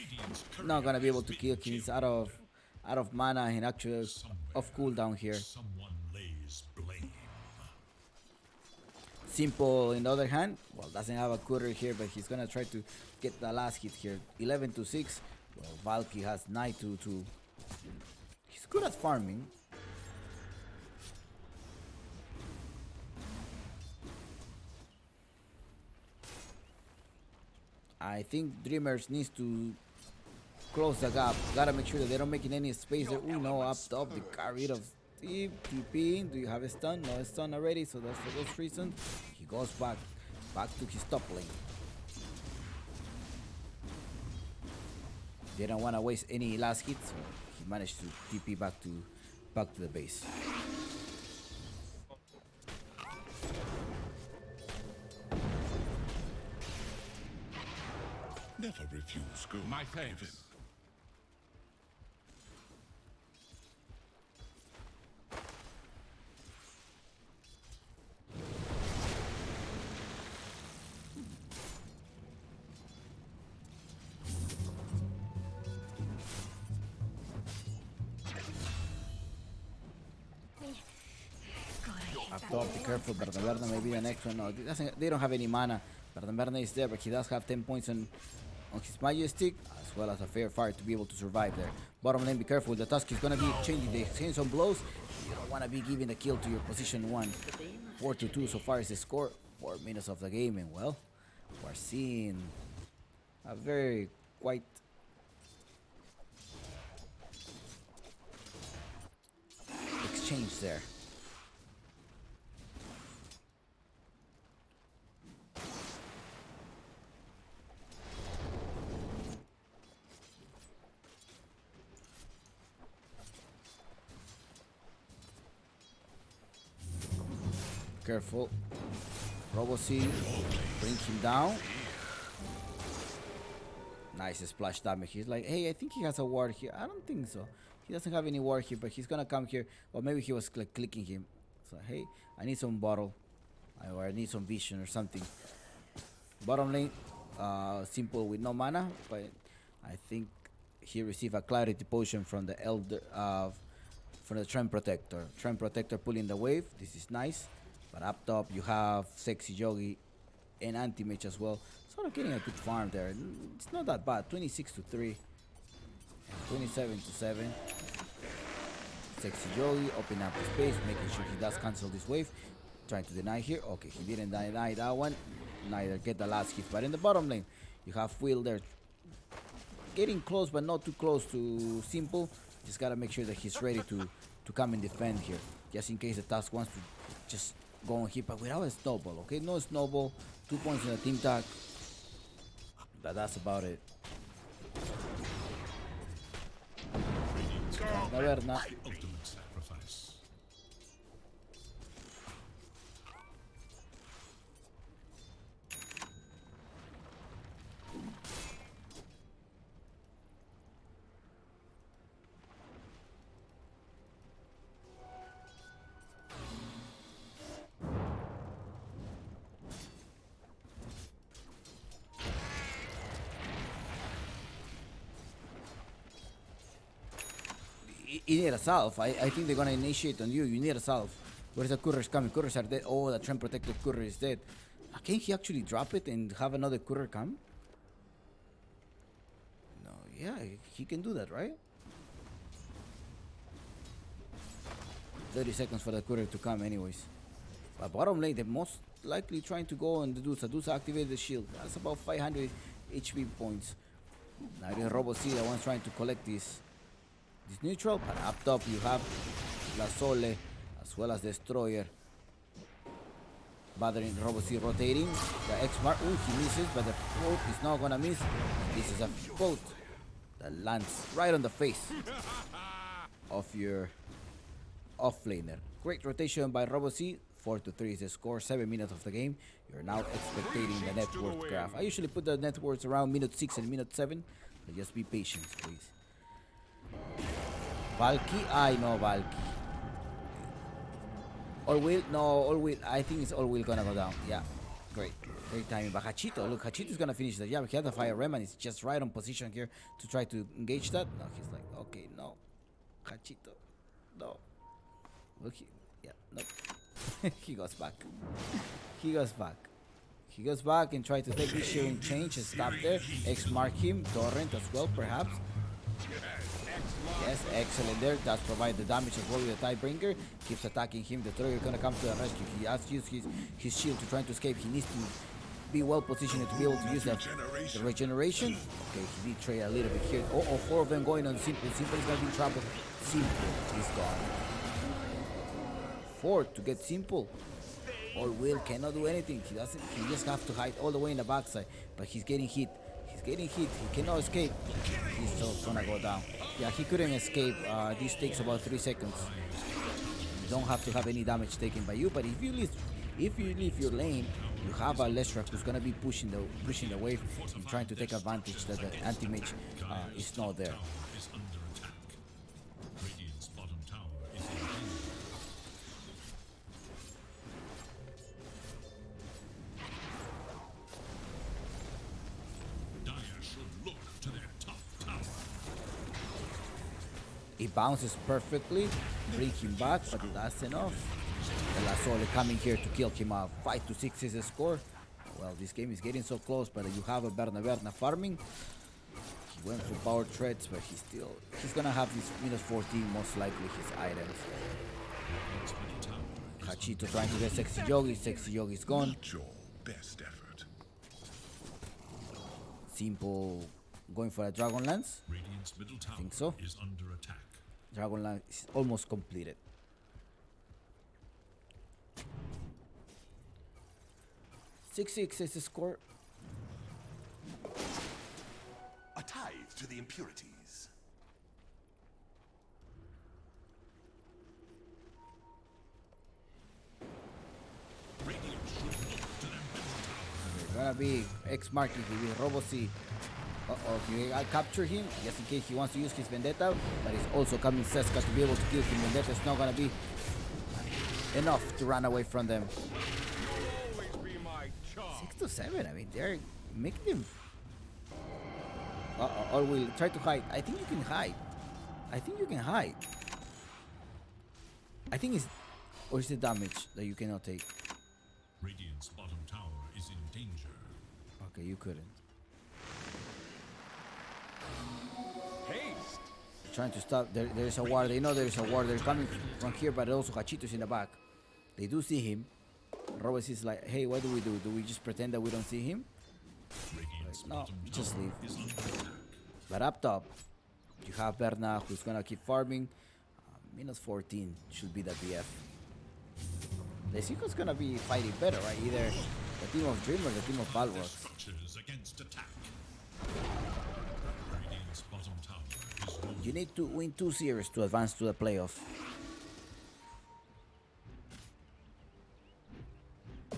Not gonna be able to kill him. He's out of mana and actually off cooldown here. Someone lays blame. Simple, on the other hand, well, doesn't have a courier here, but he's gonna try to get the last hit here. 11 to 6. Well, Valky has 9 to 2. He's good at farming. I think Dreamers needs to close the gap. Gotta make sure that they don't make any space there. Oh no, up top, they got rid of Steve. TP. Do you have a stun? No, a stun already, so that's for those reasons. He goes back to his top lane. They don't want to waste any last hits, so he managed to TP back to the base. Never refuse good. My thanks. Up top, be careful. Bernardo may be the next one. No, they don't have any mana. Bernardo is there, but he does have 10 points on his Majestic, as well as a fair fire to be able to survive there. Bottom lane, be careful. The Tusk is going to be changing the exchange on blows. You don't want to be giving the kill to your position 1. 4 to 2 so far is the score. 4 minutes of the game, and well, we're seeing a very quite exchange there. Careful. Robo-C, bring him down. Nice splash damage. He's like, hey, I think he has a ward here. I don't think so. He doesn't have any ward here, but he's gonna come here. Or maybe he was clicking him. So, hey, I need some bottle. Or I need some vision or something. Bottom lane, simple with no mana, but I think he received a clarity potion from the elder from the Trend Protector. Trend Protector pulling the wave. This is nice. But up top you have Sexy Yogi and Anti-Mage as well. Sort of getting a good farm there. It's not that bad. 26 to 3. And 27 to 7. Sexy Yogi opening up the space, making sure he does cancel this wave. Trying to deny here. Okay, he didn't deny that one. Neither get the last hit. But in the bottom lane, you have Will there. Getting close, but not too close to Simple. Just gotta make sure that he's ready to come and defend here. just in case the task wants to just go and hit, but without a snowball. Okay, no snowball. 2 points in the team tag. But that's about it. Taverna. Ultimate sacrifice. You need a salve. I think they're gonna initiate on you. You need a salve. Where's the couriers coming? Couriers are dead. Oh, the trend protected courier is dead. Can he actually drop it and have another courier come? No, yeah, he can do that, right? 30 seconds for the courier to come anyways. But bottom lane, they're most likely trying to go on the Dusa. Dusa activated the shield. That's about 500 HP points. Now the Robo-C, the one's trying to collect this neutral, but up top you have La Sole as well as Destroyer bothering Robo-C, rotating the X-Mark. Ooh, he misses, but the quote is not gonna miss. This is a quote that lands right on the face of your off-laner. Great rotation by Robo-C. 4-3 is the score, 7 minutes of the game. You're now expectating the net worth graph. I usually put the net worth around minute 6 and minute 7, but just be patient, please. Valky? I know Valky. All will? No, all will. I think it's all will gonna go down. Yeah, great. Great timing. But Hachito, look, Hachito's gonna finish that. Yeah, he had the fire rem and he's just right on position here to try to engage that. No, he's like, okay, no. Hachito, no. Look, yeah, no. He goes back. He goes back. He goes back and tries to take this shearing change and stop there. X-mark him. Torrent as well, perhaps. Yes, excellent there. Does provide the damage as well with the Tidebringer. Keeps attacking him. The Troyer gonna come to the rescue. He has to use his shield to try to escape. He needs to be well positioned to be able to use the regeneration. Okay, he did trade a little bit here. Oh, 4 of them going on Simple. Simple is gonna be in trouble. Simple is gone. 4 to get Simple. All Will cannot do anything. He doesn't. He just have to hide all the way in the backside. But he's getting hit. He's getting hit. He cannot escape. He's just gonna go down. Yeah, he couldn't escape. This takes about 3 seconds. You don't have to have any damage taken by you. But if you leave your lane, you have a Leshrac who's gonna be pushing the wave and trying to take advantage that the anti-mage is not there. Is under attack. Radiant's bottom tower is in danger. Dire should look to their top tower. It bounces perfectly, bring him back, but that's enough. The Lasole coming here to kill him off. 5-6 is the score. Well, this game is getting so close, but you have a Berna farming. He went for power threats, but he's gonna have this minus 14, most likely his items. Radiant's middle tower is Hachito trying to get Sexy Yogi. Sexy Yogi's gone. Not your best effort. Simple going for a Dragon Lance. Radiant's middle tower think so. is under attack. Dragon Lance is almost completed. 6-6 is the score. A tithe to the impurities. Radiant should look to their middle tower. They're gonna be X-marking him with Robo-C. I capture him just in case he wants to use his Vendetta, but he's also coming Seska to be able to kill him. Vendetta is not gonna be enough to run away from them. 6-7, I mean, they're making him. Or we'll try to hide. I think you can hide. I think you can hide. I think it's. Or is it damage that you cannot take? Radiant's bottom tower is in danger. Okay, you couldn't. Haste! Trying to stop. There's a ward. They know there's a ward. They're coming from here, but also Hachito's in the back. They do see him. Robes is like, hey, what do? Do we just pretend that we don't see him? Radiant's No, bottom just tower leave. is under attack. But up top, you have Berna who's gonna keep farming. Minus 14 should be the BF. Lesico's gonna be fighting better, right? Either the team of Dream or the team of Balrogs. Structures against attack. Radiant's bottom tower is no You need to win 2 series to advance to the playoff.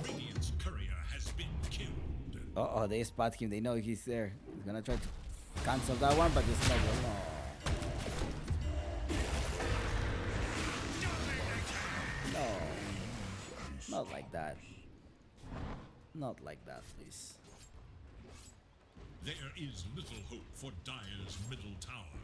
Radiant's courier has been killed. Uh-oh, they spot him. They know he's there. He's gonna try to cancel that one, but it's not. No. No. Not like that. Not like that, please. There is little hope for Dire's middle tower.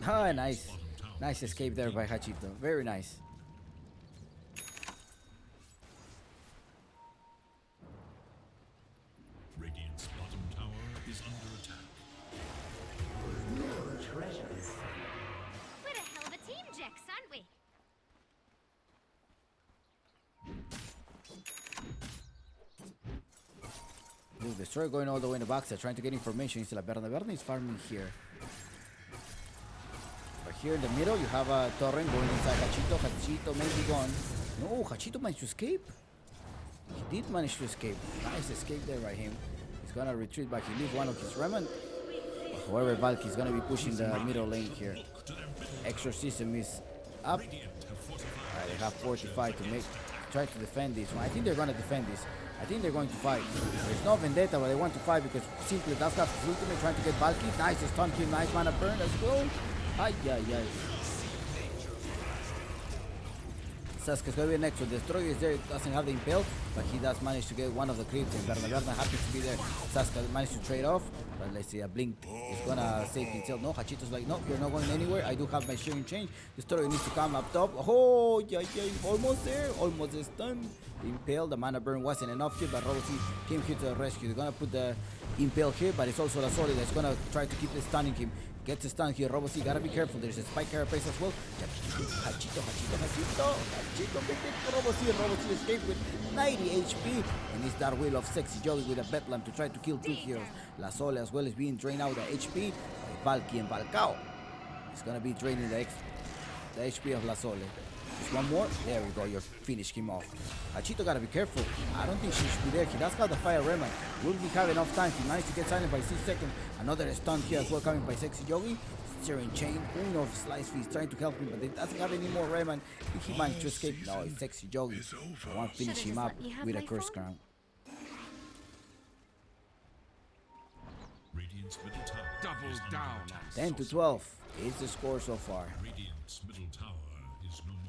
Ah, nice. Nice escape there by Hachito. Very nice. Radiant's bottom tower is under attack. We're a hell of a team, Jax, aren't we? Move Destroyer going all the way in the backside, trying to get information. Instead of Verne is farming here. But here in the middle, you have a Torrent going inside Hachito. Hachito may be gone. No, Hachito managed to escape. He did manage to escape. Nice escape there by him. He's gonna retreat back. He leaves one of his remnant. However, Valky is gonna be pushing the middle lane here. Exorcism is up. Alright, they have 45 to make. Try to defend this one. I think they're gonna defend this. I think they're going to fight. There's no vendetta, but they want to fight because simply that's got his ultimate trying to get Valky. Nice stun kill, nice mana burn as well. Ay, ay, ay. Saska's gonna be next, so Destroyer is there, it doesn't have the impale, but he does manage to get one of the creeps, and Verne happens to be there. Saska managed to trade off, but let's see, a blink is gonna save himself. No, Hachito's like, no, you're not going anywhere, I do have my shearing change. Destroyer needs to come up top. Oh, yeah, almost there, almost stunned. The impale, the mana burn wasn't enough here, but Robocy came here to the rescue. They're gonna put the impale here, but it's also the solid that's gonna try to keep stunning him. Gets a stun here, Robocy, gotta be careful. There's a spike carapace as well. Hachito make it for Robocy, and Robocy escaped with 90 HP. And it's that wheel of Sexy Jolly with a Bedlam to try to kill 2 heroes. La Sole as well is being drained out the HP by Valky and Valkao. It's gonna be draining the HP of La Sole. Just one more. There we go. You finish him off. Hachito gotta be careful. I don't think she should be there. He does have the fire remnant. Will he have enough time? He managed to get silent by 6 seconds. Another stun here as well coming by Sexy Yogi. Steering chain. Uno of Slice Feast trying to help him, but he doesn't have any more remnant. He managed to escape. No, it's Sexy Yogi. I want to finish him up with a curse crown. Radiant's middle tower Double is under down. attack. 10 to 12 is the score so far. Radiant's middle tower is no more.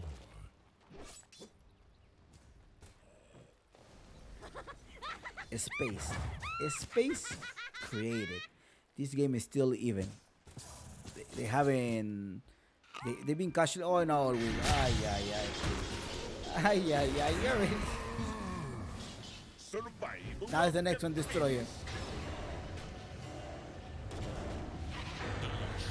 Space created. This game is still even. They haven't. They've been casually. Oh no, we. Ay. You're ready. Survival. Now it's the next one, Destroyer.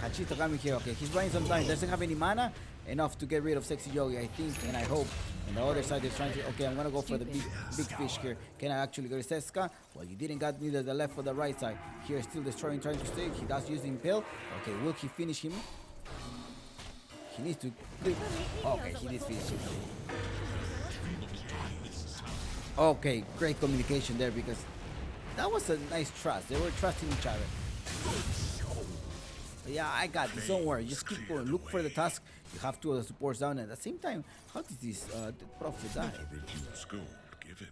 Hachito coming here. Okay, he's buying some time. Doesn't have any mana enough to get rid of Sexy Yogi, I think, and I hope. And the other side is trying to. Okay, I'm gonna go for the big fish here. Can I actually go to Seska? Well, you didn't got neither the left or the right side. Here, still Destroying, trying to stay. He does use the impale. Okay, will he finish him? He needs to. Okay, he did finish him. Okay, great communication there because that was a nice trust. They were trusting each other. Yeah, I got this. Don't worry. Just keep going. Look for the task. You have 2 of the supports down. And at the same time, how did this Prophet die? Reduce gold given.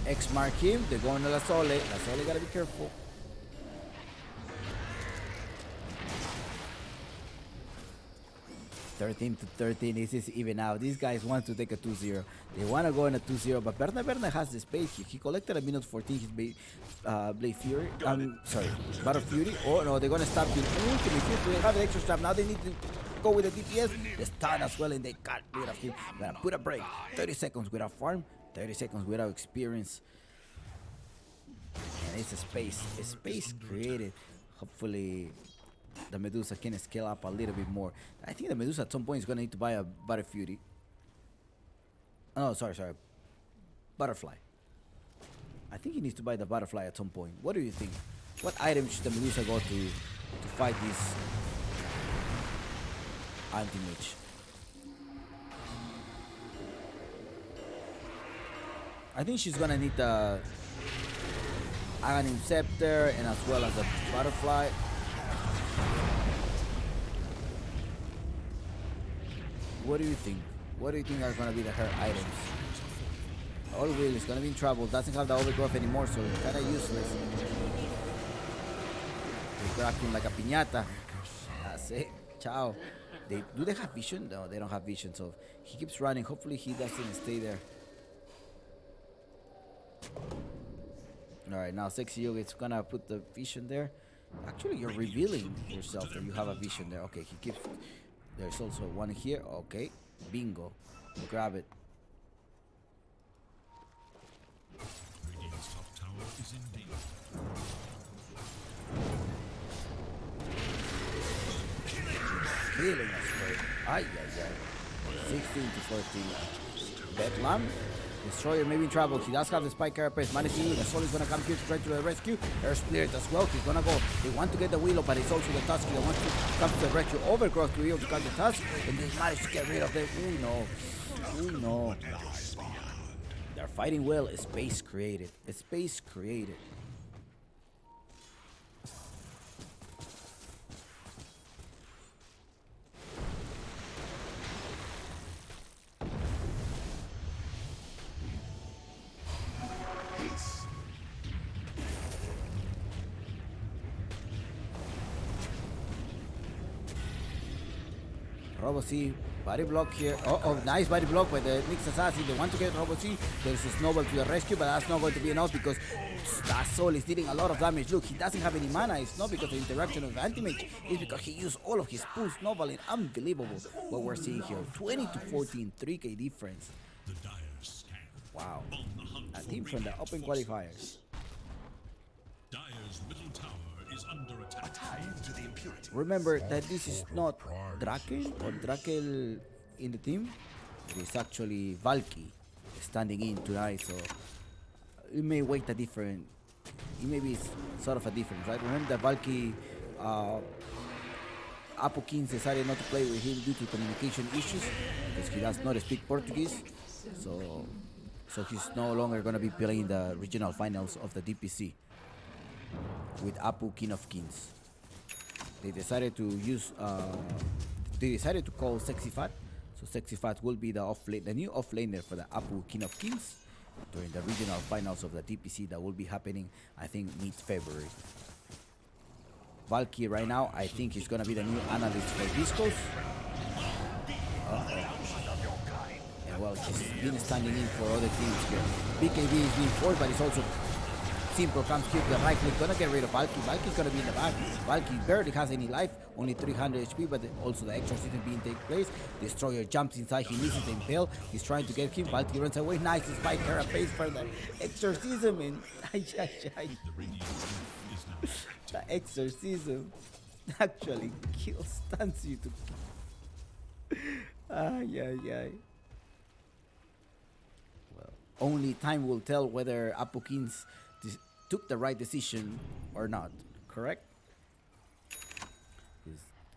X mark him. They're going to La Sole. La Sole gotta be careful. (13 to 13). This is even out. These guys want to take a 2-0. They want to go in a 2-0, but Verne has the space here. He collected a minute 14 his Blade Fury. Sorry, Battle Fury. Oh no, they're gonna stop him. Ultimate. They have the extra strap. Now they need to go with the DPS. The stun as well, and they got rid of him. Gonna put a break. 30 seconds without farm, 30 seconds without experience. And it's a space created. Hopefully, the Medusa can scale up a little bit more. I think the Medusa at some point is gonna need to buy a Butterfury. Oh, sorry. Butterfly. I think he needs to buy the Butterfly at some point. What do you think? What item should the Medusa go to fight this anti-mage? I think she's gonna need the Aghanim Scepter and as well as a Butterfly. What do you think? What do you think are gonna be her items? All Will is gonna be in trouble. Doesn't have the overgrowth anymore, so it's kinda useless. They grab him like a piñata. That's it. Ciao. Do they have vision? No, they don't have vision, so he keeps running. Hopefully he doesn't stay there. Alright, now Sexy Yoga is gonna put the vision there. Actually, you're revealing yourself that you have a vision there. Okay, he keeps. There's also one here. Okay, bingo. Grab it. Radiant's top tower is in danger. Killing us, bro. Ay. 16 to 14. Bedlam. Destroyer may be in trouble. He does have the spike carapace. Managing. The soul is gonna come here to try to the rescue. Air Spirit as well. He's gonna go. They want to get the Willow, but it's also the Tusk. They want to come to the rescue. Overgrowth to be able to cut the Tusk. And they manage to get rid of them. We know. They're fighting well. A space created. Robo C, body block here. Oh, nice body block by the Nyx Assassin. They want to get Robo C. There's a snowball to the rescue, but that's not going to be enough because that soul is dealing a lot of damage. Look, he doesn't have any mana. It's not because of the interaction of the anti-mage. It's because he used all of his pulse snowballing. Unbelievable what we're seeing here. 20 to 14, 3k difference. The dire scan. Wow. On the hunt A for team from the Radiant's open forces. qualifiers. Dire's middle tower is under attack. Tithe to the impurities. Remember that this is not Drakel or Drakel in the team. It is actually Valky standing in tonight, so it may wait a different. It may be sort of a difference, right? Remember that Valky, Apo Kings decided not to play with him due to communication issues because he does not speak Portuguese. So he's no longer gonna be playing the regional finals of the DPC with Apu King of Kings. They decided to use they decided to call Sexy Fat. So Sexy Fat will be the new off laner for the Apu King of Kings during the regional finals of the DPC that will be happening, I think, mid-February. Valky right now, I think he's gonna be the new analyst for Discos. And well, he's been standing in for other teams here. BKB is being forced, but it's also Simple comes here to the right click, gonna get rid of Valky. Valky's gonna be in the back. Valky barely has any life, only 300 HP, but also the exorcism being take place. Destroyer jumps inside, he misses the impale. He's trying to get him. Valky runs away. Nice spike carapace for the exorcism, and the exorcism actually kills, stuns you to. Well, only time will tell whether Apokins took the right decision or not, correct?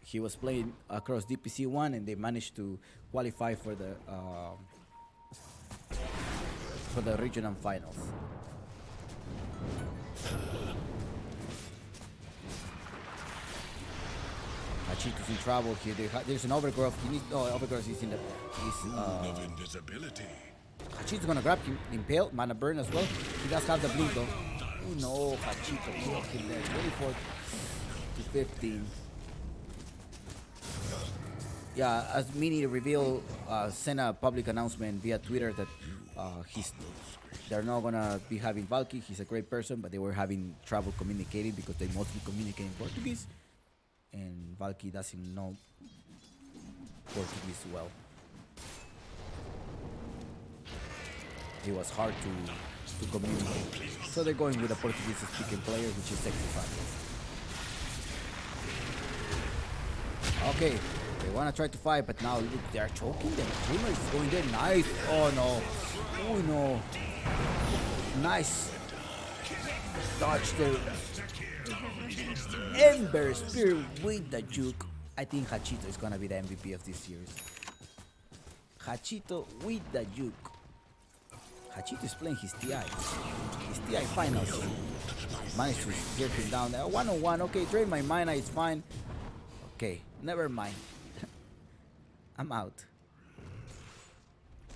He was playing across DPC 1 and they managed to qualify for the regional finals. Hachito's in trouble here. There's an overgrowth. He needs, no, overgrowth is in the. Of invisibility. Hachito's gonna grab him, impale, mana burn as well. He does have the blink though. Oh no, Hachito killed him there. 24 to 15. Yeah, as Mini revealed, sent a public announcement via Twitter that they're not gonna be having Valky. He's a great person, but they were having trouble communicating because they mostly communicate in Portuguese, and Valky doesn't know Portuguese well. It was hard to communicate. So they're going with a Portuguese speaking player, which is Sexy Okay, they want to try to fight, but now look, they are choking them. Dreamer is going there. Nice. Oh no. Oh no. Nice. Dodge the Ember Spear with the juke. I think Hachito is gonna be the MVP of this series. Hachito with the juke. Hachito is playing his TI. His TI finals. Managed to get him down there. 1-on-1. Okay, drain my mana. It's fine. Okay, never mind. I'm out.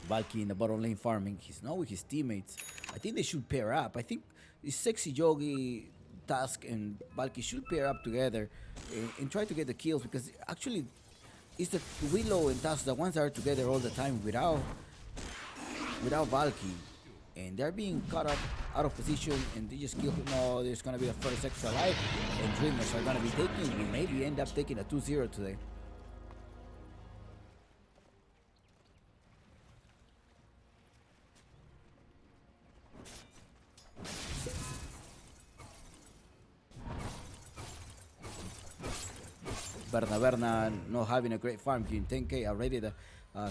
Valky in the bottom lane farming. He's not with his teammates. I think they should pair up. I think Sexy Yogi, Task, and Valky should pair up together and try to get the kills, because actually it's the Willow and Task, the ones that are together all the time without Valky, and they're being caught up out of position, and they just kill him. No, there's gonna be the first extra life, and Dreamers are gonna be taking. We maybe end up taking a 2-0 today. Berna not having a great farm here in 10k already. The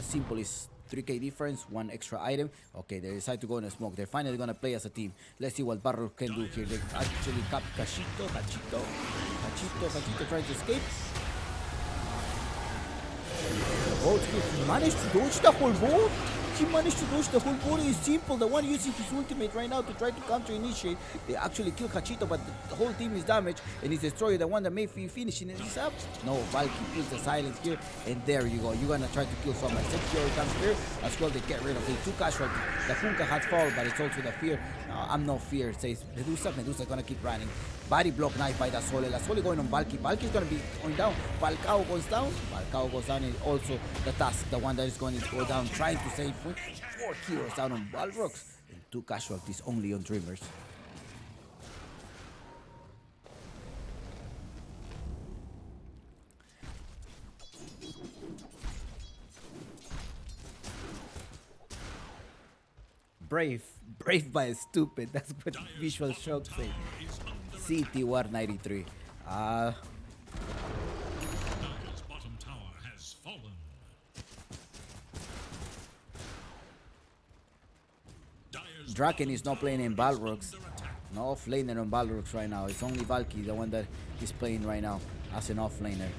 simple is 3k difference, one extra item. Okay, they decide to go in a smoke. They're finally gonna play as a team. Let's see what Barrel can do here. They actually cap Hachito trying to escape. Oh, he managed to dodge the whole board. He managed to dodge the whole board. It's simple. The one using his ultimate right now to try to counter initiate. They actually kill Hachito, but the whole team is damaged and he's destroyed. The one that may be finishing it is up. No, Valky kills the silence here, and there you go. You're gonna try to kill someone. Sexy comes here as well. They get rid of it. 2 casualties. The Punka has fallen, but it's also the fear. I'm no fear, says Medusa. Medusa gonna keep running. Body block knife by the Sole. La Sole going on Valky. Valky is gonna be going down. Falcao goes down. Falcao goes down, and also the Task, the one that is going to go down, trying to save 4 heroes down on Balrogs, and 2 casualties only on Dreamers. Brave by stupid. That's what Visual Shock say. CT 193. Dire's bottom tower has fallen. Dire's Draken is not playing in Balrogs. No offlaner on Balrogs right now. It's only Valky, the one that is playing right now as an offlaner.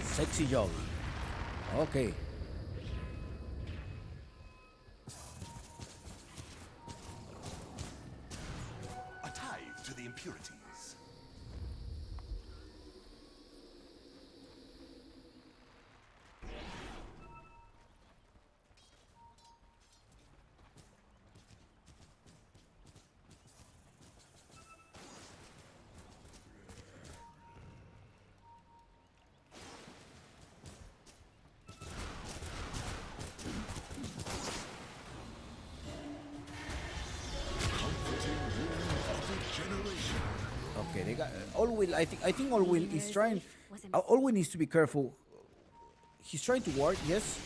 Sexy Yogi. Okay. A tithe to the impurities. Okay, they got Allwill. I think Allwill is trying. Allwill needs to be careful. He's trying to ward, yes,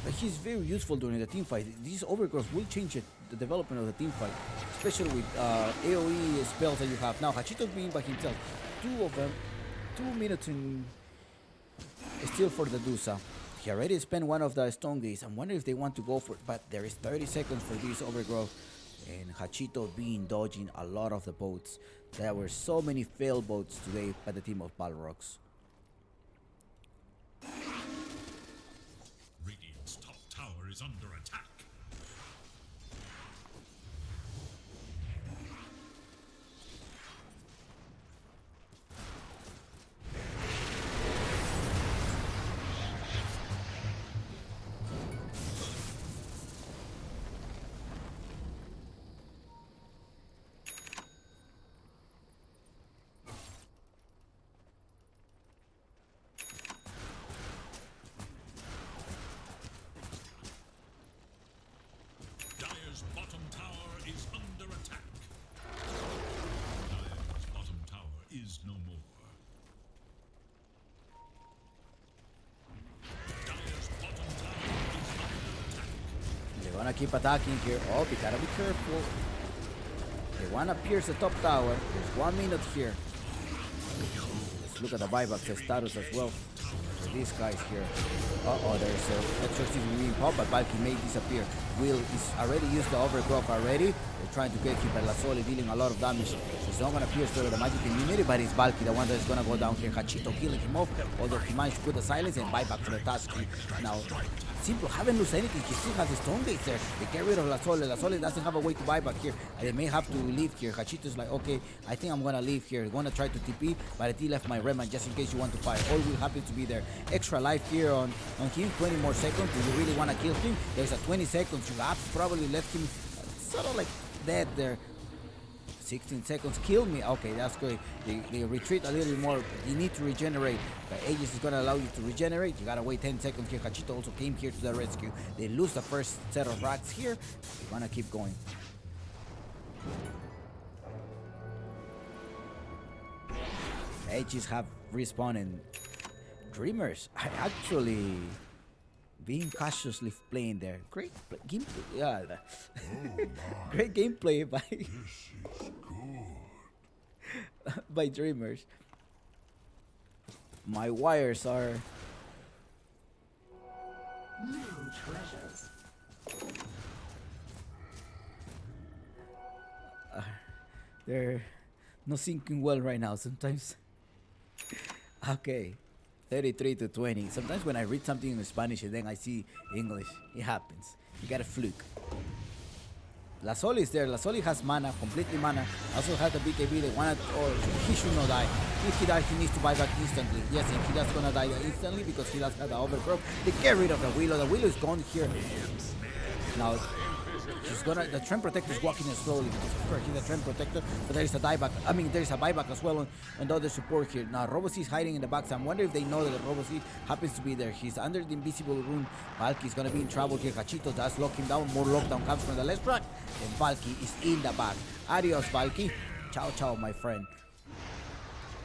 but he's very useful during the team fight. These overgrowth will change the development of the team fight, especially with AOE spells that you have now. Hachito being by himself, 2 of them, 2 minutes in still for the Dusa. He already spent one of the stone gates. I'm wondering if they want to go for it, but there is 30 seconds for this overgrowth. And Hachito being dodging a lot of the boats. There were so many failed boats today by the team of Balrogs. Radiant's top tower is under attack. Wanna keep attacking here. Oh, we gotta be careful. They wanna pierce the top tower. There's 1 minute here. Let's look at the buyback status as well. For these guys here. Uh-oh, there's a exorcism being popped, but Valky may disappear. Will is already used the overgrowth already. They're trying to get him, but Lasole dealing a lot of damage. He's not gonna pierce through the magic immunity, but it's Valky, the one that's gonna go down here. Hachito killing him off, although he managed to put the silence and buyback for the task. Now, Simple haven't lost anything. He still has his stone gates there. They get rid of Lasole. Lasole doesn't have a way to buy back here. And they may have to leave here. Hachito's like, okay, I think I'm gonna leave here. I'm gonna try to TP, but I did left my Remand just in case you want to fight. All will happen to be there. Extra life here on him. 20 more seconds. Do you really want to kill him? There's a 20 seconds. You have probably left him sort of like dead there. 16 seconds, kill me. Okay, that's great. They retreat a little bit more. You need to regenerate. The Aegis is going to allow you to regenerate. You got to wait 10 seconds here. Hachito also came here to the rescue. They lose the first set of racks here. They want to keep going. The Aegis have respawned and Dreamers. I actually being cautiously playing there. Great gameplay. Yeah. Great gameplay by by Dreamers. My wires are new treasures. They're not syncing well right now sometimes. Okay. 33-20. Sometimes when I read something in Spanish and then I see English, it happens. You got a fluke. Lasole is there. Lasole has mana, completely mana. Also has the BKB. They want to, or he should not die. If he dies, he needs to buy back instantly. Yes, and he does gonna die instantly because he does have the overgrowth. They get rid of the Willow. The Willow is gone here. Now, she's gonna. The Trend Protector is walking slowly because he's a Trend Protector, but there is a dieback. I mean, there is a buyback as well on the other support here. Now, Robocy is hiding in the back, so I wonder if they know that Robocy happens to be there. He's under the invisible rune. Valky is gonna be in trouble here. Hachito does lock him down. More lockdown comes from the left track, and Valky is in the back. Adios, Valky. Ciao, ciao, my friend.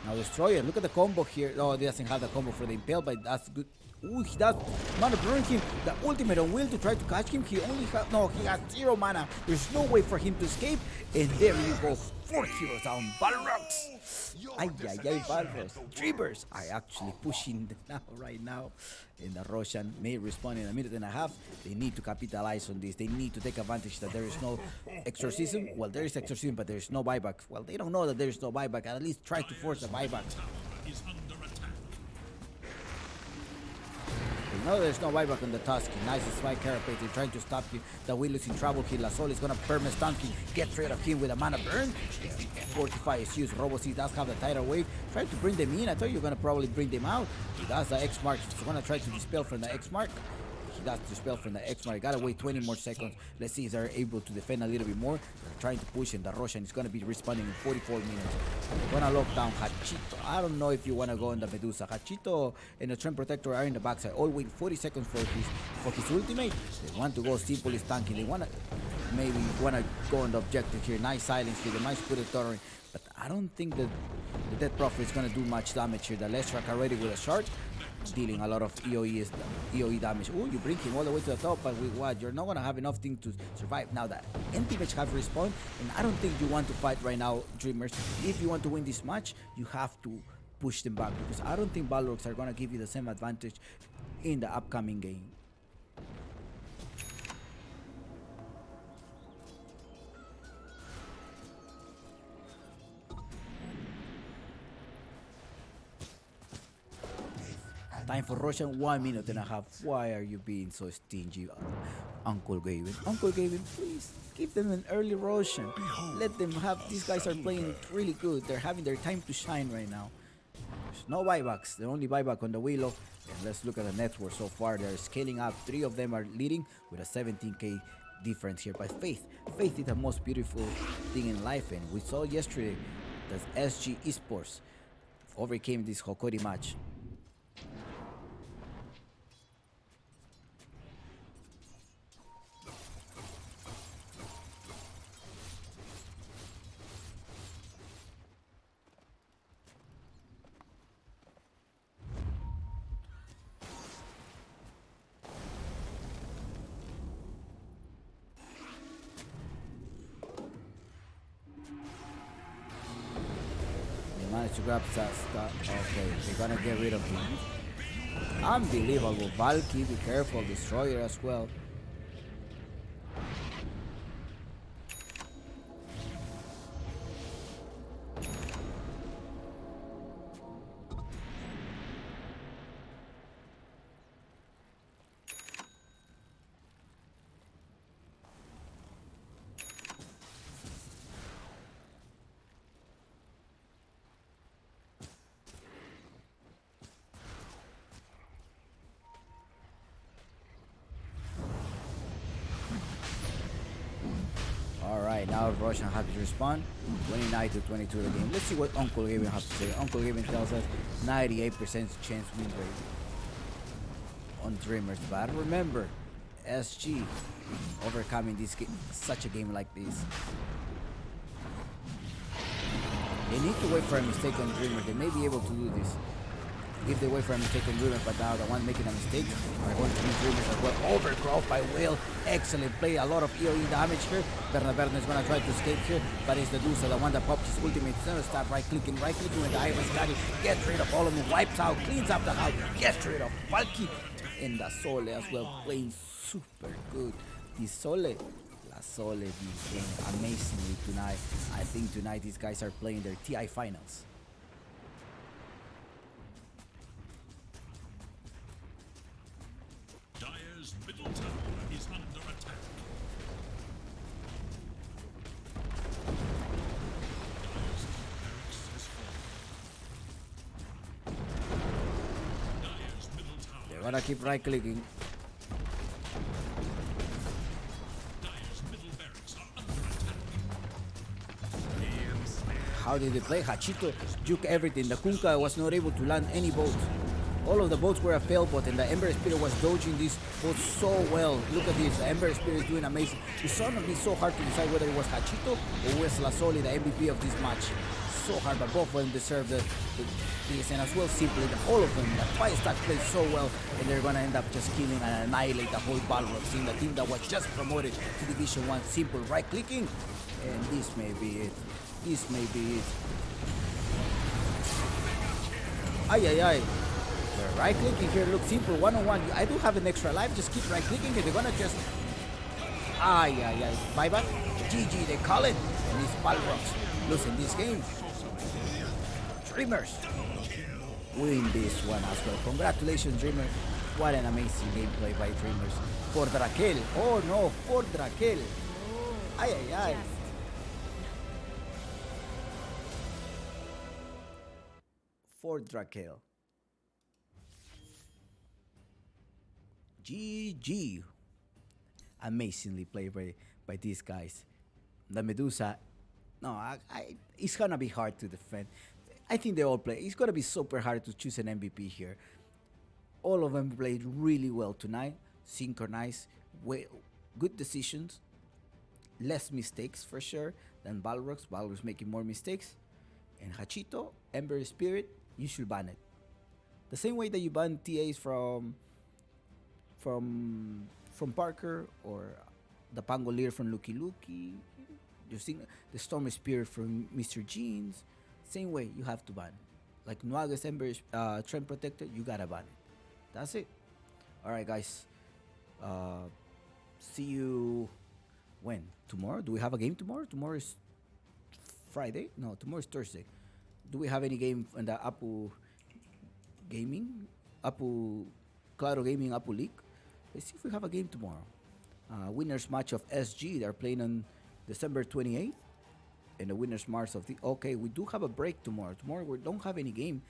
Now, Destroyer. Look at the combo here. Oh, he doesn't have the combo for the Impale, but that's good. Ooh, he does mana burn him. The ultimate on Will to try to catch him. He only has he has 0 mana. There's no way for him to escape. And there you go. 4 heroes down. Balrogs. Ay, Balrogs. Dreamers are actually pushing now right now. And the Roshan may respawn in a minute and a half. They need to capitalize on this. They need to take advantage that there is no exorcism. Well, there is exorcism, but there is no buyback. Well, they don't know that there is no buyback. At least try to force a buyback. Is under attack. No, there's no buyback on the task. Nice spike carapace. They're trying to stop you. The Will is in trouble here. Lasole is gonna perma-stun him. Get rid of him with a mana burn. Fortify is used. Robocy does have the tidal wave. Try to bring them in. I thought you were gonna probably bring them out. He does the X mark. He's gonna try to dispel from the X mark. He does dispel from the X mark. Gotta wait 20 more seconds. Let's see if they're able to defend a little bit more. They're trying to push, and the Roshan is gonna be responding in 44 minutes. They're gonna lock down Hachito. I don't know if you wanna go on the Medusa. Hachito and the Trend Protector are in the backside. All wait 40 seconds for his ultimate. They want to go simple is tanking. They wanna maybe wanna go on the objective here. Nice silence here. They might put it torrent. But I don't think that the Death Prophet is gonna do much damage here. The Leshrac already with a shard, dealing a lot of EOE damage. Oh, you bring him all the way to the top, but with what? You're not gonna have enough thing to survive. Now that anti-mage have respawned, and I don't think you want to fight right now, Dreamers. If you want to win this match, you have to push them back, because I don't think Balrogs are gonna give you the same advantage in the upcoming game. Time for Roshan, 1 minute and a half. Why are you being so stingy, Uncle Gavin? Uncle Gavin, please give them an early Roshan. Let them have. These guys are playing really good. They're having their time to shine right now. There's no buybacks. The only buyback on the Willow. And let's look at the net worth so far. They're scaling up. 3 of them are leading with a 17k difference here. But Faith is the most beautiful thing in life. And we saw yesterday that SG Esports overcame this Hokori match. to grab Saska. Okay, they're gonna get rid of him. Unbelievable. Valky, be careful. Destroyer as well. Alright, now Russian happy to respond. 29 to 22 the game. Let's see what Uncle Gaben has to say. Uncle Gaben tells us 98% chance win rate on Dreamers. But remember, SG overcoming this game, such a game like this. They need to wait for a mistake on Dreamer. They may be able to do this. If they wait for a mistake on Dreamer, but now the one making a mistake are going to be Dreamers as well. Overgrowth by Will. Excellent play. A lot of EOE damage here. Bernaberne is going to try to escape here, but it's the Dusa, the one that pops his ultimate. He's going to start right clicking with the Iris Guy. Gets rid of all of them. Wipes out, cleans up the house. Gets rid of Valky. And the Sole as well. Playing super good. The Sole. La Sole is playing amazingly tonight. I think tonight these guys are playing their TI finals. Dire's middle tower is under attack. Dire's barracks has fallen. Dire's middle tower. They're gonna keep right clicking. Dire's middle barracks are under attack. How did they play? Hachito juke everything. The Kunkka was not able to land any boat. All of the boats were a fail boat, and the Ember Spirit was dodging these boats so well. Look at this. The Ember Spirit is doing amazing. It's gonna be so hard to decide whether it was Hachito or was Lasoli, the MVP of this match. So hard, but both of them deserve this. And as well, simply, all of them. The Fire Stack played so well, and they're gonna end up just killing and annihilate the whole Balrog, seeing the team that was just promoted to Division 1. Simple right-clicking, and this may be it. This may be it. Ay, ay, ay. They're right-clicking here. Look, simple, one-on-one. I do have an extra life. Just keep right-clicking, and they're gonna just... Ay, ay, ay. Bye-bye. GG, they call it. And these Balrogs losing this game. Dreamers win this one as well. Congratulations, Dreamers. What an amazing gameplay by Dreamers. For Drakel. Oh, no. For Drakel. Ay, ay, ay. For Drakel. GG. Amazingly played by these guys. The Medusa, no, it's gonna be hard to defend. I think they all play. It's gonna be super hard to choose an MVP here. All of them played really well tonight. Synchronized, good decisions, less mistakes for sure than Balrogs. Balrogs making more mistakes. And Hachito, Ember Spirit, you should ban it. The same way that you ban TAs from Parker, or the Pangolier from Lucky Lucky, you see the Storm Spirit from Mr. Jeans. Same way you have to ban. Like Nuaga's Ember Trend Protector, you gotta ban it. That's it. Alright guys. See you when? Tomorrow? Do we have a game tomorrow? Tomorrow is Friday? No, tomorrow is Thursday. Do we have any game in the Apu Gaming? Claro Gaming Apu League? Let's see if we have a game tomorrow. Winners match of SG. They're playing on December 28th. And the winners match of the... Okay, we do have a break tomorrow. Tomorrow we don't have any game.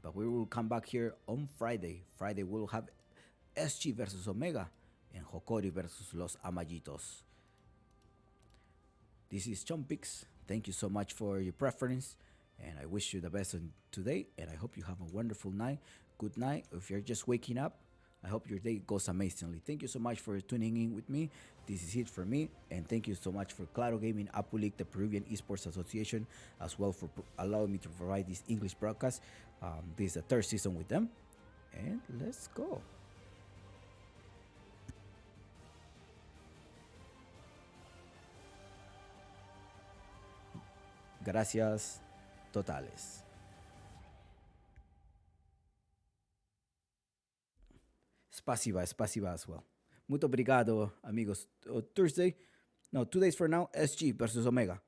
But we will come back here on Friday. Friday we'll have SG versus Omega. And Hokori versus Los Amayitos. This is Chompix. Thank you so much for your preference. And I wish you the best on today. And I hope you have a wonderful night. Good night. If you're just waking up, I hope your day goes amazingly. Thank you so much for tuning in with me. This is it for me. And thank you so much for Claro Gaming Apu League, the Peruvian Esports Association, as well for allowing me to provide this English broadcast. This is the third season with them. And let's go. Gracias totales. Spasiba as well. Muito obrigado, amigos. Thursday, no, 2 days from now, SG versus Omega.